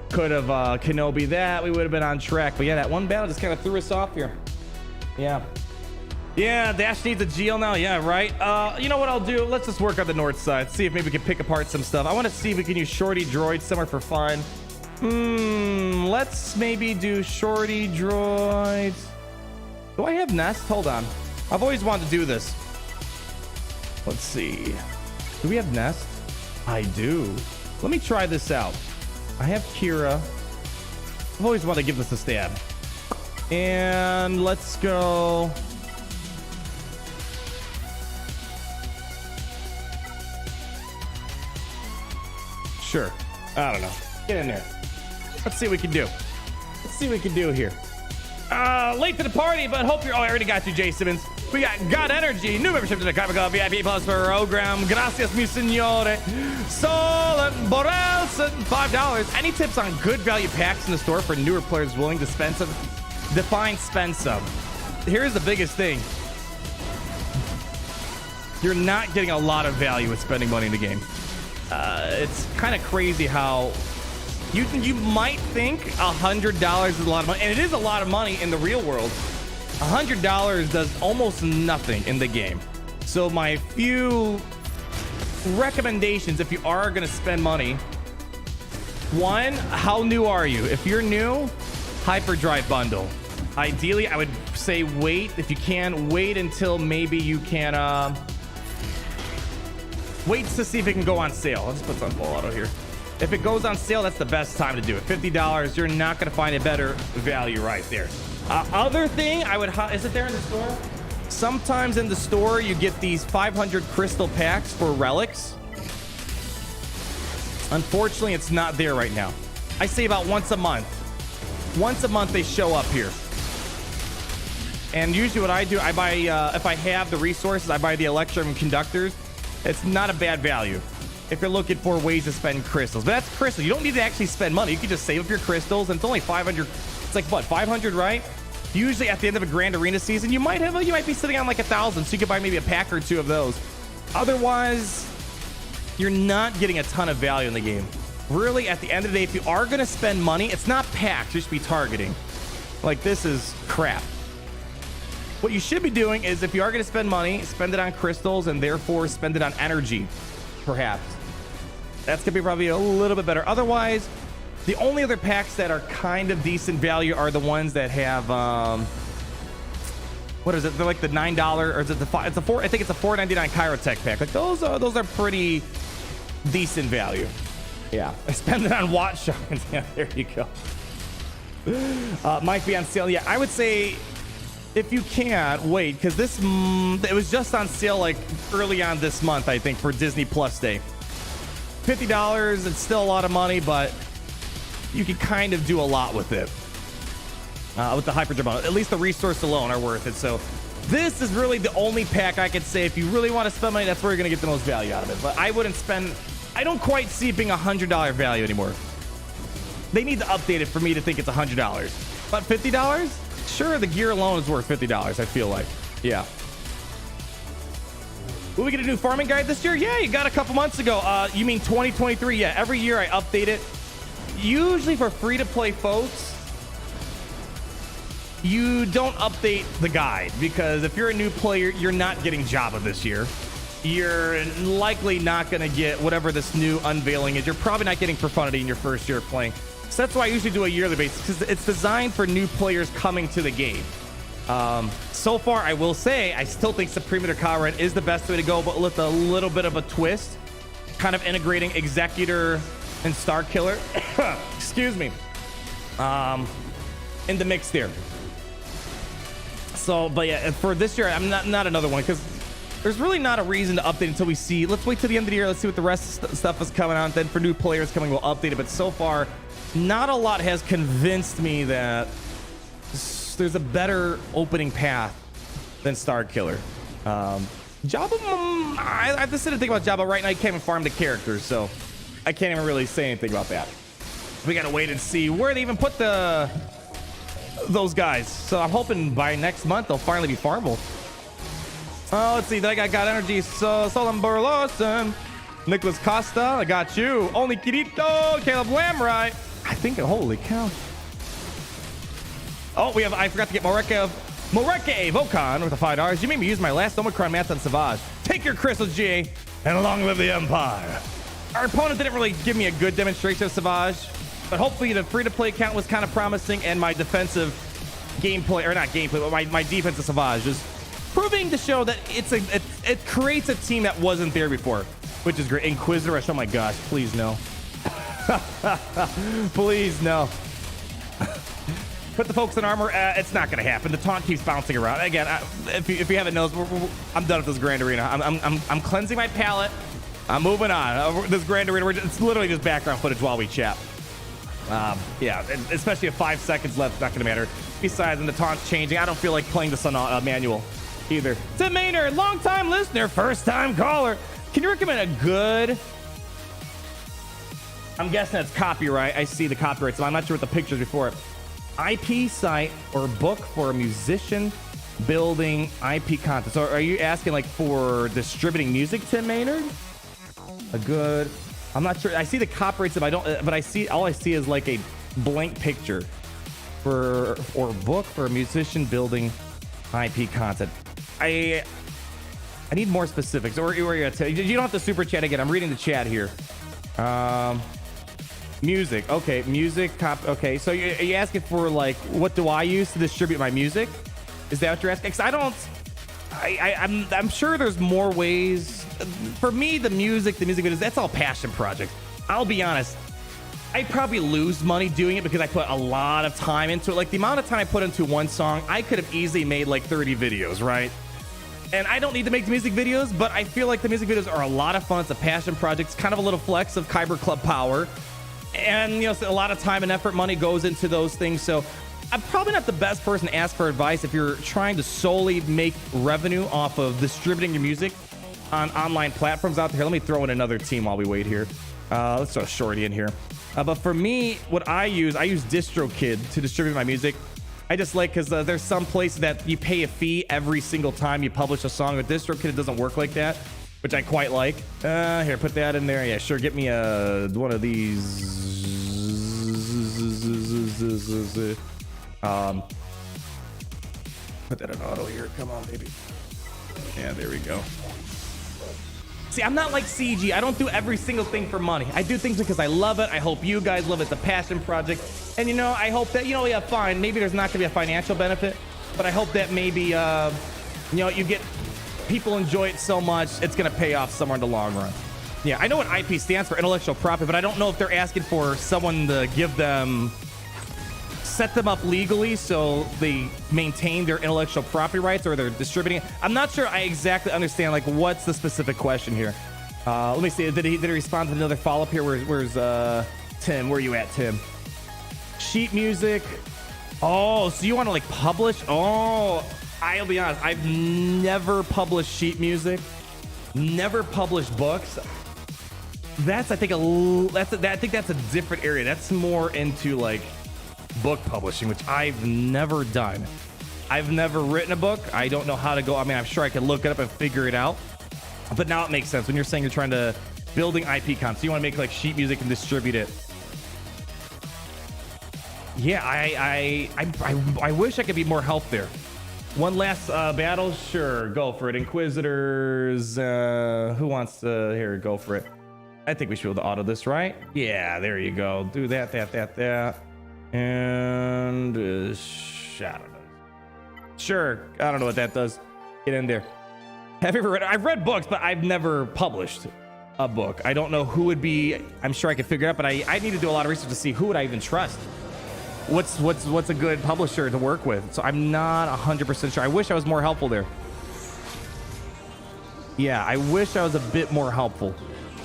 could have Kenobi that. We would have been on track. But yeah, that one battle just kind of threw us off here. Yeah. Yeah, Dash needs a GL now. Yeah, right. You know what I'll do? Let's just work on the north side. See if maybe we can pick apart some stuff. I want to see if we can use Shorty Droid somewhere for fun. Let's maybe do Shorty Droids. Do I have Nest? Hold on. I've always wanted to do this. Let's see. Do we have Nest? I do. Let me try this out. I have Kira. I've always wanted to give this a stab. And let's go. Sure. I don't know. Get in there. Let's see what we can do. Let's see what we can do here. Late to the party, but hope you're. Oh, I already got you, Jay Simmons. We got God Energy, new membership to the Comic-Con VIP Plus program. Gracias, mi signore. Sol Borelson, $5. Any tips on good value packs in the store for newer players willing to spend some? Define spend some. Here's the biggest thing. You're not getting a lot of value with spending money in the game. It's kind of crazy how you might think $100 is a lot of money, and it is a lot of money in the real world. $100 does almost nothing in the game. So my few recommendations, if you are going to spend money, one, how new are you? If you're new, Hyperdrive bundle. Ideally, I would say wait. If you can, wait until maybe you can wait to see if it can go on sale. Let's put some full auto here. If it goes on sale, that's the best time to do it. $50, you're not going to find a better value right there. Other thing, I would... Is it there in the store? Sometimes in the store, you get these 500 crystal packs for relics. Unfortunately, it's not there right now. I say about once a month. Once a month, they show up here. And usually what I do, I buy... if I have the resources, I buy the Electrum Conductors. It's not a bad value if you're looking for ways to spend crystals. But that's crystals. You don't need to actually spend money. You can just save up your crystals, and it's only 500. It's like, what, 500, right? Usually at the end of a Grand Arena season, you might be sitting on like 1,000, so you could buy maybe a pack or two of those. Otherwise, you're not getting a ton of value in the game. Really, at the end of the day, if you are going to spend money, it's not packs. You should be targeting. Like, this is crap. What you should be doing is, if you are going to spend money, spend it on crystals and therefore spend it on energy, perhaps. That's going to be probably a little bit better. Otherwise, the only other packs that are kind of decent value are the ones that have, what is it? They're like the $9, or is it I think it's a $4.99 Chirotech pack. Like those are pretty decent value. Yeah, spend it on watch shines. Yeah, there you go. Might be on sale. Yeah, I would say if you can wait, because this it was just on sale like early on this month, I think, for Disney Plus Day. $50. It's still a lot of money, but you can kind of do a lot with it. With the Hyperdrive bundle, at least the resource alone are worth it. So this is really the only pack I could say, if you really want to spend money, that's where you're going to get the most value out of it. But I wouldn't spend. I don't quite see it being $100 value anymore. They need to update it for me to think it's $100. But $50? Sure, the gear alone is worth $50, I feel like. Yeah. Will we get a new farming guide this year? Yeah, you got a couple months ago. You mean 2023? Yeah, every year I update it. Usually for free-to-play folks, you don't update the guide, because if you're a new player, you're not getting Jabba this year. You're likely not going to get whatever this new unveiling is. You're probably not getting Profundity in your first year of playing. So that's why I usually do a yearly basis, because it's designed for new players coming to the game. So far, I will say, I still think Supreme Red is the best way to go, but with a little bit of a twist, kind of integrating Executor and Star Killer, excuse me, in the mix there. So, but yeah, for this year, I'm not another one, because there's really not a reason to update until we see. Let's wait till the end of the year. Let's see what the rest of the stuff is coming out. Then for new players coming, we'll update it. But so far, not a lot has convinced me that there's a better opening path than Star Killer. Jabba, I have to sit and think about Jabba right now. I can't even farm the characters, so I can't even really say anything about that. We gotta wait and see where they even put those guys. So I'm hoping by next month they'll finally be farmable. Oh, let's see. I got energy. So Solon Burleson, Nicholas Costa. I got you. Only Kirito, Caleb Lamright. I think. Holy cow. Oh, we have. I forgot to get Moreke Vokan with the $5. You made me use my last Omicron math on Savage. Take your crystals, GA, and long live the Empire. Our opponent didn't really give me a good demonstration of Savage, but hopefully the free-to-play count was kind of promising, and my defensive gameplay, or not gameplay, but my defensive Savage is proving to show that it creates a team that wasn't there before, which is great. Inquisitor, oh my gosh, please no. Please no. Put the folks in armor. It's not going to happen. The taunt keeps bouncing around. Again, if you haven't noticed, I'm done with this Grand Arena. I'm cleansing my palate. I'm moving on. This Grand Arena, it's literally just background footage while we chat. Yeah, especially if 5 seconds left, it's not going to matter. Besides, when the taunt's changing, I don't feel like playing this on manual either. Tim Maynard, long-time listener, first-time caller. Can you recommend a good... I'm guessing that's copyright. I see the copyright, so I'm not sure what the pictures before it. IP site or book for a musician building IP content. So are you asking like for distributing music, Tim Maynard? A good... I'm not sure. I see the copyrights if I don't, but all I see is like a blank picture or book for a musician building IP content. I need more specifics. Or you don't have to super chat again. I'm reading the chat here. Music. Okay, music. Okay, so you're asking for like, what do I use to distribute my music? Is that what you're asking? Because I'm sure there's more ways. For me, the music videos, that's all passion projects. I'll be honest. I probably lose money doing it because I put a lot of time into it. Like the amount of time I put into one song, I could have easily made like 30 videos, right? And I don't need to make the music videos, but I feel like the music videos are a lot of fun. It's a passion project. It's kind of a little flex of Kyber Club power. And, you know, a lot of time and effort, money goes into those things. So I'm probably not the best person to ask for advice if you're trying to solely make revenue off of distributing your music on online platforms out there. Let me throw in another team while we wait here. Let's throw Shorty in here. But for me, what I use DistroKid to distribute my music. I just like, because there's some places that you pay a fee every single time you publish a song. With DistroKid, it doesn't work like that, which I quite like. Here, put that in there. Yeah, sure. Get me one of these. Put that in auto here. Come on, baby. Yeah, there we go. See, I'm not like CG. I don't do every single thing for money. I do things because I love it. I hope you guys love it. It's a passion project. And, you know, I hope that, you know, yeah, fine. Maybe there's not going to be a financial benefit, but I hope that maybe, you know, you get people enjoy it so much, it's going to pay off somewhere in the long run. Yeah, I know what IP stands for, intellectual property, but I don't know if they're asking for someone to give them, set them up legally so they maintain their intellectual property rights, or they're distributing it. I'm not sure I exactly understand, like, what's the specific question here. Let me see. Did he respond to another follow-up here? Where's Tim? Where are you at, Tim? Sheet music. Oh, so you want to, like, publish? Oh, I'll be honest. I've never published sheet music. Never published books. That's, I think, I think that's a different area. That's more into, like, book publishing, which I've never done. I've never written a book. I don't know how to go. I mean, I'm sure I could look it up and figure it out, but now it makes sense when you're saying you're trying to building IP content. So you want to make like sheet music and distribute it. Yeah, I wish I could be more help there. One last battle, sure, go for it. Inquisitors, who wants to here? Go for it. I think we should be able to auto this, right? Yeah, there you go. Do that. And I don't know. Sure, I don't know what that does. Get in there. Have you ever read? I've read books, but I've never published a book. I don't know who would be. I'm sure I could figure it out, but I need to do a lot of research to see who would I even trust. What's a good publisher to work with? So I'm not 100% sure. I wish I was more helpful there. Yeah, I wish I was a bit more helpful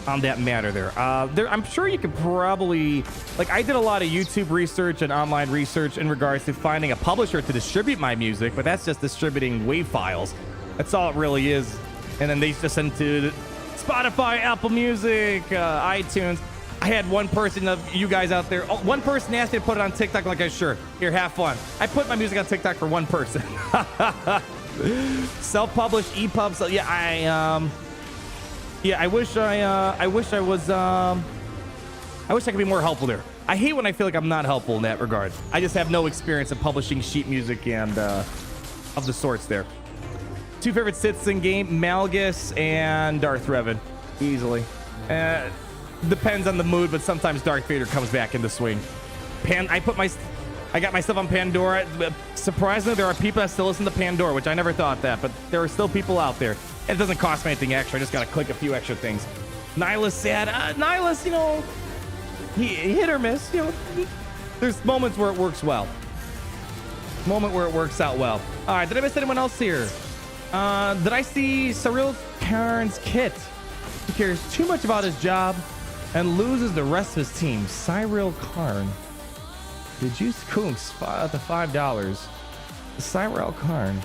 on that matter there. I'm sure you could probably, like, I did a lot of YouTube research and online research in regards to finding a publisher to distribute my music, but that's just distributing WAV files. That's all it really is. And then they just send to Spotify, Apple Music, iTunes. I had one person of you guys out there, one person asked me to put it on TikTok. Like, sure, here, have fun. I put my music on TikTok for one person. Self-published, EPUB. So yeah, I wish I could be more helpful there. I hate when I feel like I'm not helpful in that regard. I just have no experience in publishing sheet music and of the sorts there. Two favorite sits in game, Malgus and Darth Revan, easily. Depends on the mood, but sometimes Darth Vader comes back into swing. I got myself on Pandora. Surprisingly, there are people that still listen to Pandora, which I never thought that, but there are still people out there. It doesn't cost me anything extra. I just got to click a few extra things. Nihilus sad. Nihilus, you know, he hit or miss. You know, there's moments where it works well. Moment where it works out well. All right, did I miss anyone else here? Did I see Cyril Karn's kit? He cares too much about his job and loses the rest of his team. Cyril Karn. The Juice Kunks the $5. Cyril Karn.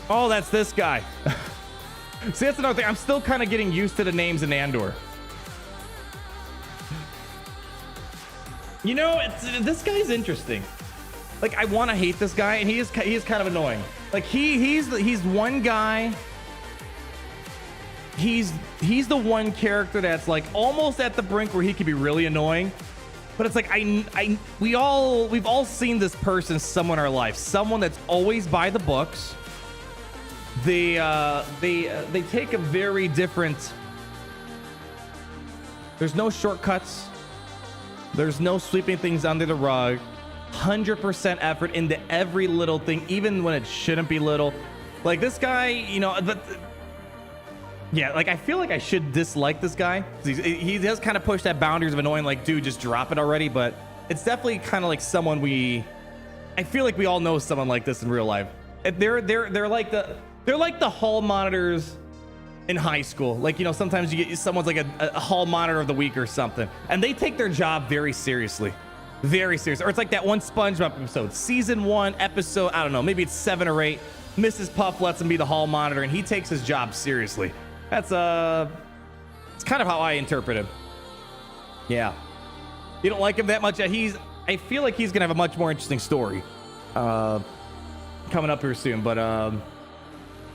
Oh, that's this guy. See, that's another thing. I'm still kind of getting used to the names in Andor. You know, this guy's interesting. Like, I want to hate this guy, and he is kind of annoying. Like, he's one guy. He's the one character that's like almost at the brink where he could be really annoying. But it's like we've all seen this person somewhere in our life. Someone that's always by the books. They take a very different. There's no shortcuts. There's no sweeping things under the rug. 100% effort into every little thing, even when it shouldn't be little. Like this guy, you know, yeah, like I feel like I should dislike this guy. He does kind of push that boundaries of annoying, like, dude, just drop it already. But it's definitely kind of like someone I feel like we all know someone like this in real life. They're like the hall monitors in high school. Like, you know, sometimes you get someone's like a hall monitor of the week or something, and they take their job very seriously. Very serious. Or it's like that one SpongeBob episode, season 1, episode, I don't know, maybe it's 7 or 8. Mrs. Puff lets him be the hall monitor, and he takes his job seriously. That's it's kind of how I interpret him. Yeah. You don't like him that much? I feel like he's gonna have a much more interesting story coming up here soon. But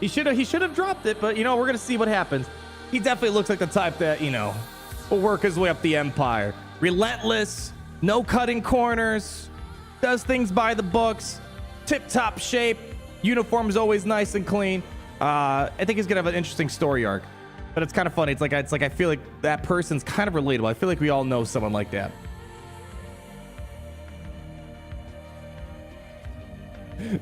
he should have dropped it. But you know, we're gonna see what happens. He definitely looks like the type that, you know, will work his way up the empire. Relentless. no cutting corners, does things by the books, tip-top shape, uniform's always nice and clean. I think he's gonna have an interesting story arc, but it's kind of funny. It's like I feel like that person's kind of relatable. I feel like we all know someone like that.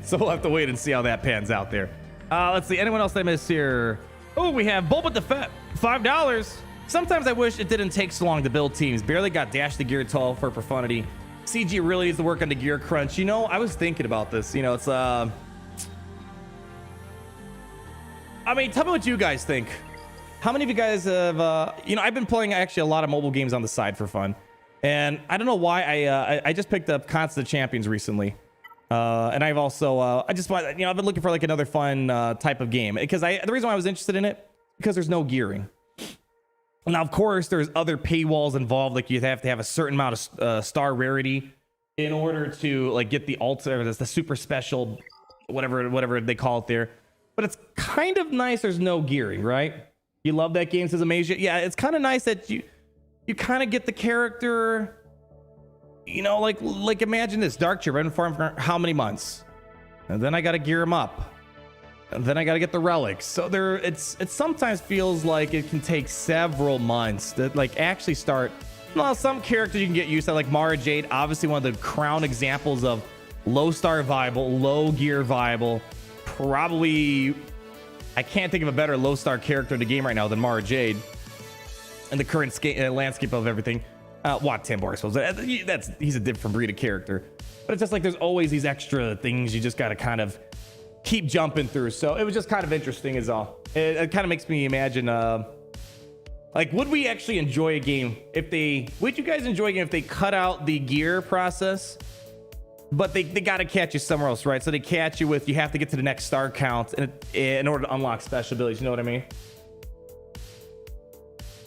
So we'll have to wait and see how that pans out there. Let's see. Anyone else I missed here? Oh, we have Boba the Fett, $5. Sometimes I wish it didn't take so long to build teams. Barely got Dash the gear tall for profundity. CG really needs to work on the gear crunch. You know, I was thinking about this. You know, it's I mean, tell me what you guys think. How many of you guys have you know, I've been playing actually a lot of mobile games on the side for fun, and I don't know why I just picked up Constant Champions recently. And I've also I just want, you know, I've been looking for like another fun type of game, because the reason why I was interested in it, because there's no gearing. Now, of course, there's other paywalls involved. Like you have to have a certain amount of star rarity in order to like get the ultra, the super special, whatever they call it there. But it's kind of nice. There's no gearing, right? You love that game, says Amasia. Yeah, it's kind of nice that you kind of get the character. You know, like imagine this. Dark Trooper, I've been farming for how many months? And then I got to gear him up. And then I got to get the relics. So it sometimes feels like it can take several months to like actually start. Well, some characters you can get used to, like Mara Jade, obviously one of the crown examples of low star viable, low gear viable. Probably, I can't think of a better low star character in the game right now than Mara Jade. And the current landscape of everything. Wat Tambor, I suppose. He's a different breed of character. But it's just like there's always these extra things you just got to kind of keep jumping through. So it was just kind of interesting is all. It kind of makes me imagine, like, would we actually enjoy a game would you guys enjoy a game if they cut out the gear process, but they got to catch you somewhere else, right? So they catch you with, you have to get to the next star count in order to unlock special abilities. You know what I mean?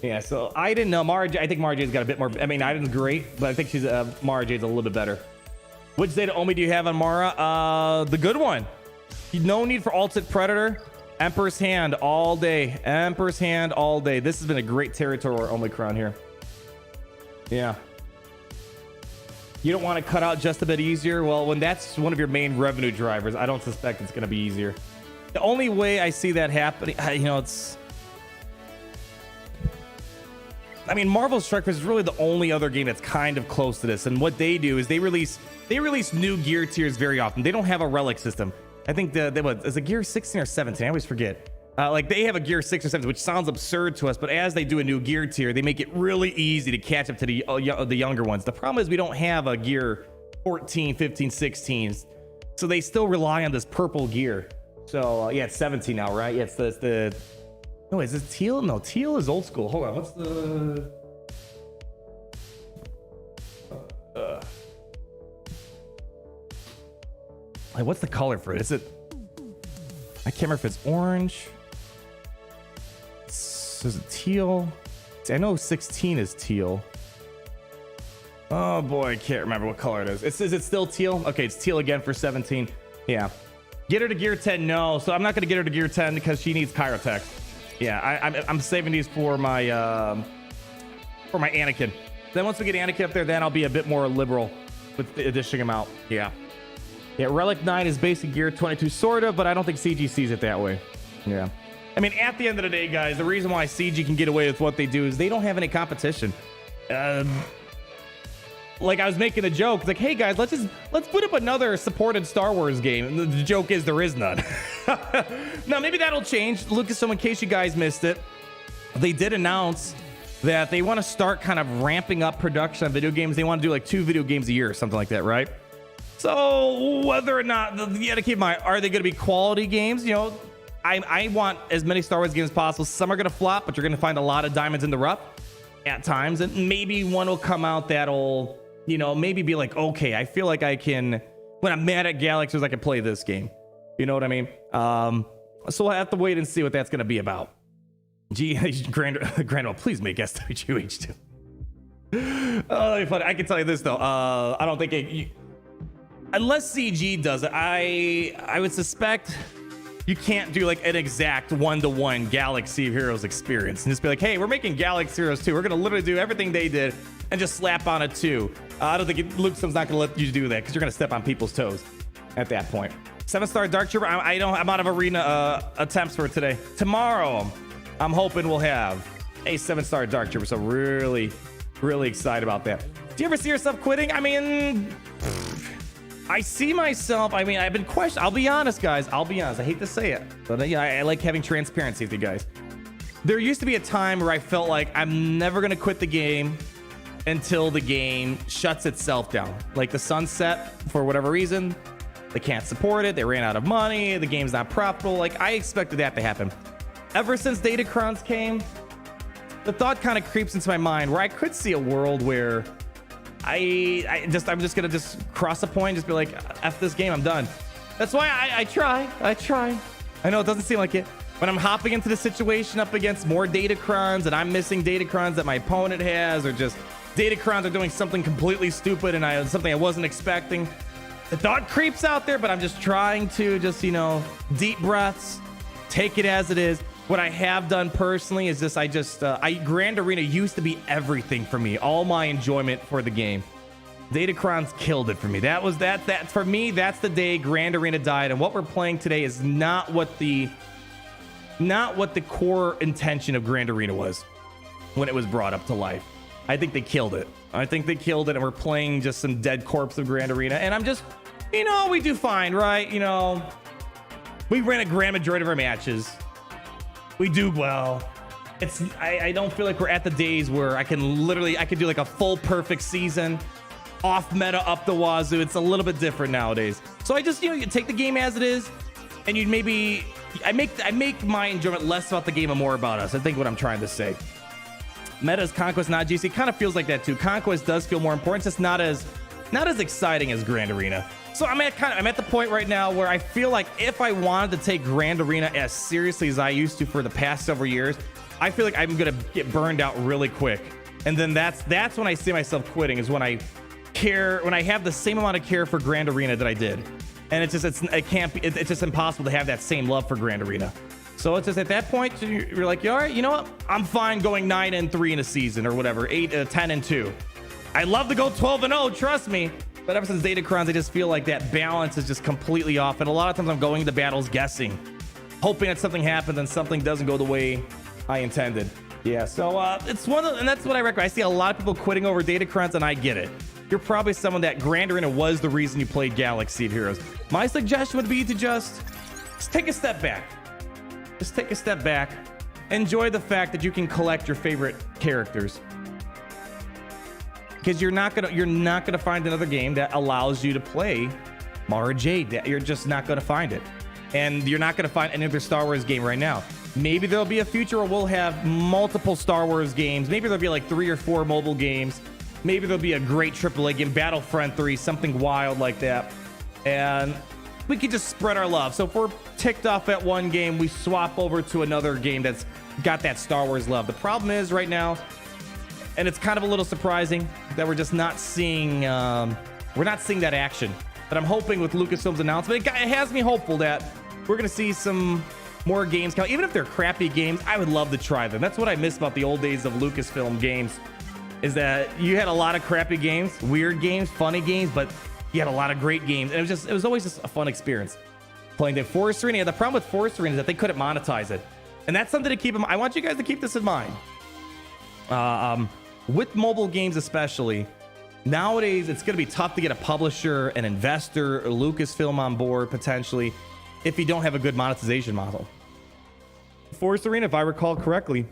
Yeah, so I didn't know I think Mara Jade's got a bit more. I mean, Iden's great, but I think Mara Jade's a little bit better. Which Zeta Omi do you have on Mara? The good one. No need for Ultimate Predator. Emperor's Hand all day. Emperor's Hand all day. This has been a great territory or Omicron here. Yeah. You don't want to cut out just a bit easier? Well, when that's one of your main revenue drivers, I don't suspect it's going to be easier. The only way I see that happening, you know, I mean, Marvel Strike Force is really the only other game that's kind of close to this. And what they do is they release new gear tiers very often. They don't have a relic system. I think is it gear 16 or 17? I always forget. Like they have a gear 6 or 7, which sounds absurd to us, but as they do a new gear tier, they make it really easy to catch up to the younger ones. The problem is we don't have a gear 14, 15, 16. So they still rely on this purple gear. So yeah, it's 17 now, right? Yeah, it's the no, is this teal? No, teal is old school. Hold on, what's the like, what's the color for it? Is it, I can't remember if it's orange. Is it teal? I know 16 is teal. Oh boy, I can't remember what color it is. Is it still teal? Okay, it's teal again for 17. Yeah. Get her to gear 10. No, so I'm not gonna get her to gear 10 because she needs Chirotech. Yeah, I'm saving these for my Anakin. Then once we get Anakin up there, then I'll be a bit more liberal with dishing him out. Yeah. Yeah, Relic 9 is basic gear 22, sort of, but I don't think CG sees it that way. Yeah. I mean, at the end of the day, guys, the reason why CG can get away with what they do is they don't have any competition. Like I was making a joke, like, hey guys, let's put up another supported Star Wars game. And the joke is there is none. Now maybe that'll change. Lucasfilm, in case you guys missed it, they did announce that they want to start kind of ramping up production on video games. They want to do like 2 video games a year or something like that, right? So whether or not, you got to keep in mind, are they going to be quality games? You know, I want as many Star Wars games as possible. Some are going to flop, but you're going to find a lot of diamonds in the rough at times, and maybe one will come out that'll, you know, maybe be like, okay, I feel like I can, when I'm mad at Galaxies, I can play this game. You know what I mean? So we'll have to wait and see what that's going to be about. Grandma, please make SWQH2. Oh, that'd be funny. I can tell you this though. I don't think unless CG does it, I would suspect you can't do like an exact 1-to-1 Galaxy of Heroes experience and just be like, hey, we're making Galaxy Heroes 2. We're going to literally do everything they did, and just slap on it too. I don't think Lucasfilm's not gonna let you do that because you're gonna step on people's toes at that point. 7-star Dark Trooper. I'm out of arena attempts for today. Tomorrow, I'm hoping we'll have a 7-star Dark Trooper. So really excited about that. Do you ever see yourself quitting? I mean, I see myself. I mean, I've been questioned. I'll be honest, guys. I'll be honest. I hate to say it, but yeah, I like having transparency with you guys. There used to be a time where I felt like I'm never gonna quit the game until the game shuts itself down. Like the sunset, for whatever reason, they can't support it. They ran out of money. The game's not profitable. Like I expected that to happen. Ever since Datacrons came, the thought kind of creeps into my mind where I could see a world where I'm just gonna just cross a point, just be like, F this game, I'm done. That's why I try. I know it doesn't seem like it. When I'm hopping into the situation up against more Datacrons and I'm missing Datacrons that my opponent has, or just Datacrons are doing something completely stupid and something I wasn't expecting, the thought creeps out there, but I'm just trying to just, you know, deep breaths, take it as it is. What I have done personally is just, Grand Arena used to be everything for me, all my enjoyment for the game. Datacrons killed it for me. That for me, that's the day Grand Arena died, and what we're playing today is not what the core intention of Grand Arena was when it was brought up to life. I think they killed it. And we're playing just some dead corpse of Grand Arena. And I'm just, you know, we do fine, right? You know, we ran a grand majority of our matches. We do well. I don't feel like we're at the days where I could do like a full perfect season, off meta up the wazoo. It's a little bit different nowadays. So I just, you know, you take the game as it is, and you maybe I make my enjoyment less about the game and more about us. I think what I'm trying to say. Meta's Conquest, not GC. Kind of feels like that too. Conquest does feel more important. It's just not as exciting as Grand Arena. So I'm at the point right now where I feel like if I wanted to take Grand Arena as seriously as I used to for the past several years, I feel like I'm gonna get burned out really quick. And then that's when I see myself quitting, is when I have the same amount of care for Grand Arena that I did. And it's just impossible to have that same love for Grand Arena. So it's just at that point you're like, all right, you know what? I'm fine going 9-3 in a season or whatever, 10-2. I love to go 12-0, trust me. But ever since Datacrons, I just feel like that balance is just completely off. And a lot of times I'm going into battles guessing, hoping that something happens and something doesn't go the way I intended. Yeah, so and that's what I recommend. I see a lot of people quitting over Datacrons, and I get it. You're probably someone that Grand Arena was the reason you played Galaxy of Heroes. My suggestion would be to just take a step back. Just take a step back. Enjoy the fact that you can collect your favorite characters. Because you're not gonna find another game that allows you to play Mara Jade. You're just not gonna find it. And you're not gonna find any other Star Wars game right now. Maybe there'll be a future where we'll have multiple Star Wars games. Maybe there'll be like 3 or 4 mobile games. Maybe there'll be a great AAA game, Battlefront 3, something wild like that. And we could just spread our love. So if we're ticked off at one game, we swap over to another game that's got that Star Wars love. The problem is right now, and it's kind of a little surprising, that we're just not seeing that action. But I'm hoping with Lucasfilm's announcement, it has me hopeful that we're gonna see some more games come. Even if they're crappy games, I would love to try them. That's what I miss about the old days of Lucasfilm games, is that you had a lot of crappy games, weird games, funny games, but you had a lot of great games. And it was always just a fun experience playing the Forest Arena. The problem with Forest Arena is that they couldn't monetize it. And that's something to keep in mind. I want you guys to keep this in mind. With mobile games especially, nowadays it's going to be tough to get a publisher, an investor, or Lucasfilm on board potentially if you don't have a good monetization model. Forest Arena, if I recall correctly,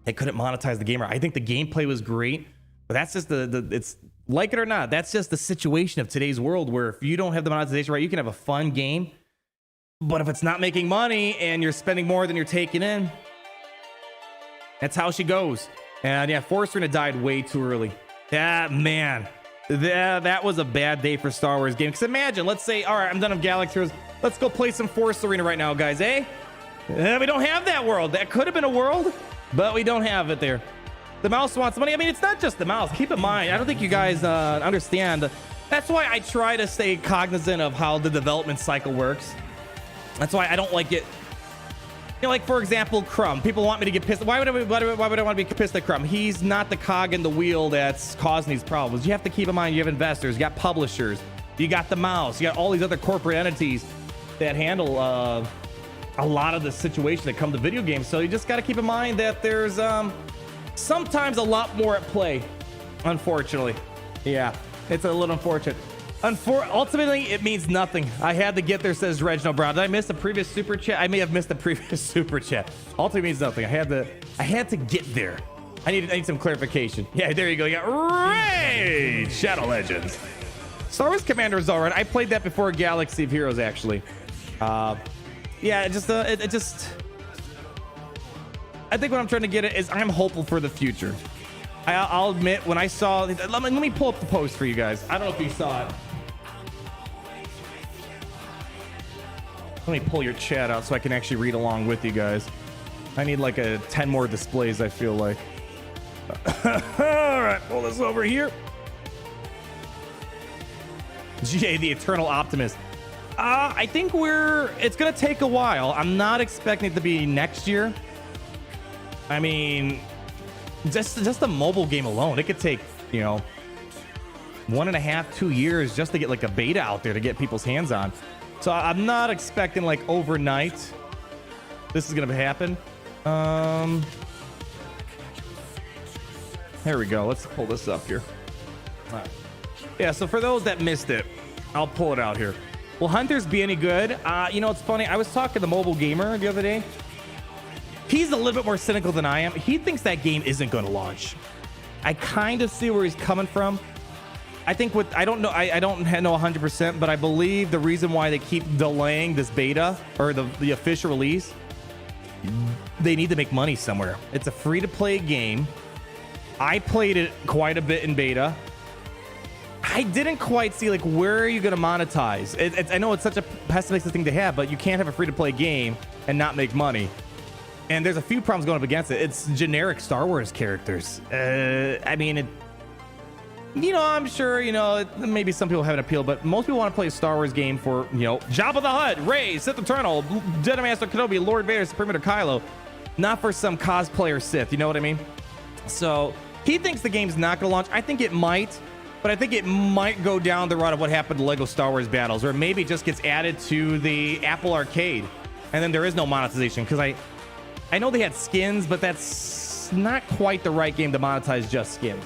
they couldn't monetize the game. I think the gameplay was great, but that's just it's like it or not, that's just the situation of today's world, where if you don't have the monetization right, you can have a fun game, but if it's not making money and you're spending more than you're taking in, that's how she goes. And yeah, Forest Arena died way too early. That was a bad day for Star Wars games. Because imagine, let's say, all right, I'm done with Galaxy Heroes. Let's go play some Forest Arena right now, guys, eh? We don't have that world. That could have been a world, but we don't have it there. The mouse wants money. I mean, it's not just the mouse. Keep in mind, I don't think you guys understand. That's why I try to stay cognizant of how the development cycle works. That's why I don't like it. You know, like for example, Crumb. People want me to get pissed. Why would I want to be pissed at Crumb? He's not the cog in the wheel that's causing these problems. You have to keep in mind you have investors, you got publishers, you got the mouse, you got all these other corporate entities that handle a lot of the situation that come to video games. So you just got to keep in mind that there's sometimes a lot more at play. Unfortunately, yeah, it's a little unfortunate. Ultimately, it means nothing. I had to get there, says Reginald Brown. Did I miss the previous super chat? I may have missed the previous super chat. Ultimately means nothing. I had to get there. I need some clarification. Yeah, there you go. You got Raid Shadow Legends. Star Wars Commander is all right. I played that before Galaxy of Heroes, actually. Yeah, it just I think what I'm trying to get at is I'm hopeful for the future. I'll admit, when I saw, let me pull up the post for you guys. I don't know if you saw it. Let me pull your chat out so I can actually read along with you guys. I need like 10 more displays, I feel like. All right, pull this over here. GA, the Eternal Optimist. I think it's gonna take a while. I'm not expecting it to be next year. I mean, just a mobile game alone, it could take, 1.5, 2 years just to get like a beta out there to get people's hands on. So I'm not expecting like overnight this is gonna happen. Here we go. Let's pull this up here. All right. Yeah, so for those that missed it, I'll pull it out here. Will Hunters be any good? It's funny. I was talking to Mobile Gamer the other day. He's a little bit more cynical than I am. He thinks that game isn't going to launch. I kind of see where he's coming from. I think I don't know 100%, but I believe the reason why they keep delaying this beta or the official release, they need to make money somewhere. It's a free-to-play game. I played it quite a bit in beta. I didn't quite see like where are you going to monetize. I know it's such a pessimistic thing to have, but you can't have a free-to-play game and not make money. And there's a few problems going up against it. It's generic Star Wars characters. I mean, I'm sure, maybe some people have an appeal, but most people want to play a Star Wars game for, Jabba the Hutt, Rey, Sith Eternal, Jedi Master Kenobi, Lord Vader, Supreme Leader Kylo, not for some cosplayer Sith. You know what I mean? So he thinks the game's not going to launch. I think it might, but I think it might go down the route of what happened to Lego Star Wars Battles, or maybe it just gets added to the Apple Arcade, and then there is no monetization, because I know they had skins, but that's not quite the right game to monetize just skins.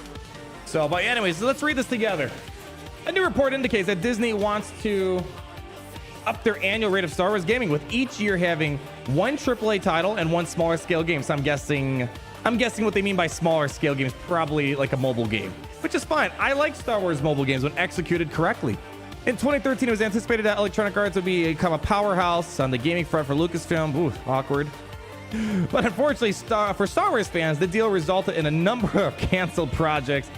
So, but anyways, let's read this together. A new report indicates that Disney wants to up their annual rate of Star Wars gaming, with each year having one AAA title and one smaller scale game. So I'm guessing what they mean by smaller scale games, probably like a mobile game, which is fine. I like Star Wars mobile games when executed correctly. In 2013, it was anticipated that Electronic Arts would become a powerhouse on the gaming front for Lucasfilm. Ooh, awkward. But unfortunately, for Star Wars fans, the deal resulted in a number of canceled projects,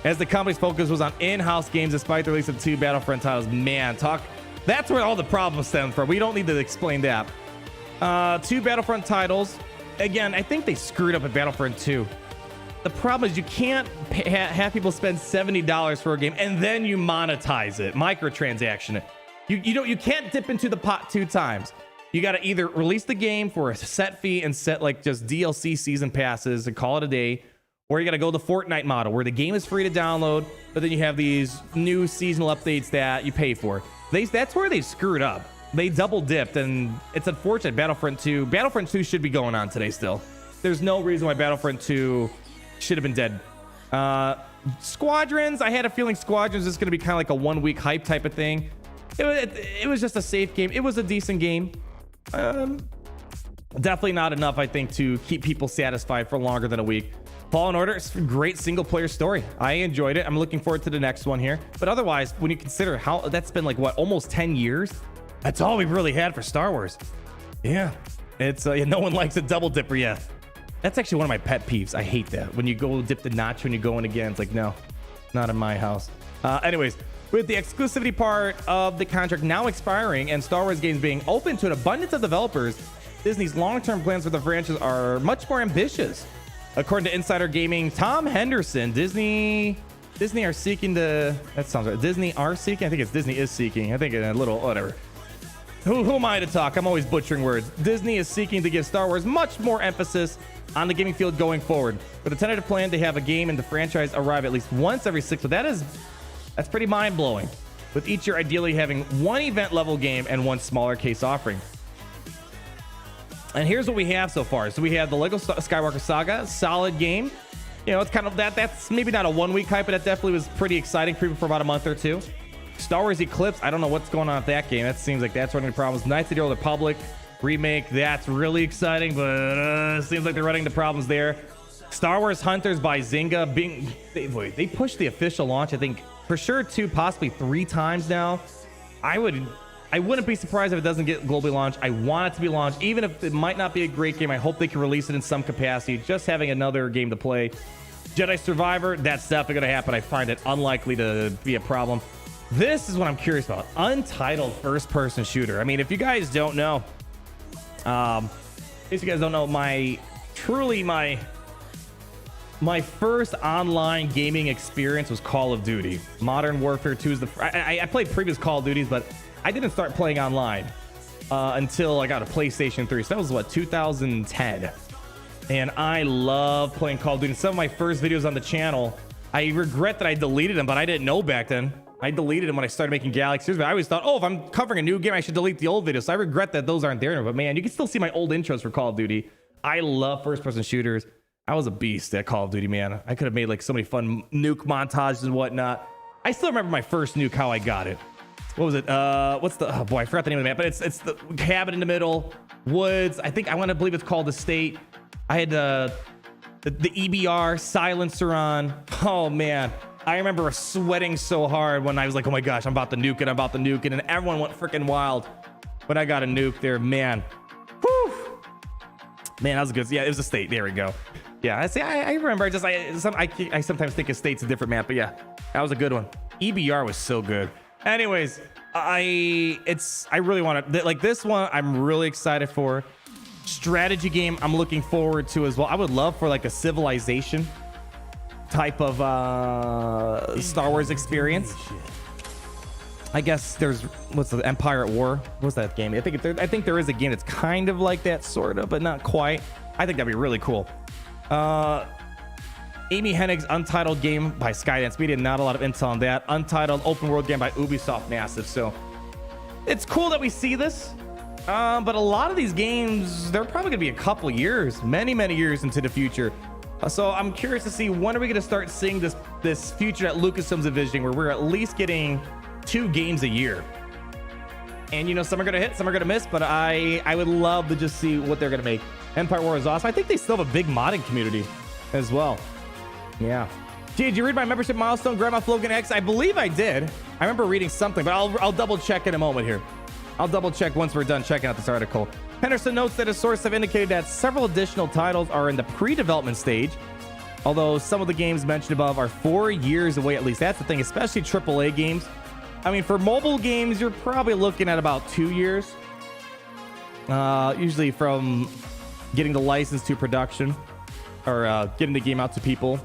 as the company's focus was on in-house games despite the release of 2 Battlefront titles. Man, that's where all the problems stem from. We don't need to explain that. 2 Battlefront titles. Again, I think they screwed up at Battlefront 2. The problem is you can't have people spend $70 for a game and then you monetize it, microtransaction it. You can't dip into the pot 2 times. You got to either release the game for a set fee and set like just DLC season passes and call it a day, or you got to go the Fortnite model where the game is free to download, but then you have these new seasonal updates that you pay for. That's where they screwed up. They double dipped, and it's unfortunate. Battlefront 2 should be going on today still. There's no reason why Battlefront 2 should have been dead. Squadrons, I had a feeling Squadrons is going to be kind of like a 1-week hype type of thing. It was just a safe game. It was a decent game. Definitely not enough, I think, to keep people satisfied for longer than a week. Fallen Order, it's a great single player story. I enjoyed it. I'm looking forward to the next one here. But otherwise, when you consider how that's been like what, almost 10 years, that's all we've really had for Star Wars. Yeah, it's no one likes a double dipper. Yeah, that's actually one of my pet peeves. I hate that when you go dip the notch when you go in again. It's like, no, not in my house. Anyways, with the exclusivity part of the contract now expiring and Star Wars games being open to an abundance of developers, Disney's long-term plans for the franchise are much more ambitious. According to Insider Gaming, Tom Henderson, Disney are seeking to, that sounds right. Disney are seeking. I think it's Disney is seeking. I think a little, whatever. who am I to talk? I'm always butchering words. Disney is seeking to give Star Wars much more emphasis on the gaming field going forward. With a tentative plan to have a game in the franchise arrive at least once every 6 months. That's pretty mind-blowing. With each year ideally having one event-level game and one smaller case offering. And here's what we have so far. So we have the Lego Skywalker Saga, solid game. You know, it's kind of that's maybe not a 1 week hype, but that definitely was pretty exciting for about a month or two. Star Wars Eclipse, I don't know what's going on with that game. That seems like that's running into problems. Knights of the Old Republic remake, that's really exciting, but it seems like they're running into problems there. Star Wars Hunters by Zynga, they pushed the official launch, I think, for sure 2, possibly 3 times now. I wouldn't be surprised if it doesn't get globally launched. I want it to be launched, even if it might not be a great game. I hope they can release it in some capacity. Just having another game to play. Jedi Survivor, that's definitely going to happen. I find it unlikely to be a problem. This is what I'm curious about. Untitled first-person shooter. I mean, if you guys don't know, my first online gaming experience was Call of Duty. Modern Warfare 2 is I played previous Call of Duties, but I didn't start playing online until I got a PlayStation 3. So that was what, 2010. And I love playing Call of Duty. Some of my first videos on the channel, I regret that I deleted them, but I didn't know back then. I deleted them when I started making Galaxies, but I always thought, oh, if I'm covering a new game, I should delete the old videos. So I regret that those aren't there anymore. But man, you can still see my old intros for Call of Duty. I love first-person shooters. I was a beast at Call of Duty, man. I could have made like so many fun nuke montages and whatnot. I still remember my first nuke, how I got it. What was it? What's the, oh boy, I forgot the name of the map, but it's the cabin in the middle, woods. I want to believe it's called the State. I had the EBR silencer on. Oh man. I remember sweating so hard when I was like, oh my gosh, I'm about to nuke it, and everyone went freaking wild when I got a nuke there, man. Whew. Man, that was good. Yeah, it was a State. There we go. Yeah, I remember. I sometimes think a State's a different map, but yeah, that was a good one. EBR was so good. Anyways, I really want to, like, this one I'm really excited for. Strategy game I'm looking forward to as well. I would love for like a Civilization type of Star Wars experience. I guess there's, what's the Empire at War? What's that game? I think there is a game that's kind of like that, sort of, but not quite. I think that'd be really cool. Amy Hennig's Untitled game by Skydance Media. Not a lot of intel on that. Untitled open world game by Ubisoft Massive. So it's cool that we see this. But a lot of these games, they're probably gonna be a couple years, many years into the future. So I'm curious to see, when are we gonna start seeing this future that Lucasfilm's envisioning, where we're at least getting 2 games a year. And you know, some are gonna hit, some are gonna miss, but I would love to just see what they're gonna make. Empire War is awesome. I think they still have a big modding community as well. Yeah. Gee, did you read my membership milestone, Grandma Flogan X? I believe I did. I remember reading something, but I'll double check in a moment here. I'll double check once we're done checking out this article. Henderson notes that his sources have indicated that several additional titles are in the pre-development stage, although some of the games mentioned above are 4 years away at least. That's the thing, especially AAA games. I mean, for mobile games, you're probably looking at about 2 years. Usually from getting the license to production, or getting the game out to people.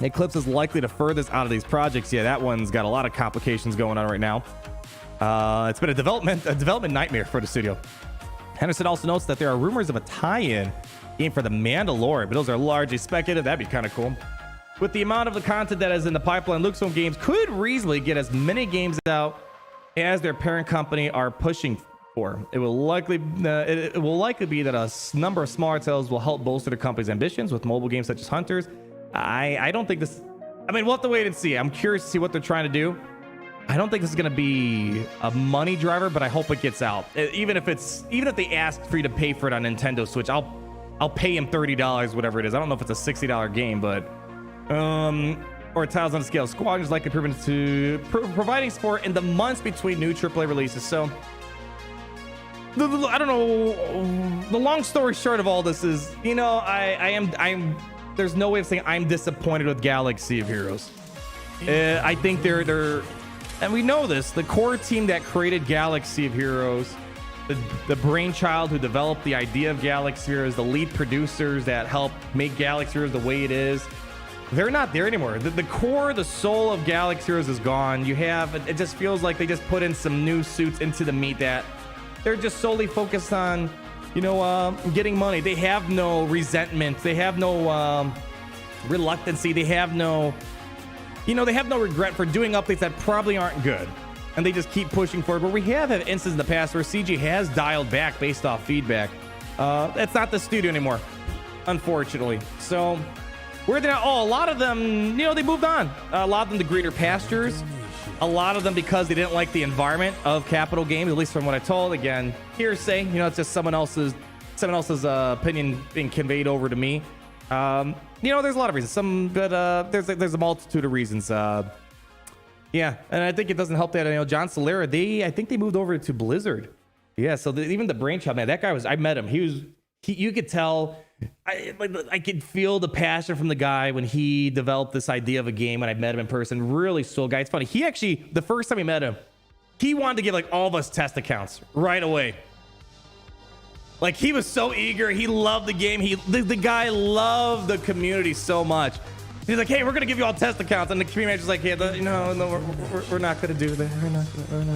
Eclipse is likely the furthest out of these projects. Yeah, that one's got a lot of complications going on right now. It's been a development nightmare for the studio. Henderson also notes that there are rumors of a tie-in game for The Mandalorian, but those are largely speculative. That'd be kind of cool. With the amount of the content that is in the pipeline, Lucasfilm Games could reasonably get as many games out as their parent company are pushing for. It will likely be that a number of smaller titles will help bolster the company's ambitions with mobile games such as Hunters. I don't think this. I mean, we'll have to wait and see. I'm curious to see what they're trying to do. I don't think this is going to be a money driver, but I hope it gets out. Even if they ask for you to pay for it on Nintendo Switch, I'll pay him $30, whatever it is. I don't know if it's a $60 game, but or Tiles on Scale. Squadron is likely proven to providing support in the months between new AAA releases. So I don't know. The long story short of all this is, you know, I'm. There's no way of saying I'm disappointed with Galaxy of Heroes. I think they're. And we know this, the core team that created Galaxy of Heroes, the brainchild who developed the idea of Galaxy of Heroes, the lead producers that helped make Galaxy of Heroes the way it is, they're not there anymore. The core, the soul of Galaxy of Heroes is gone. It just feels like they just put in some new suits into the meat that They're just solely focused on, you know, getting money. They have no resentment. They have no reluctancy. They have no, you know, they have no regret for doing updates that probably aren't good. And they just keep pushing forward. But we have had instances in the past where CG has dialed back based off feedback. That's not the studio anymore, unfortunately. So where they're a lot of them, you know, they moved on. A lot of them to greener pastures. A lot of them because they didn't like the environment of Capital Games, at least from what I told. Again, hearsay. You know, it's just someone else's opinion being conveyed over to me. You know, there's a lot of reasons. Some good. There's a multitude of reasons. Yeah, and I think it doesn't help that, you know, John Solera, I think they moved over to Blizzard. Yeah, so even the brainchild, man, that guy I met him. You could tell, I could feel the passion from the guy when he developed this idea of a game, and I met him in person. Really swell guy. It's funny. He actually, the first time we met him, he wanted to give like all of us test accounts right away. Like, he was so eager. He loved the game. The guy loved the community so much. He's like, hey, we're going to give you all test accounts. And the community manager's like, yeah, no, we're not going to do that. We're not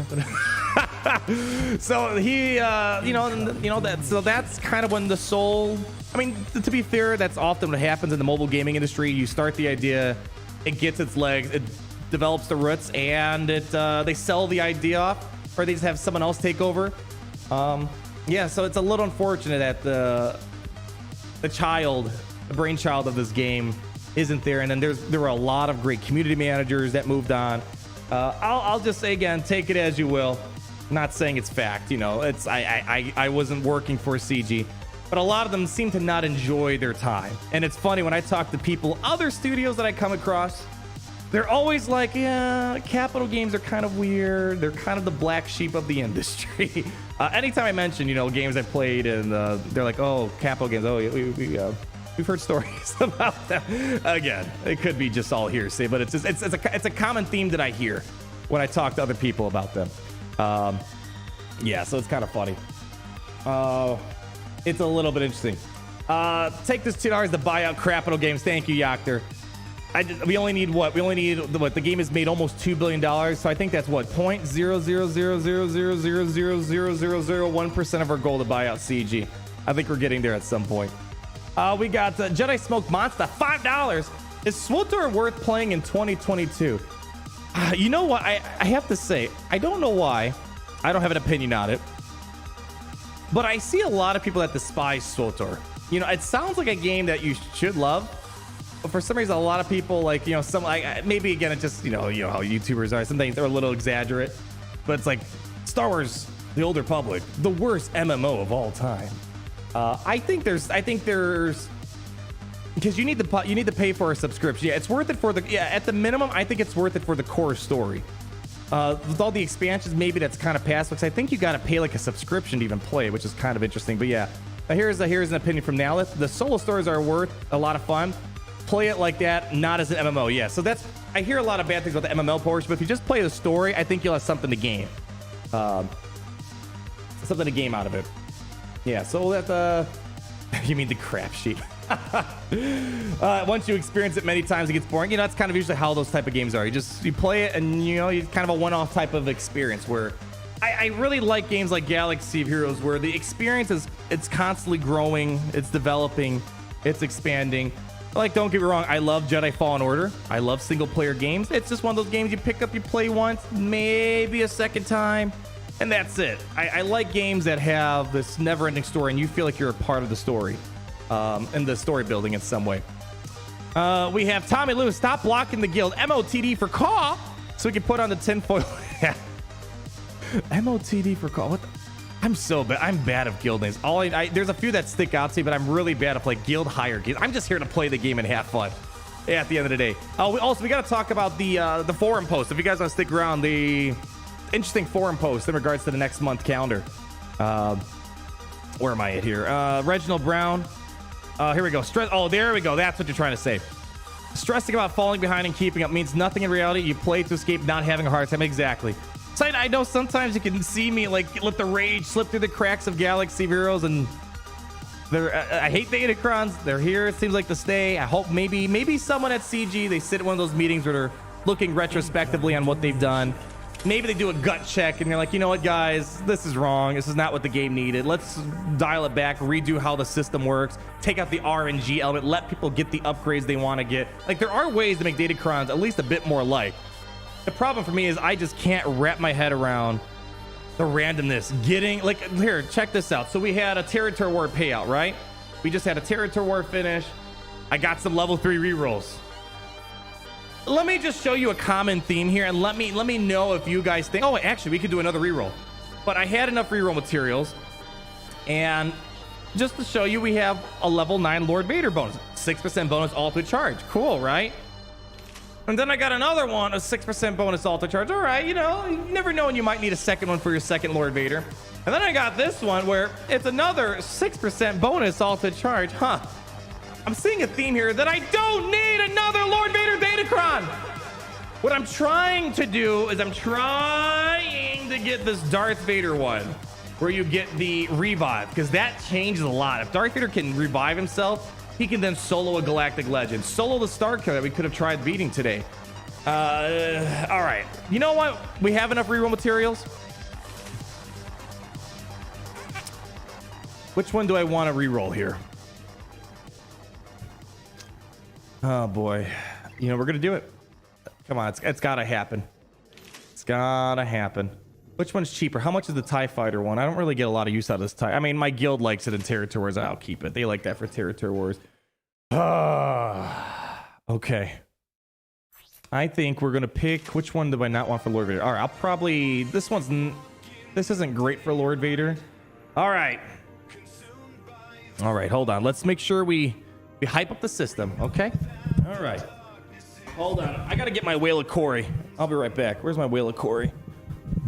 going to. So he, that's kind of when the soul, I mean, to be fair, that's often what happens in the mobile gaming industry. You start the idea, it gets its legs, it develops the roots, and they sell the idea off, or they just have someone else take over. Yeah, so it's a little unfortunate that the brainchild of this game isn't there. And then there were a lot of great community managers that moved on. I'll just say again, take it as you will. Not saying it's fact, you know. It's I wasn't working for CG, but a lot of them seem to not enjoy their time. And it's funny when I talk to people, other studios that I come across, they're always like, yeah, Capital Games are kind of weird. They're kind of the black sheep of the industry. Anytime I mention, you know, games I've played, and they're like, oh, Capital Games, oh, we've heard stories about them. Again, it could be just all hearsay, but it's a common theme that I hear when I talk to other people about them. Yeah, so it's kind of funny. It's a little bit interesting. Take this $2 to buy out Capital Games. Thank you, Yoctor. We only need what? We only need what? The game has made almost $2 billion, so I think that's what, 0.00000000001% of our goal to buy out CG. I think we're getting there at some point. We got Jedi Smoke Monster, $5. Is SWTOR worth playing in 2022? You know what? I have to say, I don't know why. I don't have an opinion on it. But I see a lot of people that despise SWTOR. You know, it sounds like a game that you should love. But for some reason, a lot of people, like, you know, some, like, maybe again, it's just, you know how YouTubers are. Some things are a little exaggerate. But it's like Star Wars, The Old Republic, the worst MMO of all time. I think there's because you need to pay for a subscription. Yeah, it's worth it at the minimum. I think it's worth it for the core story. With all the expansions, maybe that's kind of past, because I think you got to pay like a subscription to even play, which is kind of interesting. But yeah, here's an opinion from Nalith. The solo stories are worth a lot of fun. Play it like that, not as an MMO. Yeah, so I hear a lot of bad things about the MMO portion, but if you just play the story, I think you'll have something to gain. Something to game out of it. Yeah, so that you mean the crap sheet. Once you experience it many times, it gets boring. You know, that's kind of usually how those type of games are. You play it, and you know, it's kind of a one-off type of experience. Where I really like games like Galaxy of Heroes, where the experience it's constantly growing, it's developing, it's expanding. Like, don't get me wrong, I love Jedi Fallen Order. I love single-player games. It's just one of those games you pick up, you play once, maybe a second time, and that's it. I like games that have this never-ending story, and you feel like you're a part of the story, and the story building in some way. We have Tommy Lewis, stop blocking the guild. MOTD for call, so we can put on the tinfoil. MOTD for call. What the? I'm so bad. I'm bad at guild names. There's a few that stick out to me, but I'm really bad at like guild hire guild. I'm just here to play the game and have fun. Yeah, at the end of the day. We got to talk about the forum post. If you guys want to stick around, the interesting forum post in regards to the next month calendar. Where am I at here? Reginald Brown. Here we go. There we go. That's what you're trying to say. Stressing about falling behind and keeping up means nothing in reality. You play to escape not having a hard time. Exactly. So I know sometimes you can see me like let the rage slip through the cracks of Galaxy of Heroes, and I hate the Datacrons. They're here. It seems like to stay. I hope maybe someone at CG, they sit at one of those meetings where they're looking retrospectively on what they've done. maybe they do a gut check and you're like, you know what, guys, this is wrong. This is not what the game needed. Let's dial it back, redo how the system works, take out the RNG element, let people get the upgrades they want to get. Like, there are ways to make Datacrons at least a bit more like. The problem for me is I just can't wrap my head around the randomness. Getting, like, here, check this out. So we had a Territory War payout, right? We just had a Territory War finish. I got some level 3 rerolls. Let me just show you a common theme here, and let me know if you guys think, oh, actually, we could do another reroll. But I had enough reroll materials, and just to show you, we have a level 9 Lord Vader bonus, 6% bonus all to charge. Cool, right? And then I got another one, a 6% bonus all to charge. All right, you know, you never know when you might need a second one for your second Lord Vader. And then I got this one where it's another 6% bonus all to charge. Huh. I'm seeing a theme here that I don't need another Lord Vader Datacron. What I'm trying to do is I'm trying to get this Darth Vader one where you get the revive, because that changes a lot. If Darth Vader can revive himself, he can then solo a Galactic Legend, solo the Star Killer that we could have tried beating today. All right, you know what? We have enough reroll materials. Which one do I want to reroll here? Oh boy, you know, we're gonna do it. Come on, it's gotta happen. It's gotta happen. Which one's cheaper? How much is the TIE Fighter one? I don't really get a lot of use out of this TIE. I mean, my guild likes it in Territory Wars. I'll keep it. They like that for Territory Wars. Okay. I think we're gonna pick, which one do I not want for Lord Vader? All right, I'll probably, this isn't great for Lord Vader. All right, hold on. Let's make sure we hype up the system, okay? All right. Hold on. I gotta get my Whale of Corey. I'll be right back. Where's my Whale of Corey?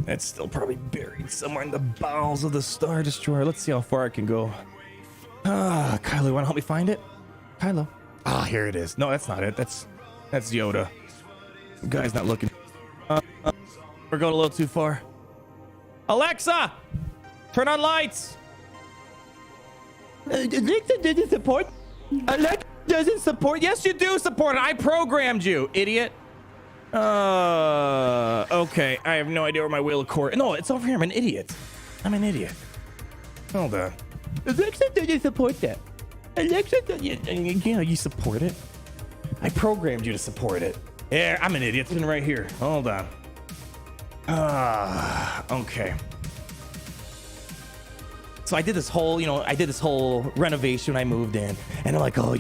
It's still probably buried somewhere in the bowels of the Star Destroyer. Let's see how far I can go. Kylo, you wanna help me find it? Kylo. Here it is. No, that's not it. That's Yoda. The guy's not looking. We're going a little too far. Alexa, turn on lights. Alexa doesn't support. Alexa doesn't support. Yes, you do support it. I programmed you, idiot. Okay. I have no idea where my Wheel of Core. No, it's over here. I'm an idiot. Hold on. Alexa doesn't support that. Alexa doesn't. You know, you support it. I programmed you to support it. Yeah, I'm an idiot. It's right here. Hold on. Okay. So I did this whole, renovation when I moved in, and I'm like, oh,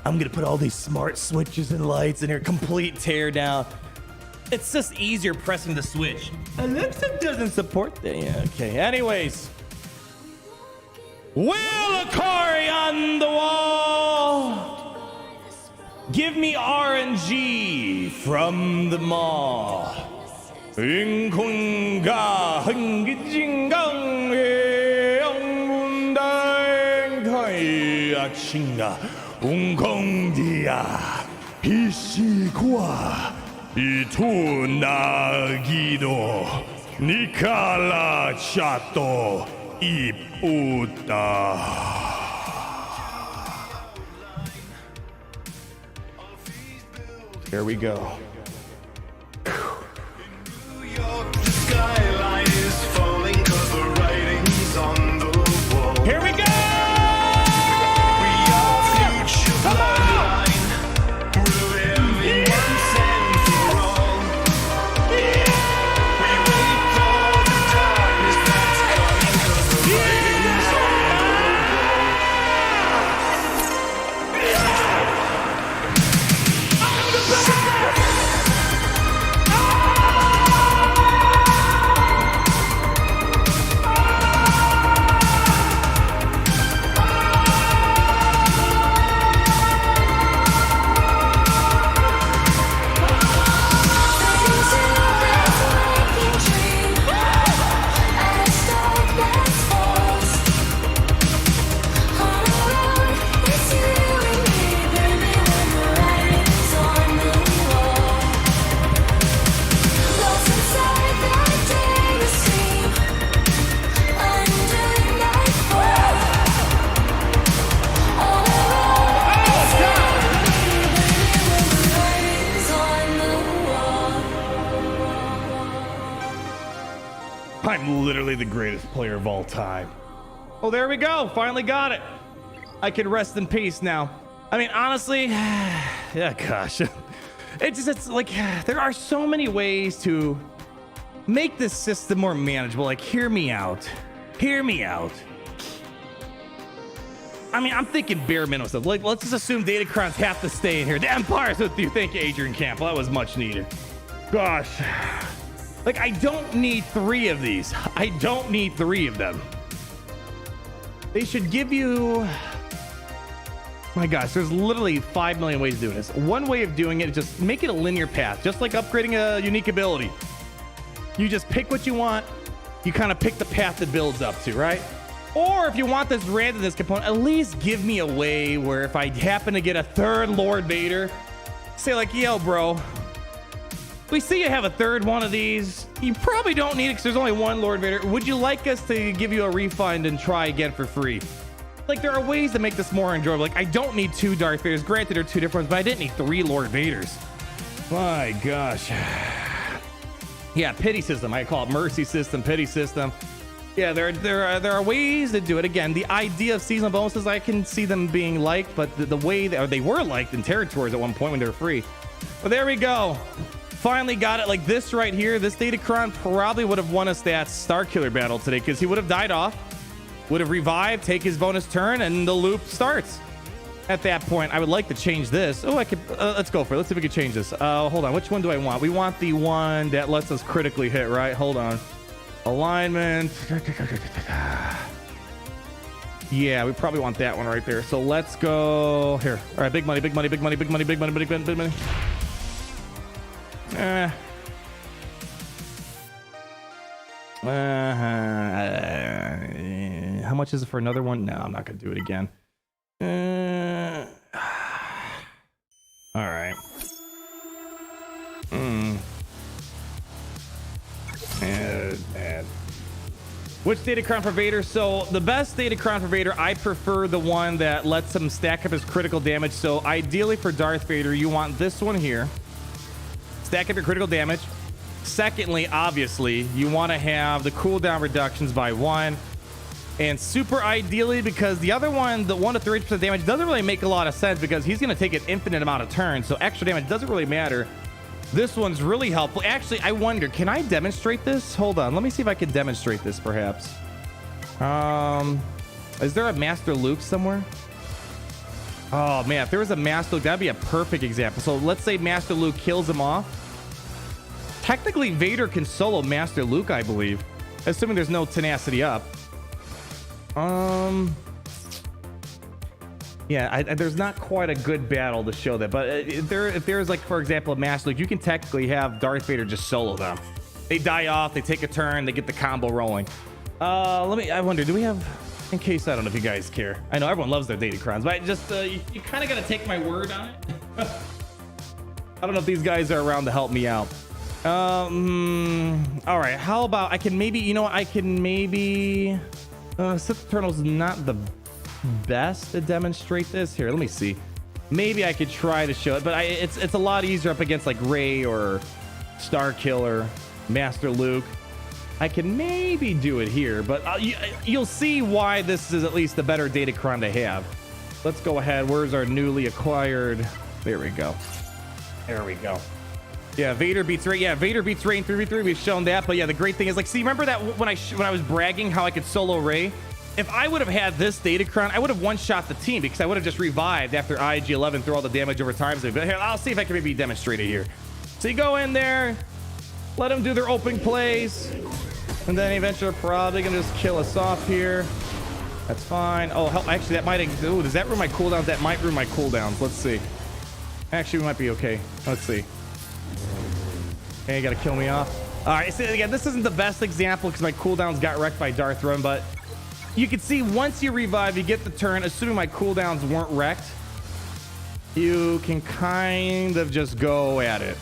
I'm gonna put all these smart switches and lights in here, complete tear down. It's just easier pressing the switch. Alexa doesn't support that. Yeah, okay. Anyways, Willikari on the wall. Give me RNG from the mall. Inkunga hangijingang chinga ungkondia hisikwa itunagido nikala chato iputa. Here we go. The skyline is falling 'cause the writing's on the wall. Here we go. We are future bloodline. Rule everyone and for all. We wait for the darkness that's coming 'cause the writing's on the wall. greatest player of all time. Oh, there we go. Finally got it. I can rest in peace now. I mean, honestly, yeah, gosh. It's like, there are so many ways to make this system more manageable. Like, hear me out. Hear me out. I mean, I'm thinking bare minimum stuff. Like, let's just assume Datacrons have to stay in here. The Empire's with you. Thank you, Adrian Campbell. That was much needed. Gosh. Like, I don't need 3 of these. I don't need 3 of them. They should give you... My gosh, there's literally 5 million ways of doing this. One way of doing it is just make it a linear path, just like upgrading a unique ability. You just pick what you want. You kind of pick the path it builds up to, right? Or if you want this randomness component, at least give me a way where if I happen to get a 3rd Lord Vader, say like, yo, bro, we see you have a 3rd one of these. You probably don't need it because there's only 1 Lord Vader. Would you like us to give you a refund and try again for free? Like, there are ways to make this more enjoyable. Like, I don't need 2 Darth Vaders. Granted, they're 2 different ones, but I didn't need 3 Lord Vaders. My gosh. Yeah, pity system. I call it mercy system, pity system. Yeah, there are ways to do it. Again, the idea of seasonal bonuses, I can see them being liked, but the way they were liked in territories at one point when they were free. But there we go. Finally got it. Like this right here, this Datacron probably would have won us that Starkiller battle today because he would have died off, would have revived, take his bonus turn, and the loop starts. At that point, I would like to change this. Oh, I could. Let's go for it. Let's see if we can change this. Hold on. Which one do I want? We want the one that lets us critically hit, right? Hold on. Alignment. Yeah, we probably want that one right there. So let's go here. All right, big money, big money, big money, big money, big money, big money, big money. How much is it for another one? No, I'm not gonna do it again. All right. Which Datacron for Vader? So the best Datacron for Vader, I prefer the one that lets him stack up his critical damage. So ideally for Darth Vader, you want this one here. Stack up your critical damage. Secondly, obviously, you want to have the cooldown reductions by 1. And super ideally, because the other one, the 1 to 30% damage, doesn't really make a lot of sense because he's going to take an infinite amount of turns. So extra damage doesn't really matter. This one's really helpful. Actually, I wonder, can I demonstrate this? Hold on. Let me see if I can demonstrate this, perhaps. Is there a Master Luke somewhere? Oh, man. If there was a Master Luke, that'd be a perfect example. So let's say Master Luke kills him off. Technically, Vader can solo Master Luke, I believe. Assuming there's no tenacity up. Yeah, there's not quite a good battle to show that, but if there's like, for example, a Master Luke, you can technically have Darth Vader just solo them. They die off, they take a turn, they get the combo rolling. I wonder, do we have, in case, I don't know if you guys care. I know everyone loves their Datacrons, but I just, you kind of got to take my word on it. I don't know if these guys are around to help me out. All right, how about, I can maybe, you know what, I can maybe, Sith Eternal's not the best to demonstrate this. Here, let me see. Maybe I could try to show it, but it's a lot easier up against like Rey or Starkiller, Master Luke. I can maybe do it here, but you'll see why this is at least the better Datacron to have. Let's go ahead. Where's our newly acquired? There we go. There we go. Yeah, Vader beats Rey. Yeah, Vader beats Rey in 3v3. We've shown that, but yeah, the great thing is, like, see, remember that when I was bragging how I could solo Rey? If I would have had this Datacron, I would have one-shot the team because I would have just revived after IG-11 through all the damage over time. So here, I'll see if I can maybe demonstrate it here. So you go in there, let them do their opening plays, and then eventually they're probably going to just kill us off here. That's fine. Oh, hell, actually, that might... Ooh, does that ruin my cooldowns? That might ruin my cooldowns. Let's see. Actually, we might be okay. Let's see. Okay, you got to kill me off. All right, so again, this isn't the best example because my cooldowns got wrecked by Darth Run, but... You can see once you revive, you get the turn, assuming my cooldowns weren't wrecked, you can kind of just go at it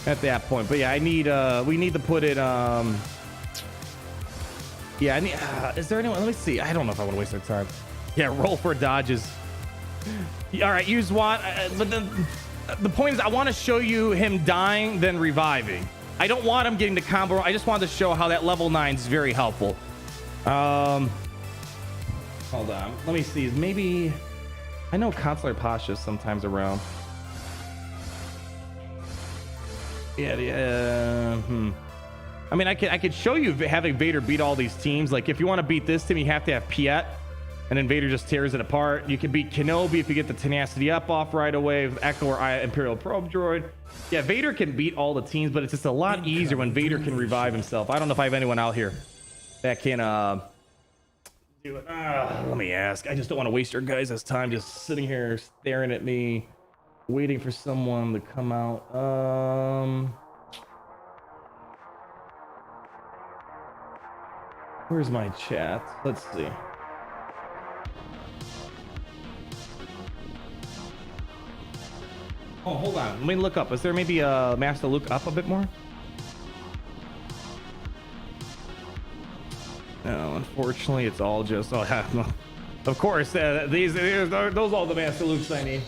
at that point. But yeah, we need to put it, yeah, I need, is there anyone, let me see. I don't know if I want to waste our time. Yeah, roll for dodges. All right, use what? But then the point is I want to show you him dying, then reviving. I don't want him getting the combo. I just wanted to show how that level 9 is very helpful. Hold on. Let me see. Maybe I know Consular Pasha's sometimes around. Yeah. I mean, I could show you having Vader beat all these teams. Like, if you want to beat this team, you have to have Piet, and then Vader just tears it apart. You can beat Kenobi if you get the tenacity up off right away with Echo or Imperial Probe Droid. Yeah, Vader can beat all the teams, but it's just a lot easier when Vader can revive himself. I don't know if I have anyone out here that can do it. Let me ask. I just don't want to waste your guys' time just sitting here staring at me, waiting for someone to come out. Where's my chat? Let's see. Oh, hold on. Let me look up. Is there maybe a Master Luke up a bit more? No, unfortunately, it's all just. Oh, no. Of course, those all the Master Lukes I need.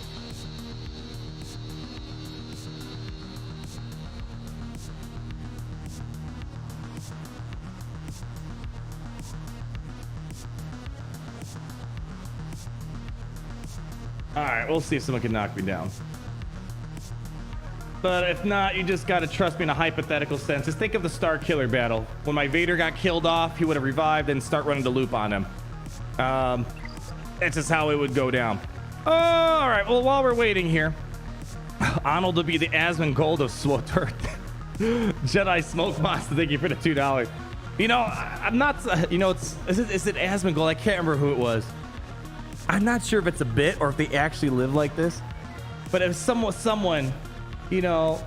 All right, we'll see if someone can knock me down. But if not, you just got to trust me in a hypothetical sense. Just think of the Star Killer battle. When my Vader got killed off, he would have revived and start running the loop on him. That's just how it would go down. All right, well, while we're waiting here, Arnold will be the Asmongold of Swotert. Jedi Smoke Monster, thank you for the $2. You know, I'm not, you know, is it Asmongold? I can't remember who it was. I'm not sure if it's a bit or if they actually live like this. But if someone, you know,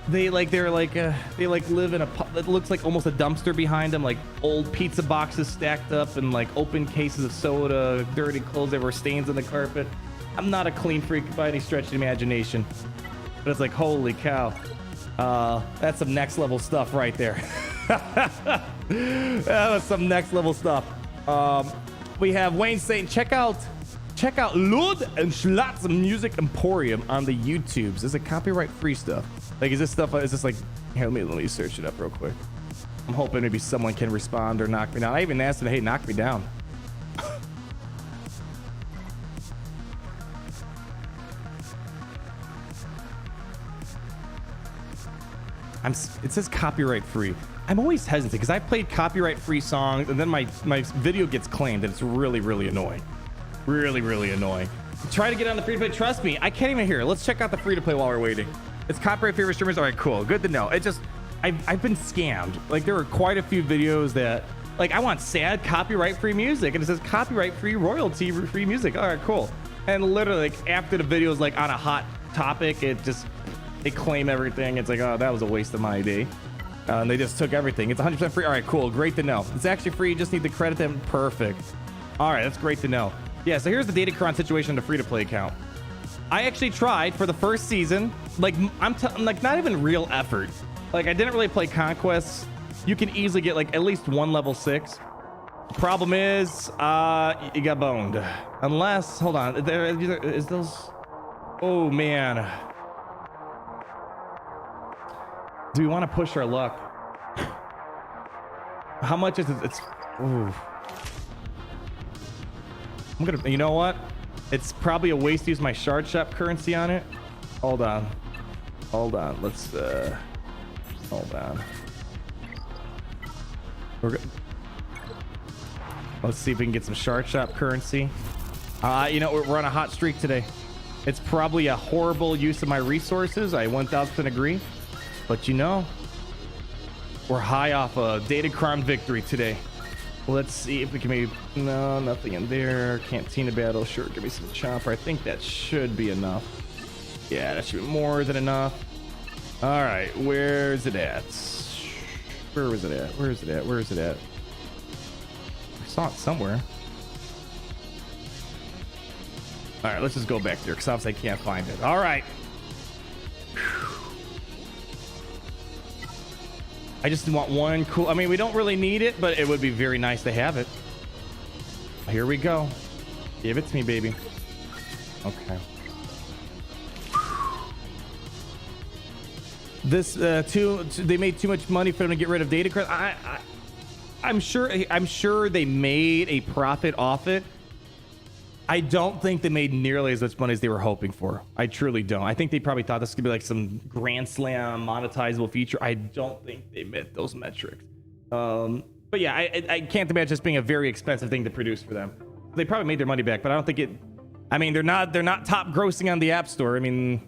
they live in a, it looks like almost a dumpster behind them, like old pizza boxes stacked up and like open cases of soda, dirty clothes, there were stains on the carpet. I'm not a clean freak by any stretch of the imagination, but it's like, holy cow, that's some next level stuff right there. That was some next level stuff. We have Wayne saying, check out Lud and Schlatz Music Emporium on the YouTubes. Is it copyright free stuff? Like, is this like, here, let me search it up real quick. I'm hoping maybe someone can respond or knock me down. I even asked them, hey, knock me down. It says copyright free. I'm always hesitant because I've played copyright free songs and then my video gets claimed and it's really, really annoying. Really, really annoying. Try to get on the free to play. Trust me, I can't even hear it. Let's check out the free to play while we're waiting. It's copyright free for streamers. All right, cool. Good to know. It just, I've been scammed. Like, there were quite a few videos that, like, I want sad copyright free music and it says copyright free royalty free music. All right, cool. And literally, like, after the video is like on a hot topic, they claim everything. It's like, oh, that was a waste of my day. And they just took everything. It's 100% free. All right, cool. Great to know. It's actually free. You just need to credit them. Perfect. All right, that's great to know. Yeah, so here's the Datacron situation on the free-to-play account. I actually tried for the first season. Like, I'm like, not even real effort. Like, I didn't really play Conquests. You can easily get, like, at least one level 6. Problem is, you got boned. Unless, hold on. Is those... Oh, man. Do we want to push our luck? How much is it? It's... Ooh. I'm gonna, you know what? It's probably a waste to use my shard shop currency on it. Hold on. Let's, hold on. Let's see if we can get some shard shop currency. You know, we're on a hot streak today. It's probably a horrible use of my resources. I 1000% agree. But you know, we're high off a Datacron victory today. Let's see if we can maybe... No, nothing in there. Cantina battle. Sure, give me some chopper. I think that should be enough. Yeah, that should be more than enough. All right, where's it at? Where is it at? I saw it somewhere. All right, let's just go back there because obviously I can't find it. All right. I just want one cool... I mean, we don't really need it, but it would be very nice to have it. Here we go. Give it to me, baby. Okay. This, they made too much money for them to get rid of Datacron. I'm sure they made a profit off it. I don't think they made nearly as much money as they were hoping for. I truly don't. I think they probably thought this could be like some Grand Slam monetizable feature. I don't think they met those metrics. But yeah, I can't imagine this being a very expensive thing to produce for them. They probably made their money back, but I don't think it. I mean, they're not top grossing on the App Store. I mean,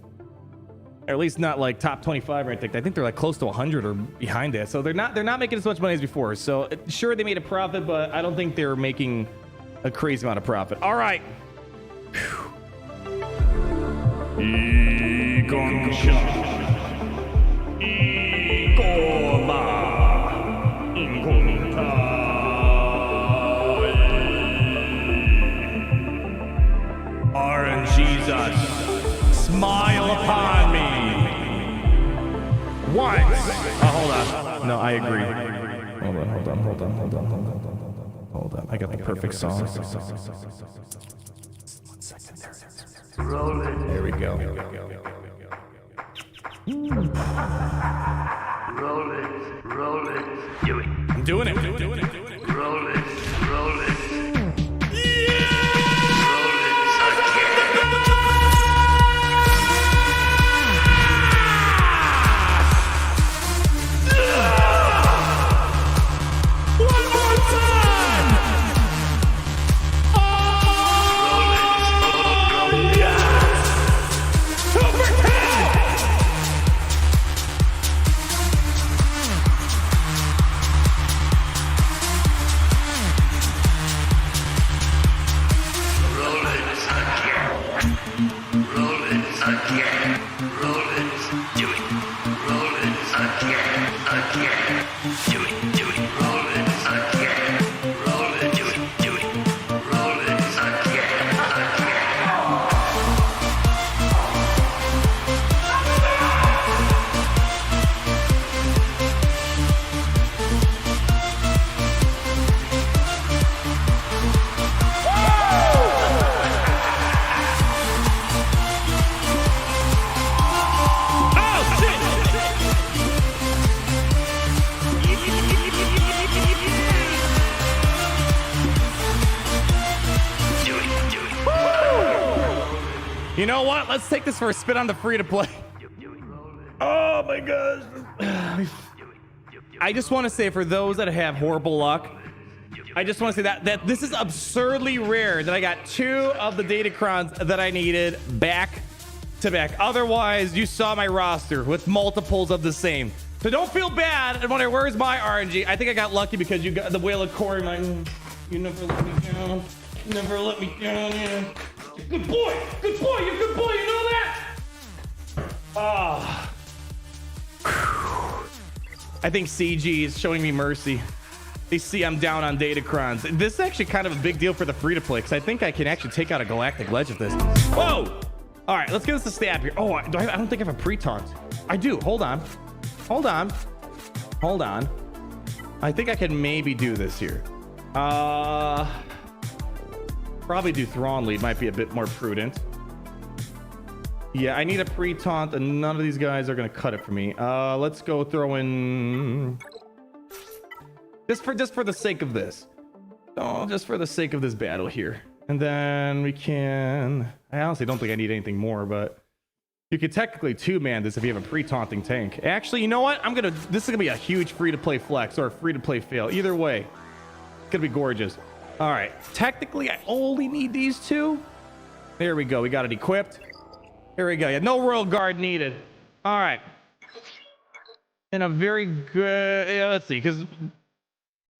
or at least not like top 25 or anything. I think they're like close to 100 or behind that. So they're not making as much money as before. So sure, they made a profit, but I don't think they're making a crazy amount of profit. All right. Jesus, smile upon me once. Hold on. No, I agree. Hold on. I got the perfect song. 1 second. There we go. Roll it. Do it. I'm doing it. Roll it. You know what? Let's take this for a spin on the free-to-play. Oh my gosh. I just want to say, for those that have horrible luck, I just want to say that this is absurdly rare that I got 2 of the Datacrons that I needed back to back. Otherwise, you saw my roster with multiples of the same. So don't feel bad. And wonder, where's my RNG? I think I got lucky because you got the Whale of Corey. You never let me down. Never let me down. Yeah. Good boy. You're a good boy. You know that? Ah. I think CG is showing me mercy. They see I'm down on Datacrons. This is actually kind of a big deal for the free-to-play, because I think I can actually take out a Galactic Ledge with this. Whoa! All right, let's get us a stab here. Oh, I don't think I have a pre-taunt. I do. Hold on. I think I can maybe do this here. Probably do Thrawn lead. Might be a bit more prudent. Yeah, I need a pre-taunt, and none of these guys are going to cut it for me. Let's go throw in... Just for the sake of this. Oh, just for the sake of this battle here. And then we can... I honestly don't think I need anything more, but... You could technically 2-man this if you have a pre-taunting tank. Actually, you know what? This is going to be a huge free-to-play flex or a free-to-play fail. Either way, it's going to be gorgeous. All right. Technically, I only need these 2. There we go. We got it equipped. There we go. Yeah, no Royal Guard needed. All right. And a very good... Yeah, let's see, because...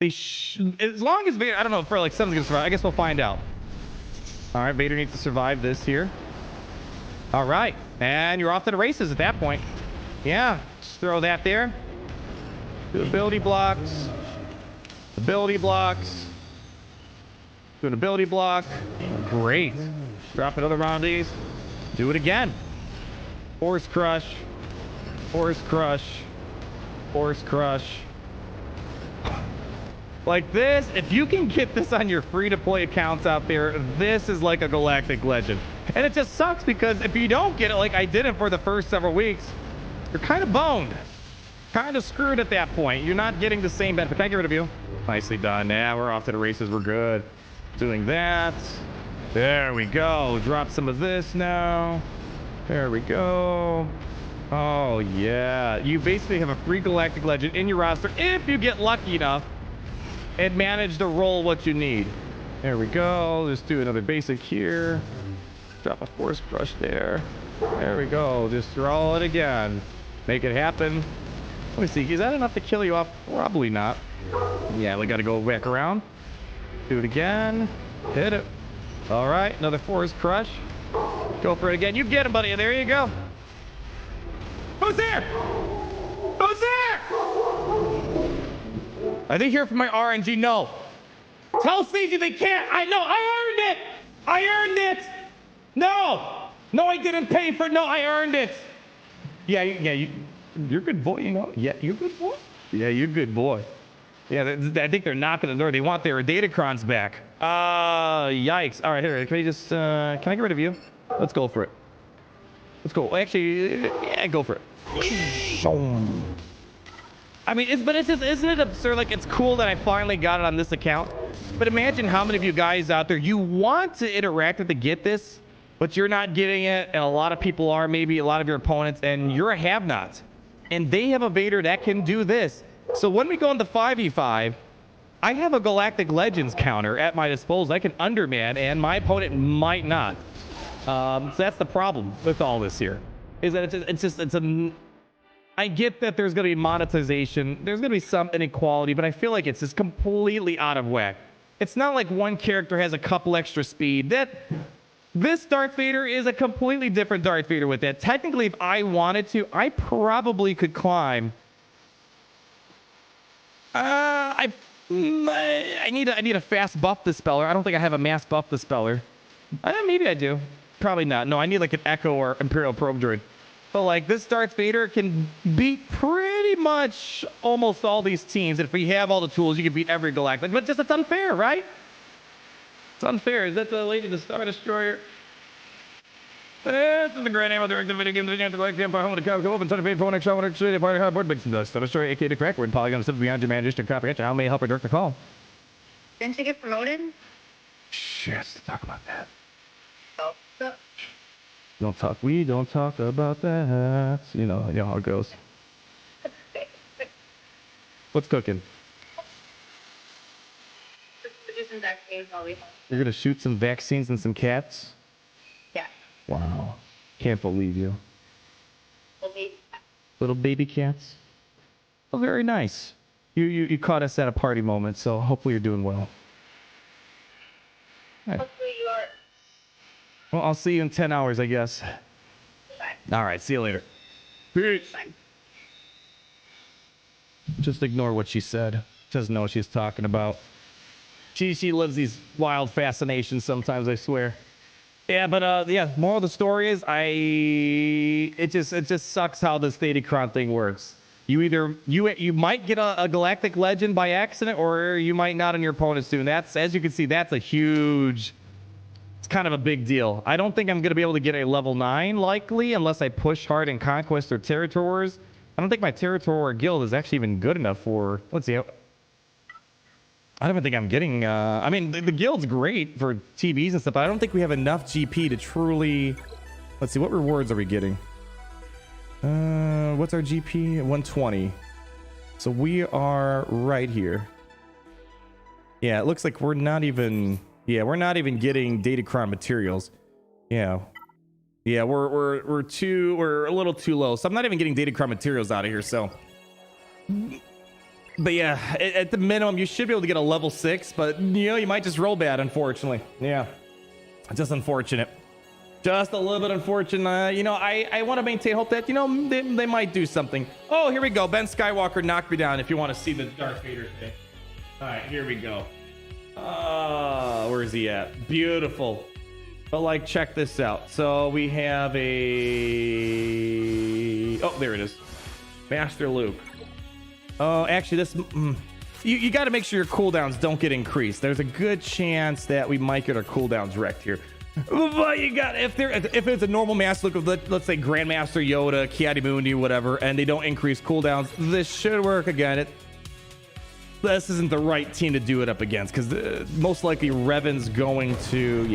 as long as Vader... I don't know if like 7's going to survive. I guess we'll find out. All right. Vader needs to survive this here. All right. And you're off to the races at that point. Yeah. Just throw that there. Do ability blocks. Ability blocks. Do an ability block. Great. Drop another round of these. Do it again. Force crush. Force crush. Force crush. Like this, if you can get this on your free-to-play accounts out there, this is like a Galactic Legend. And it just sucks because if you don't get it like I didn't for the first several weeks, you're kind of boned. kind of screwed at that point. You're not getting the same benefit. Can I get rid of you? Nicely done. Now we're off to the races. We're good. Doing that. There we go. Drop some of this now. There we go. Oh, yeah. You basically have a free Galactic Legend in your roster if you get lucky enough and manage to roll what you need. There we go. Let's do another basic here. Drop a Force Crush there. There we go. Just roll it again. Make it happen. Let me see. Is that enough to kill you off? Probably not. Yeah, we got to go back around. Do it again. Hit it. All right. Another Force Crush. Go for it again. You get him, buddy. There you go. Who's there? Who's there? Are they here for my RNG? No. Tell Sleazy they can't. I know. I earned it. I earned it. No. No, I didn't pay for it. No, I earned it. Yeah, you're a good boy, you know. Yeah, you're a good boy. Yeah, you're a good boy. Yeah, I think they're knocking the door. They want their Datacrons back. Yikes. All right, here. Can I get rid of you? Let's go for it. Let's go. Actually, yeah, go for it. I mean, isn't it absurd? Like, it's cool that I finally got it on this account. But imagine how many of you guys out there, you want to interact with to get this, but you're not getting it, and a lot of people are, maybe a lot of your opponents, and you're a have-not. And they have a Vader that can do this. So when we go into 5v5, I have a Galactic Legends counter at my disposal. I can underman, and my opponent might not. So that's the problem with all this here, is that I get that there's going to be monetization, there's going to be some inequality, but I feel like it's just completely out of whack. It's not like one character has a couple extra speed. This Darth Vader is a completely different Darth Vader with that. Technically, if I wanted to, I probably could climb. I need a fast buff dispeller. I don't think I have a mass buff dispeller. Maybe I do. Probably not. No, I need like an Echo or Imperial Probe Droid. But like this Darth Vader can beat pretty much almost all these teams. And if you have all the tools, you can beat every Galactic. But just it's unfair, right? It's unfair. Is that the Lady the Star Destroyer? This is the Grand Arena directive video game. The Galactic Empire home of the Cowboy open. Son of Fate, phone extra, one extra, part of board. But the Star Destroyer, aka the Crack Word, Polygon, stuff beyond your imagination, comprehension. How may I help her direct the call? Didn't you get promoted? Shh, let's talk about that. Oh, so. We don't talk about that. You know how it goes. What's cooking? Producing vaccines all week. You're gonna shoot some vaccines and some cats? Yeah. Wow. Can't believe you. Believe. Little baby cats? Oh, very nice. You caught us at a party moment, so hopefully you're doing well. Right. Hopefully you are. Well, I'll see you in 10 hours, I guess. Bye. All right, see you later. Peace. Bye. Just ignore what she said. She doesn't know what she's talking about. She lives these wild fascinations sometimes, I swear. Yeah, but yeah, moral of the story is it just sucks how this Datacron thing works. You might get a Galactic Legend by accident, or you might not, and your opponents do. And that's, as you can see, that's a huge. It's kind of a big deal. I don't think I'm going to be able to get a level 9 likely unless I push hard in Conquest or Territory Wars. I don't think my Territory War guild is actually even good enough for. Let's see. I don't even think I'm getting. I mean, the guild's great for TVs and stuff, but I don't think we have enough GP to truly. Let's see. What rewards are we getting? What's our GP? 120. So we are right here. Yeah, it looks like we're not even. Yeah, we're not even getting Datacron materials. Yeah. Yeah, we're a little too low. So I'm not even getting Datacron materials out of here, so. But yeah, at the minimum, you should be able to get a level 6, but you might just roll bad, unfortunately. Yeah. Just unfortunate. Just a little bit unfortunate. I want to maintain hope that, they might do something. Oh, here we go. Ben Skywalker knocked me down if you want to see the Darth Vader thing. All right, here we go. Where is he at? Beautiful. But check this out. So we have a. Oh, there it is. Master Luke. Oh, actually, this. You got to make sure your cooldowns don't get increased. There's a good chance that we might get our cooldowns wrecked here. But you got if it's a normal master look of let's say Grandmaster Yoda, Ki-Adi-Mundi, whatever, and they don't increase cooldowns, this should work again. This isn't the right team to do it up against because most likely Revan's going to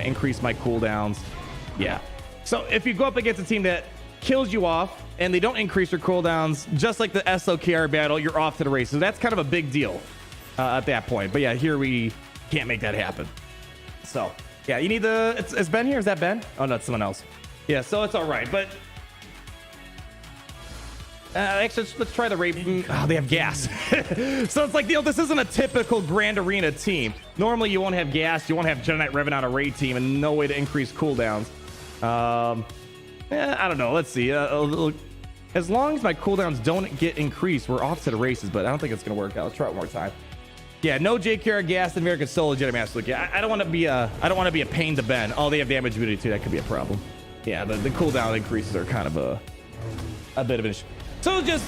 increase my cooldowns. Yeah. So if you go up against a team that kills you off and they don't increase your cooldowns, just like the SLKR battle, you're off to the races. So that's kind of a big deal at that point. But yeah, here we can't make that happen. So yeah, you need is Ben here? Is that Ben? Oh no, it's someone else. Yeah, so it's all right. But actually, let's try the raid. Oh, they have gas. So it's like, this isn't a typical Grand Arena team. Normally, you won't have gas. You won't have Jedi Knight Revan on a raid team and no way to increase cooldowns. I don't know. Let's see. As long as my cooldowns don't get increased, we're off to the races, but I don't think it's going to work out. Let's try it one more time. Yeah, no JKR gas, American Solo Jedi Master. Look, yeah, I don't want to be a pain to Ben. Oh, they have damage immunity too. That could be a problem. Yeah, the cooldown increases are kind of a bit of an issue. So just,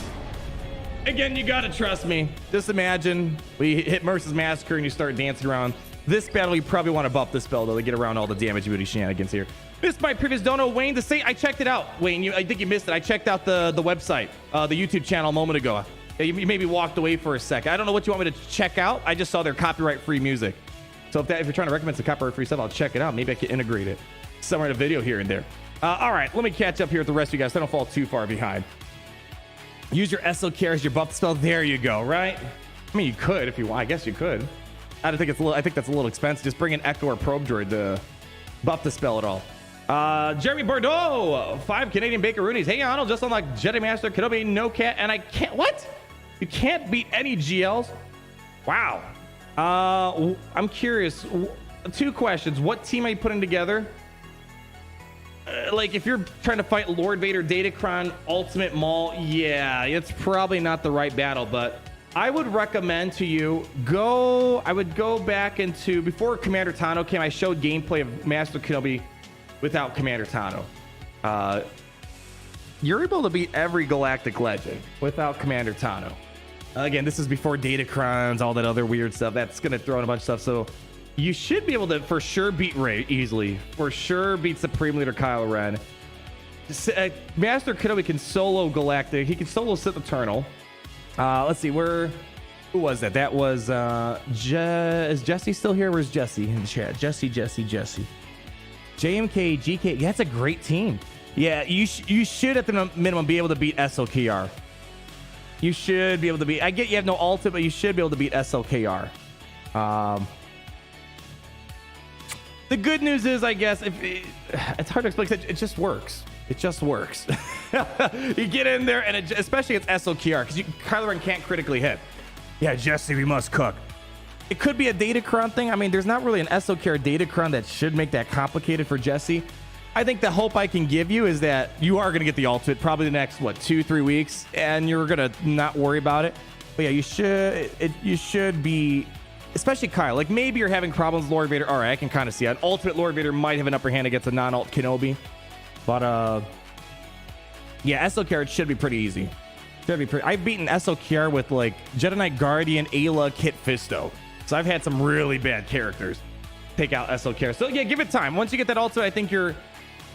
again, you got to trust me. Just imagine we hit Mercer's Massacre and you start dancing around. This battle, you probably want to buff the spell, though, to get around all the damage immunity shenanigans here. Missed my previous dono, Wayne, to say I checked it out. Wayne, I think you missed it. I checked out the website, the YouTube channel a moment ago. You maybe walked away for a second. I don't know what you want me to check out. I just saw their copyright-free music. So if you're trying to recommend some copyright-free stuff, I'll check it out. Maybe I can integrate it somewhere in a video here and there. All right, let me catch up here with the rest of you guys so I don't fall too far behind. Use your SLKR as your buff spell. There you go, right? I mean, you could if you want. I guess you could. I think that's a little expensive. Just bring an Ecto or Probe Droid to buff the spell at all. Jeremy Bordeaux, 5 Canadian Bakeroonies. Hey, Arnold, just unlocked Jedi Master, Kenobi, no cat, and I can't. What? You can't beat any GLs? Wow. I'm curious. 2 questions. What team are you putting together? Like, if you're trying to fight Lord Vader, Datacron, Ultimate Maul, yeah, it's probably not the right battle, but I would recommend to you I would go back into, before Commander Tano came, I showed gameplay of Master Kenobi without Commander Tano. You're able to beat every Galactic Legend without Commander Tano. Again, this is before Datacrons, all that other weird stuff. That's going to throw in a bunch of stuff, so you should be able to for sure beat Rey easily. For sure beat Supreme Leader Kylo Ren. Master Kenobi can solo Galactic. He can solo Sith Eternal. Let's see, who was that? That was is Jesse still here? Where's Jesse in the chat? Jesse. JMK, GK. That's a great team. Yeah, you should at the minimum be able to beat SLKR. You should be able to beat. I get you have no ultimate, but you should be able to beat SLKR. The good news is, I guess, it's hard to explain. It just works. It just works. You get in there, and especially against SLKR, because Kylo Ren can't critically hit. Yeah, Jesse, we must cook. It could be a Datacron thing. I mean, there's not really an SLKR Datacron that should make that complicated for Jesse. I think the hope I can give you is that you are going to get the ultimate probably the next, 2-3 weeks, and you're going to not worry about it. But yeah, you should be, especially Kyle. Like, maybe you're having problems with Lord Vader. All right, I can kind of see that. Ultimate Lord Vader might have an upper hand against a non-ult Kenobi. But, yeah, SLKR, it should be pretty easy. I've beaten SLKR with, Jedi Knight Guardian, Ayla, Kit Fisto. So I've had some really bad characters take out SLKR. So, yeah, give it time. Once you get that ultimate, I think you're...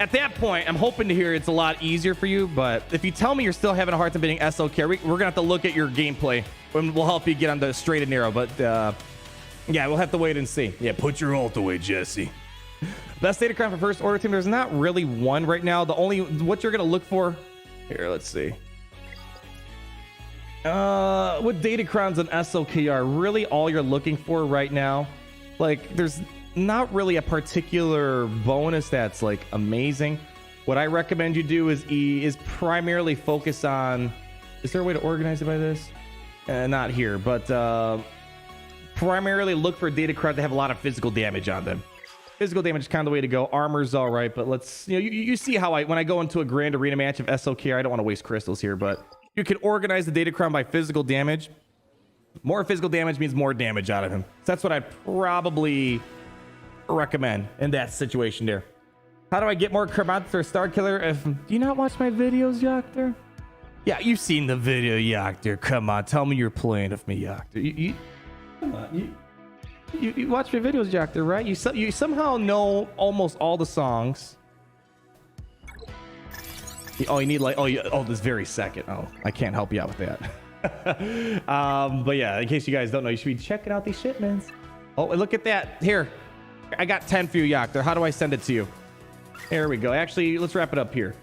At that point, I'm hoping to hear it's a lot easier for you, but if you tell me you're still having a hard time beating SLKR, we're going to have to look at your gameplay, and we'll help you get on the straight and narrow, but yeah, we'll have to wait and see. Yeah, put your ult away, Jesse. Best Datacron for First Order team, there's not really one right now. What you're going to look for, here, let's see. With Datacrons and SLKR, really all you're looking for right now, there's not really a particular bonus that's amazing. What I recommend you do is primarily focus on, is there a way to organize it by this? Not here, but primarily look for Datacron to have a lot of physical damage on them. Physical damage is kind of the way to go. Armor's all right, but let's, you see how when I go into a Grand Arena match of SLKR, I don't want to waste crystals here, but you can organize the Datacron by physical damage. More physical damage means more damage out of him. So that's what I'd probably recommend in that situation there. How do I get more Kermats or Star Killer? Do you not watch my videos, Yoctor? Yeah, you've seen the video, Yoctor. Come on, tell me you're playing with me, Yoctor. Come on, You watch my videos, Jactor, right? You somehow know almost all the songs. Oh, you need like this very second. Oh, I can't help you out with that. But yeah, in case you guys don't know, you should be checking out these shipments. Oh, and look at that. Here, I got 10 for you, Jactor. How do I send it to you? There we go. Actually, let's wrap it up here.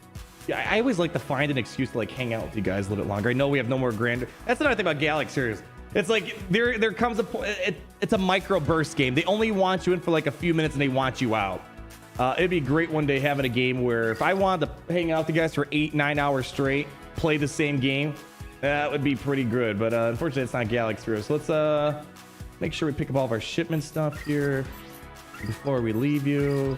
Yeah, I always like to find an excuse to like hang out with you guys a little bit longer. I know we have no more grand. That's another thing about Galaxy series. It's like there comes a point. It's a micro burst game. They only want you in for like a few minutes and they want you out. It'd be great one day having a game where if I wanted to hang out with you guys for 8-9 hours straight, play the same game, that would be pretty good. But unfortunately, it's not Galaxy series. So let's make sure we pick up all of our shipment stuff here before we leave you.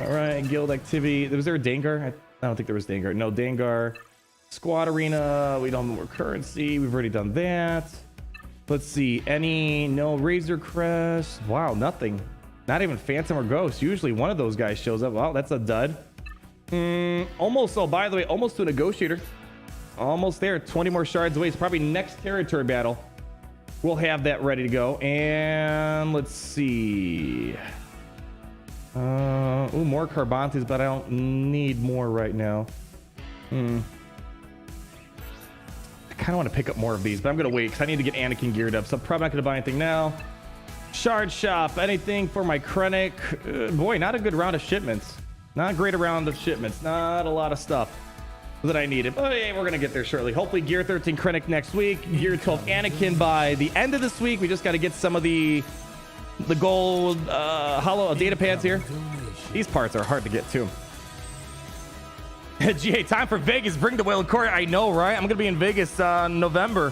All right, guild activity. Was there a Dengar? I don't think there was Dengar. No, Dengar. Squad arena. We don't have more currency. We've already done that. Let's see. No Razor Crest. Wow, nothing. Not even Phantom or Ghost. Usually one of those guys shows up. Wow, that's a dud. Almost. Oh, by the way, almost to a negotiator. Almost there. 20 more shards away. It's probably next territory battle. We'll have that ready to go. And let's see. More Carbantes, but I don't need more right now. I kind of want to pick up more of these, but I'm going to wait because I need to get Anakin geared up. So I'm probably not going to buy anything now. Shard shop, anything for my Krennic. Boy, not a good round of shipments. Not a great round of shipments. Not a lot of stuff that I needed. But hey, we're going to get there shortly. Hopefully Gear 13 Krennic next week. Gear 12 Anakin by the end of this week. We just got to get some of the gold hollow data pads here. These parts are hard to get too. GA, time for Vegas. Bring the Whale of Court. I know, right? I'm going to be in Vegas in November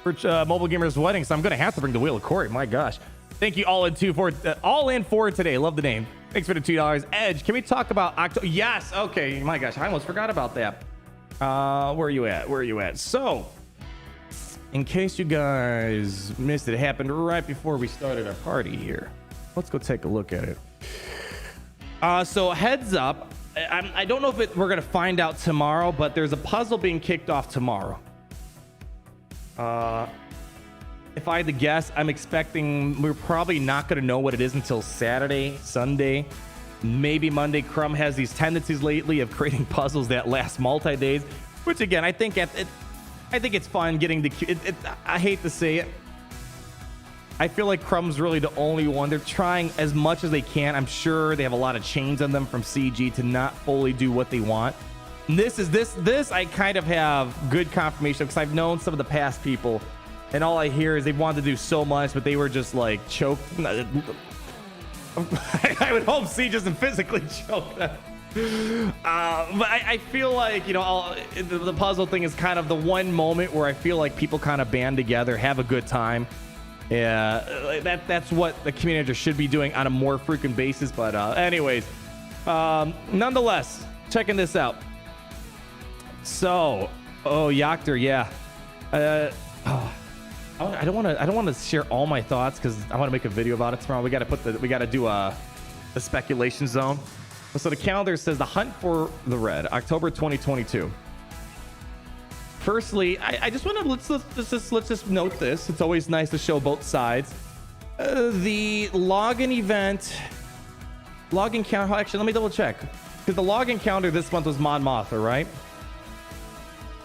for Mobile Gamers Wedding, so I'm going to have to bring the Whale of Court. My gosh. Thank you, All In for today. Love the name. Thanks for the $2. Edge, can we talk about October? Yes. Okay. My gosh, I almost forgot about that. Where are you at? So, in case you guys missed it, it happened right before we started our party here. Let's go take a look at it. So heads up, I don't know if we're going to find out tomorrow, but there's a puzzle being kicked off tomorrow. If I had to guess, I'm expecting we're probably not going to know what it is until Saturday, Sunday, maybe Monday. Crumb has these tendencies lately of creating puzzles that last multi-days, which again, I think it's fun getting I hate to say it. I feel like Crumb's really the only one. They're trying as much as they can. I'm sure they have a lot of chains on them from CG to not fully do what they want. And this I kind of have good confirmation because I've known some of the past people, and all I hear is they wanted to do so much, but they were just like choked. I would hope CG doesn't physically choke them. But I feel like, the puzzle thing is kind of the one moment where I feel like people kind of band together, have a good time. Yeah, that's what the community should be doing on a more frequent basis. But anyways, nonetheless, checking this out. So, Yactor, yeah. I don't want to share all my thoughts because I want to make a video about it tomorrow. We got to do the speculation zone. So the calendar says the hunt for the red, October 2022. Firstly, I just want to let's just note this. It's always nice to show both sides. The login count. Actually, let me double check because the login counter this month was Mon Mothma, right?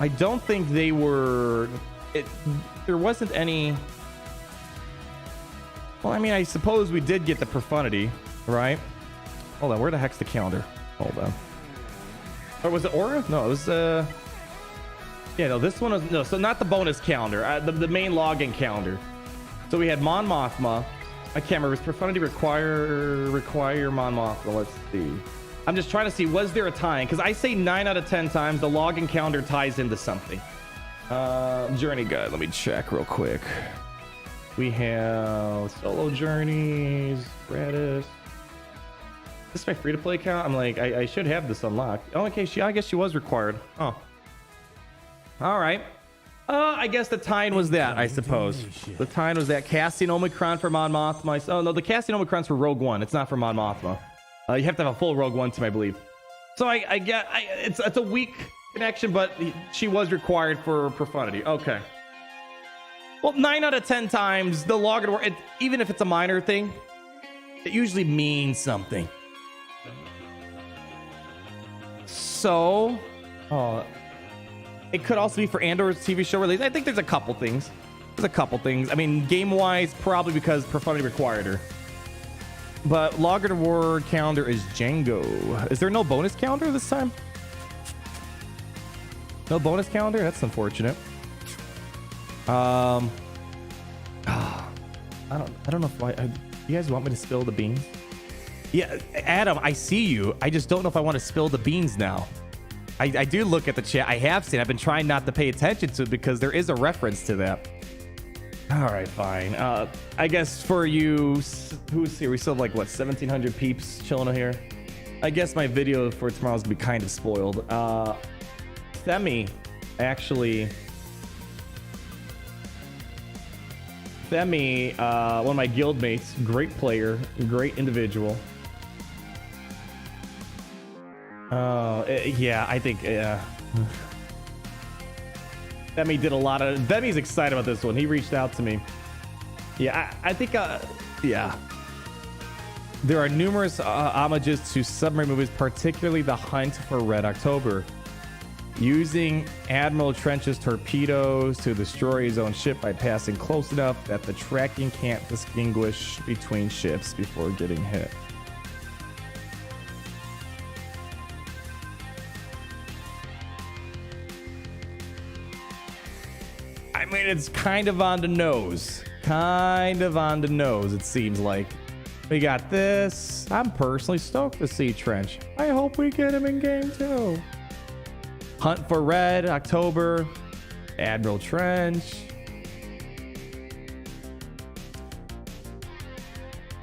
I don't think they were. There wasn't any. Well, I mean, I suppose we did get the profundity, right? Hold on, where the heck's the calendar? Hold on. Or was it Aura? No, it was yeah, no, this one was no, so not the bonus calendar, the main login calendar. So we had Mon Mothma. I can't remember. Was profundity require Mon Mothma? Let's see. I'm just trying to see, was there a tie? Because I say 9 out of 10 times the login calendar ties into something. Journey guide. Let me check real quick. We have solo journeys, gratis. This is my free-to-play account. I'm like, I should have this unlocked. Oh, okay. I guess she was required. Oh. All right. I guess the tie-in was that, I suppose. The tie-in was that Cassian Omicron for Mon Mothma. Oh, no, the Cassian Omicron's for Rogue One. It's not for Mon Mothma. You have to have a full Rogue One team, I believe. So I get it's a weak connection, but she was required for profundity. Okay. Well, 9 out of 10 times, the log and word, even if it's a minor thing, it usually means something. So, it could also be for Andor's TV show release. I think there's a couple things. I mean, game-wise, probably because Profanity required her. But log and reward calendar is Django. Is there no bonus calendar this time? No bonus calendar? That's unfortunate. I don't know if you guys want me to spill the beans? Yeah, Adam, I see you. I just don't know if I want to spill the beans now. I do look at the chat. I have seen. I've been trying not to pay attention to it because there is a reference to that. All right, fine. I guess for you, who's here? We still have like, what, 1,700 peeps chilling here? I guess my video for tomorrow's gonna be kind of spoiled. Themi, actually... Themi, one of my guild mates, great player, great individual. Yeah, I think, yeah. Themi did a lot of... Themi's excited about this one. He reached out to me. Yeah, I think, yeah. There are numerous homages to submarine movies, particularly The Hunt for Red October. Using Admiral Trench's torpedoes to destroy his own ship by passing close enough that the tracking can't distinguish between ships before getting hit. I mean, it's kind of on the nose. It seems like. We got this. I'm personally stoked to see Trench. I hope we get him in game 2. Hunt for Red, October, Admiral Trench.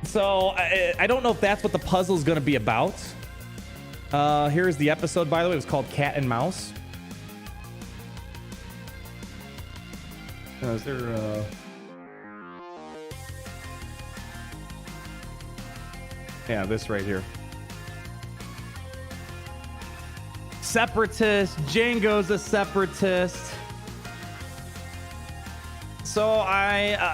So I don't know if that's what the puzzle is going to be about. Here's the episode, by the way. It was called Cat and Mouse. Is there yeah, this right here. Separatist. Django's a separatist. So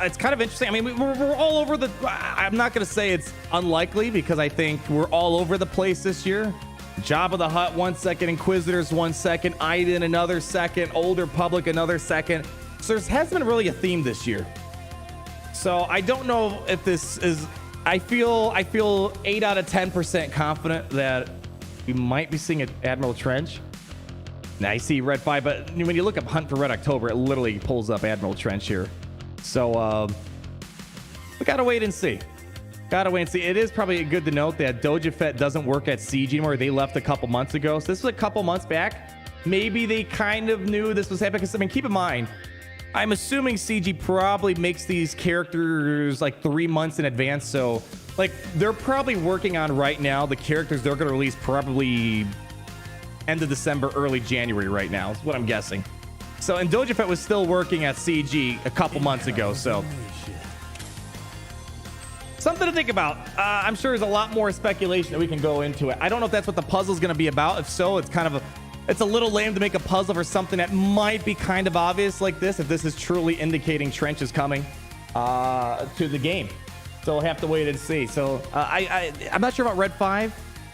it's kind of interesting. I mean, we're all over the... I'm not going to say it's unlikely because I think we're all over the place this year. Jabba the Hutt, 1 second. Inquisitors, 1 second. Iden, another second. Old Republic, another second. So there hasn't been really a theme this year. So I don't know if this is... I feel 8 out of 10% confident that we might be seeing an Admiral Trench. Now I see Red 5, but when you look up Hunt for Red October, it literally pulls up Admiral Trench here. So we gotta wait and see. It is probably good to note that Doja Fett doesn't work at CG anymore. They left a couple months ago. So this was a couple months back. Maybe they kind of knew this was happening. Because, I mean, keep in mind, I'm assuming CG probably makes these characters like 3 months in advance. So, like, they're probably working on right now the characters they're going to release probably end of December, early January right now. Is what I'm guessing. So, and Doja Fett was still working at CG a couple months ago. So, something to think about. I'm sure there's a lot more speculation that we can go into it. I don't know if that's what the puzzle is going to be about. If so, it's kind of it's a little lame to make a puzzle for something that might be kind of obvious like this, if this is truly indicating Trench is coming to the game. So we'll have to wait and see. So I'm not sure about Red 5.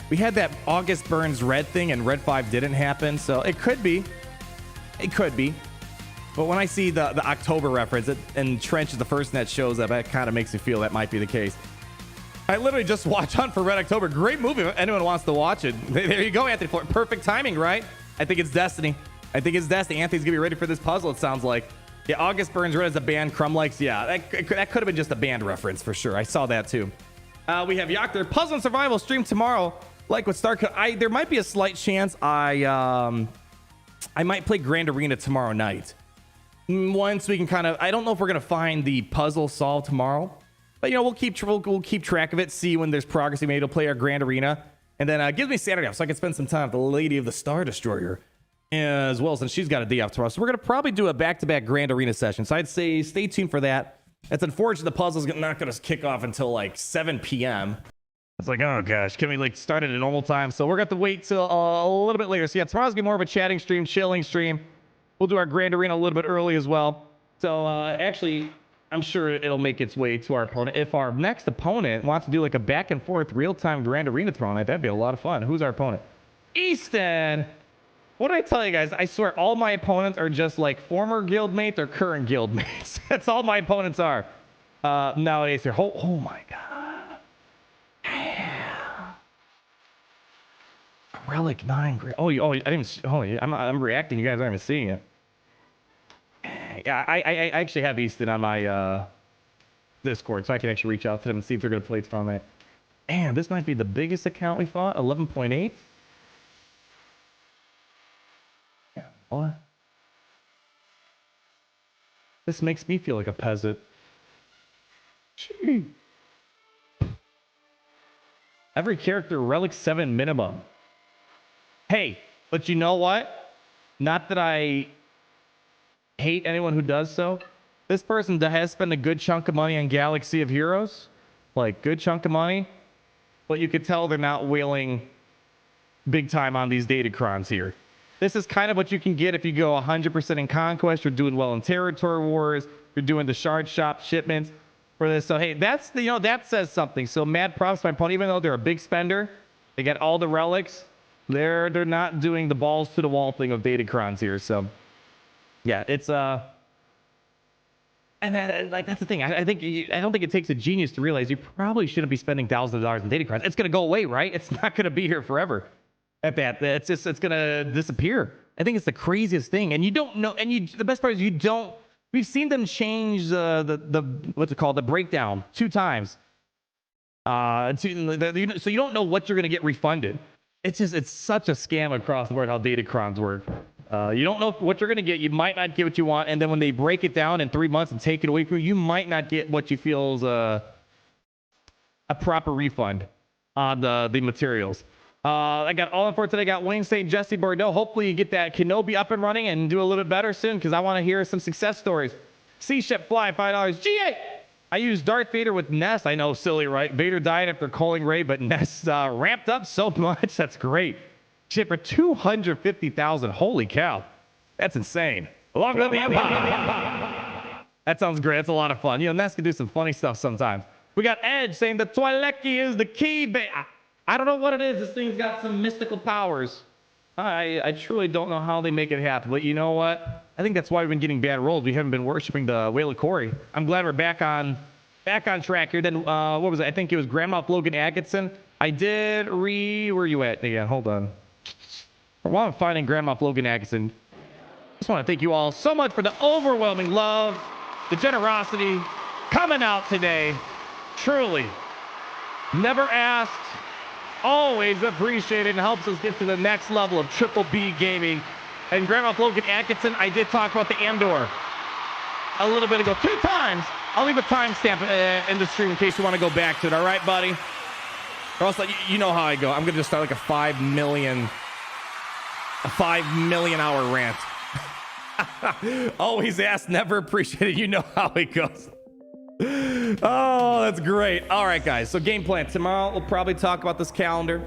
We had that August Burns Red thing, and Red 5 didn't happen. So it could be. But when I see the October reference, and Trench is the first that shows up, that kind of makes me feel that might be the case. I literally just watched Hunt for Red October. Great movie if anyone wants to watch it. There you go, Anthony. Perfect timing, right? I think it's destiny. Anthony's going to be ready for this puzzle, it sounds like. Yeah, August Burns Red is a band Crumb likes. Yeah, that could have been just a band reference for sure. I saw that too. We have Yak there. Puzzle and Survival stream tomorrow. Like with Stark, there might be a slight chance I might play Grand Arena tomorrow night. Once we can kind of... I don't know if we're going to find the puzzle solved tomorrow. But, you know, we'll keep track of it, see when there's progress we made. We'll play our Grand Arena. And then gives me Saturday off so I can spend some time with the Lady of the Star Destroyer as well, since she's got a day off tomorrow. So we're going to probably do a back-to-back Grand Arena session. So I'd say stay tuned for that. It's unfortunate the puzzle's not going to kick off until like 7 p.m. It's like, oh gosh, can we like start at a normal time? So we're going to have to wait till a little bit later. So yeah, tomorrow's going to be more of a chatting stream, chilling stream. We'll do our Grand Arena a little bit early as well. So actually, I'm sure it'll make its way to our opponent. If our next opponent wants to do like a back and forth real-time Grand Arena Tron, that'd be a lot of fun. Who's our opponent? Easton! What did I tell you guys? I swear all my opponents are just like former guildmates or current guildmates. That's all my opponents are. Nowadays here. Oh my god. Yeah. Relic 9. Oh, I didn't. Oh, I'm reacting. You guys aren't even seeing it. Yeah, I actually have Easton on my Discord, so I can actually reach out to them and see if they're gonna play from it. Man, this might be the biggest account we fought. 11.8. What? This makes me feel like a peasant. Gee. Every character relic 7 minimum. Hey, but you know what? Not that I hate anyone who does so. This person has spent a good chunk of money on Galaxy of Heroes. Like, good chunk of money. But you could tell they're not whaling big time on these Datacrons here. This is kind of what you can get if you go 100% in Conquest. You're doing well in Territory Wars. You're doing the Shard Shop shipments for this. So, hey, that's that says something. So, mad props to my opponent. Even though they're a big spender, they got all the relics. They're not doing the balls to the wall thing of Datacrons here. So, yeah, it's and like that's the thing. I don't think it takes a genius to realize you probably shouldn't be spending thousands of dollars on Datacrons. It's gonna go away, right? It's not gonna be here forever. At that, it's gonna disappear. I think it's the craziest thing, and you don't know. And the best part is you don't. We've seen them change the what's it called, the breakdown 2 times. So you don't know what you're gonna get refunded. It's such a scam across the board how Datacrons work. You don't know what you're gonna get. You might not get what you want, and then when they break it down in 3 months and take it away from you, you might not get what you feel is a proper refund on the materials. I got all in for today. I got Wayne St. Jesse Bordeaux. Hopefully you get that Kenobi up and running and do a little bit better soon because I want to hear some success stories. Sea Ship Fly, $5. G8. I used Darth Vader with Ness. I know, silly, right? Vader died after calling Ray, but Ness ramped up so much. That's great. Ship for 250,000. Holy cow. That's insane. Along with the Empire. That sounds great. That's a lot of fun. You know, Ness can do some funny stuff sometimes. We got Edge saying the Twi'leki is the key. I don't know what it is. This thing's got some mystical powers. I truly don't know how they make it happen. But you know what? I think that's why we've been getting bad rolls. We haven't been worshiping the Whale of Corey. I'm glad we're back on track here. Then what was it? I think it was Grand Moff Logan Atkinson. I did where you at? Yeah, hold on. While I'm finding Grand Moff Logan Atkinson, I just want to thank you all so much for the overwhelming love, the generosity coming out today. Truly. Never asked. Always appreciated and helps us get to the next level of Triple B gaming. And Grand Moff Logan Atkinson, I did talk about the Andor a little bit ago, 2 times. I'll leave a timestamp in the stream in case you want to go back to it. All right, buddy? Or else, you know how I go. I'm going to just start like a 5 million hour rant. Always asked, never appreciated. You know how it goes. Oh, that's great. All right, guys. So game plan. Tomorrow, we'll probably talk about this calendar.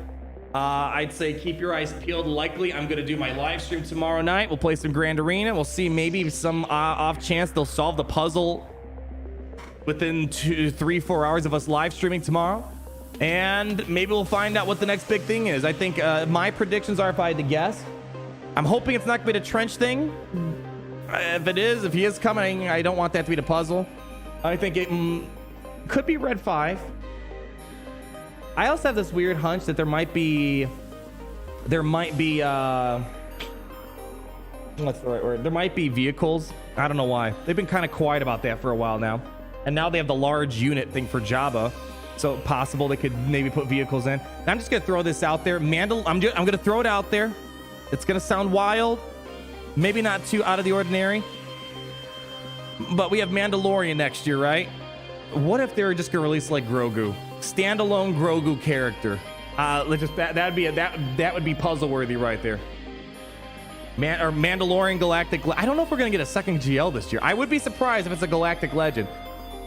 I'd say keep your eyes peeled. Likely, I'm going to do my live stream tomorrow night. We'll play some Grand Arena. We'll see maybe some off chance they'll solve the puzzle within 2, 3, 4 hours of us live streaming tomorrow. And maybe we'll find out what the next big thing is. I think my predictions are, if I had to guess, I'm hoping it's not going to be the trench thing. If he is coming, I don't want that to be the puzzle. I think it could be Red 5. I also have this weird hunch that there might be what's the right word? There might be vehicles. I don't know why. They've been kind of quiet about that for a while now. And now they have the large unit thing for Jabba. So possible they could maybe put vehicles in. And I'm just going to throw this out there. I'm going to throw it out there. It's going to sound wild. Maybe not too out of the ordinary. But we have Mandalorian next year, right? What if they were just gonna release like Grogu, standalone Grogu character? That would be puzzle worthy right there. Mandalorian Galactic. I don't know if we're gonna get a second GL this year. I would be surprised if it's a Galactic Legend,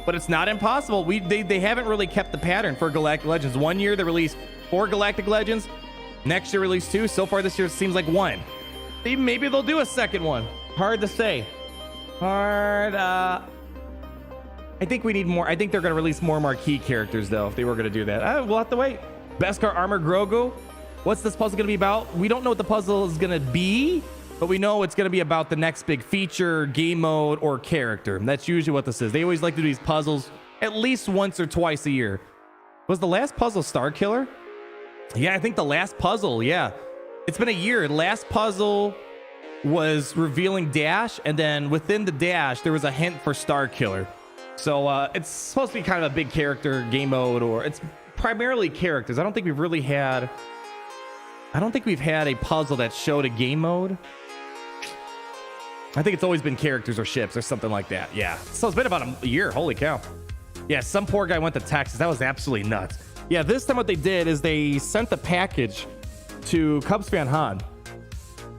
but it's not impossible. They haven't really kept the pattern for Galactic Legends. 1 year they released 4 Galactic Legends. Next year released 2. So far this year it seems like 1. Maybe they'll do a second one. Hard to say. Hard. I think we need more. I think they're going to release more marquee characters, though, if they were going to do that. We'll have to wait. Beskar Armor Grogu. What's this puzzle going to be about? We don't know what the puzzle is going to be, but we know it's going to be about the next big feature, game mode, or character. That's usually what this is. They always like to do these puzzles at least once or twice a year. Was the last puzzle Star Killer? Yeah, I think the last puzzle, yeah. It's been a year. Last puzzle was revealing Dash, and then within the Dash, there was a hint for Star Killer. So it's supposed to be kind of a big character game mode, or it's primarily characters. I don't think we've had a puzzle that showed a game mode. I think it's always been characters or ships or something like that. Yeah. So it's been about a year. Holy cow. Yeah, some poor guy went to Texas. That was absolutely nuts. Yeah, this time what they did is they sent the package to Cubs fan Han.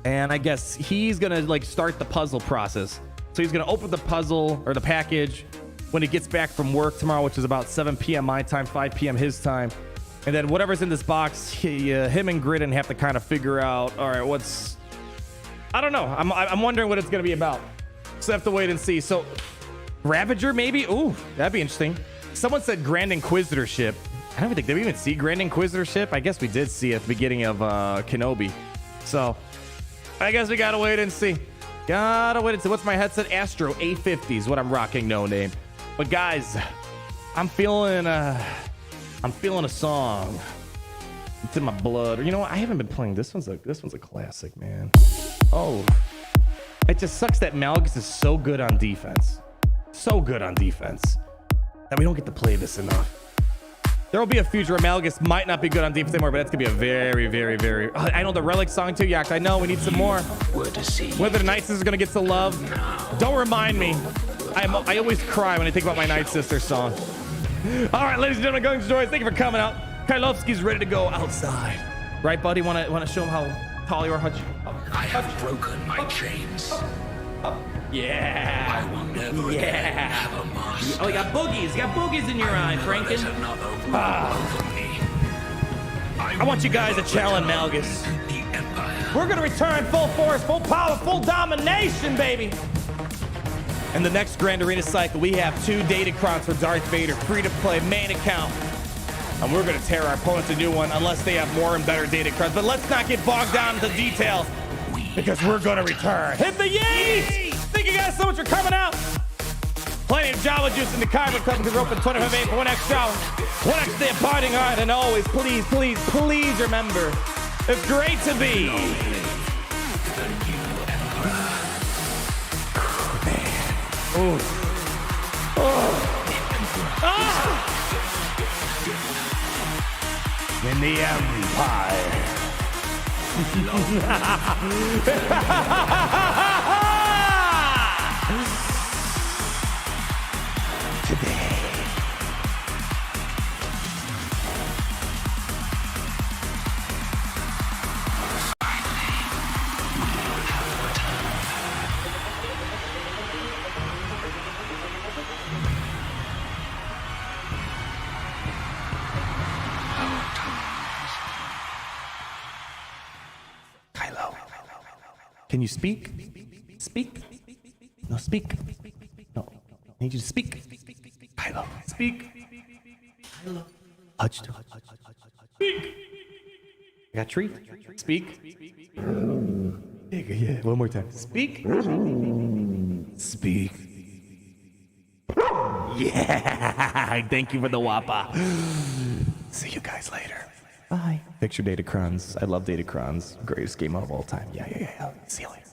And I guess he's going to like start the puzzle process. So he's going to open the puzzle or the package when he gets back from work tomorrow, which is about 7 p.m. my time, 5 p.m. his time. And then whatever's in this box, him and Gridden have to kind of figure out, all right, I don't know. I'm wondering what it's going to be about. So I have to wait and see. So Ravager, maybe? Ooh, that'd be interesting. Someone said Grand Inquisitor ship. I don't think, did we even see Grand Inquisitor ship? I guess we did see it at the beginning of Kenobi. So I guess we got to wait and see. Gotta wait and see. What's my headset? Astro A50 is what I'm rocking, no name. But guys, I'm feeling a song. It's in my blood. Or you know what? I haven't been playing. This one's a classic, man. Oh, it just sucks that Malgus is so good on defense. So good on defense that we don't get to play this enough. There will be a future where Malgus might not be good on defense anymore, but that's gonna be a very, very, very. Oh, I know the Relic song too, Yak. I know we need some more. Whether the Night Sisters are gonna get some love, don't remind me. I always cry when I think about my Night Sister song. All right, ladies and gentlemen, going to join. Thank you for coming out. Kailovsky's ready to go outside. Right, buddy? Want to show him how tall you are, Hutch? I have broken my chains. Yeah. I will never again have a master. Oh, you got boogies. You got boogies in your eye, Franken. I want you guys to challenge Malgus. We're going to return full force, full power, full domination, baby. In the next Grand Arena cycle, we have 2 Datacrons for Darth Vader, free-to-play main account. And we're going to tear our opponents a new one unless they have more and better Datacrons. But let's not get bogged down into details because we're going to return. Hit the yeet! Thank you guys so much for coming out. Plenty of Java juice in the Kyber Club because we're open 25/8 for 1 extra hour. 1 extra day of partying. All right, and always, please, please, please remember, it's great to be. Ooh. Oh. Ah. In the Empire. Today. Can you speak? Speak? No, speak. No. I need you to speak. Kylo. Speak. Kylo. Hutch. Speak. I got treat. Speak. Yeah, one more time. Speak. Speak. Yeah. Thank you for the wappa. See you guys later. Bye. Picture Datacrons. I love Datacrons. Greatest game of all time. Yeah. See you later.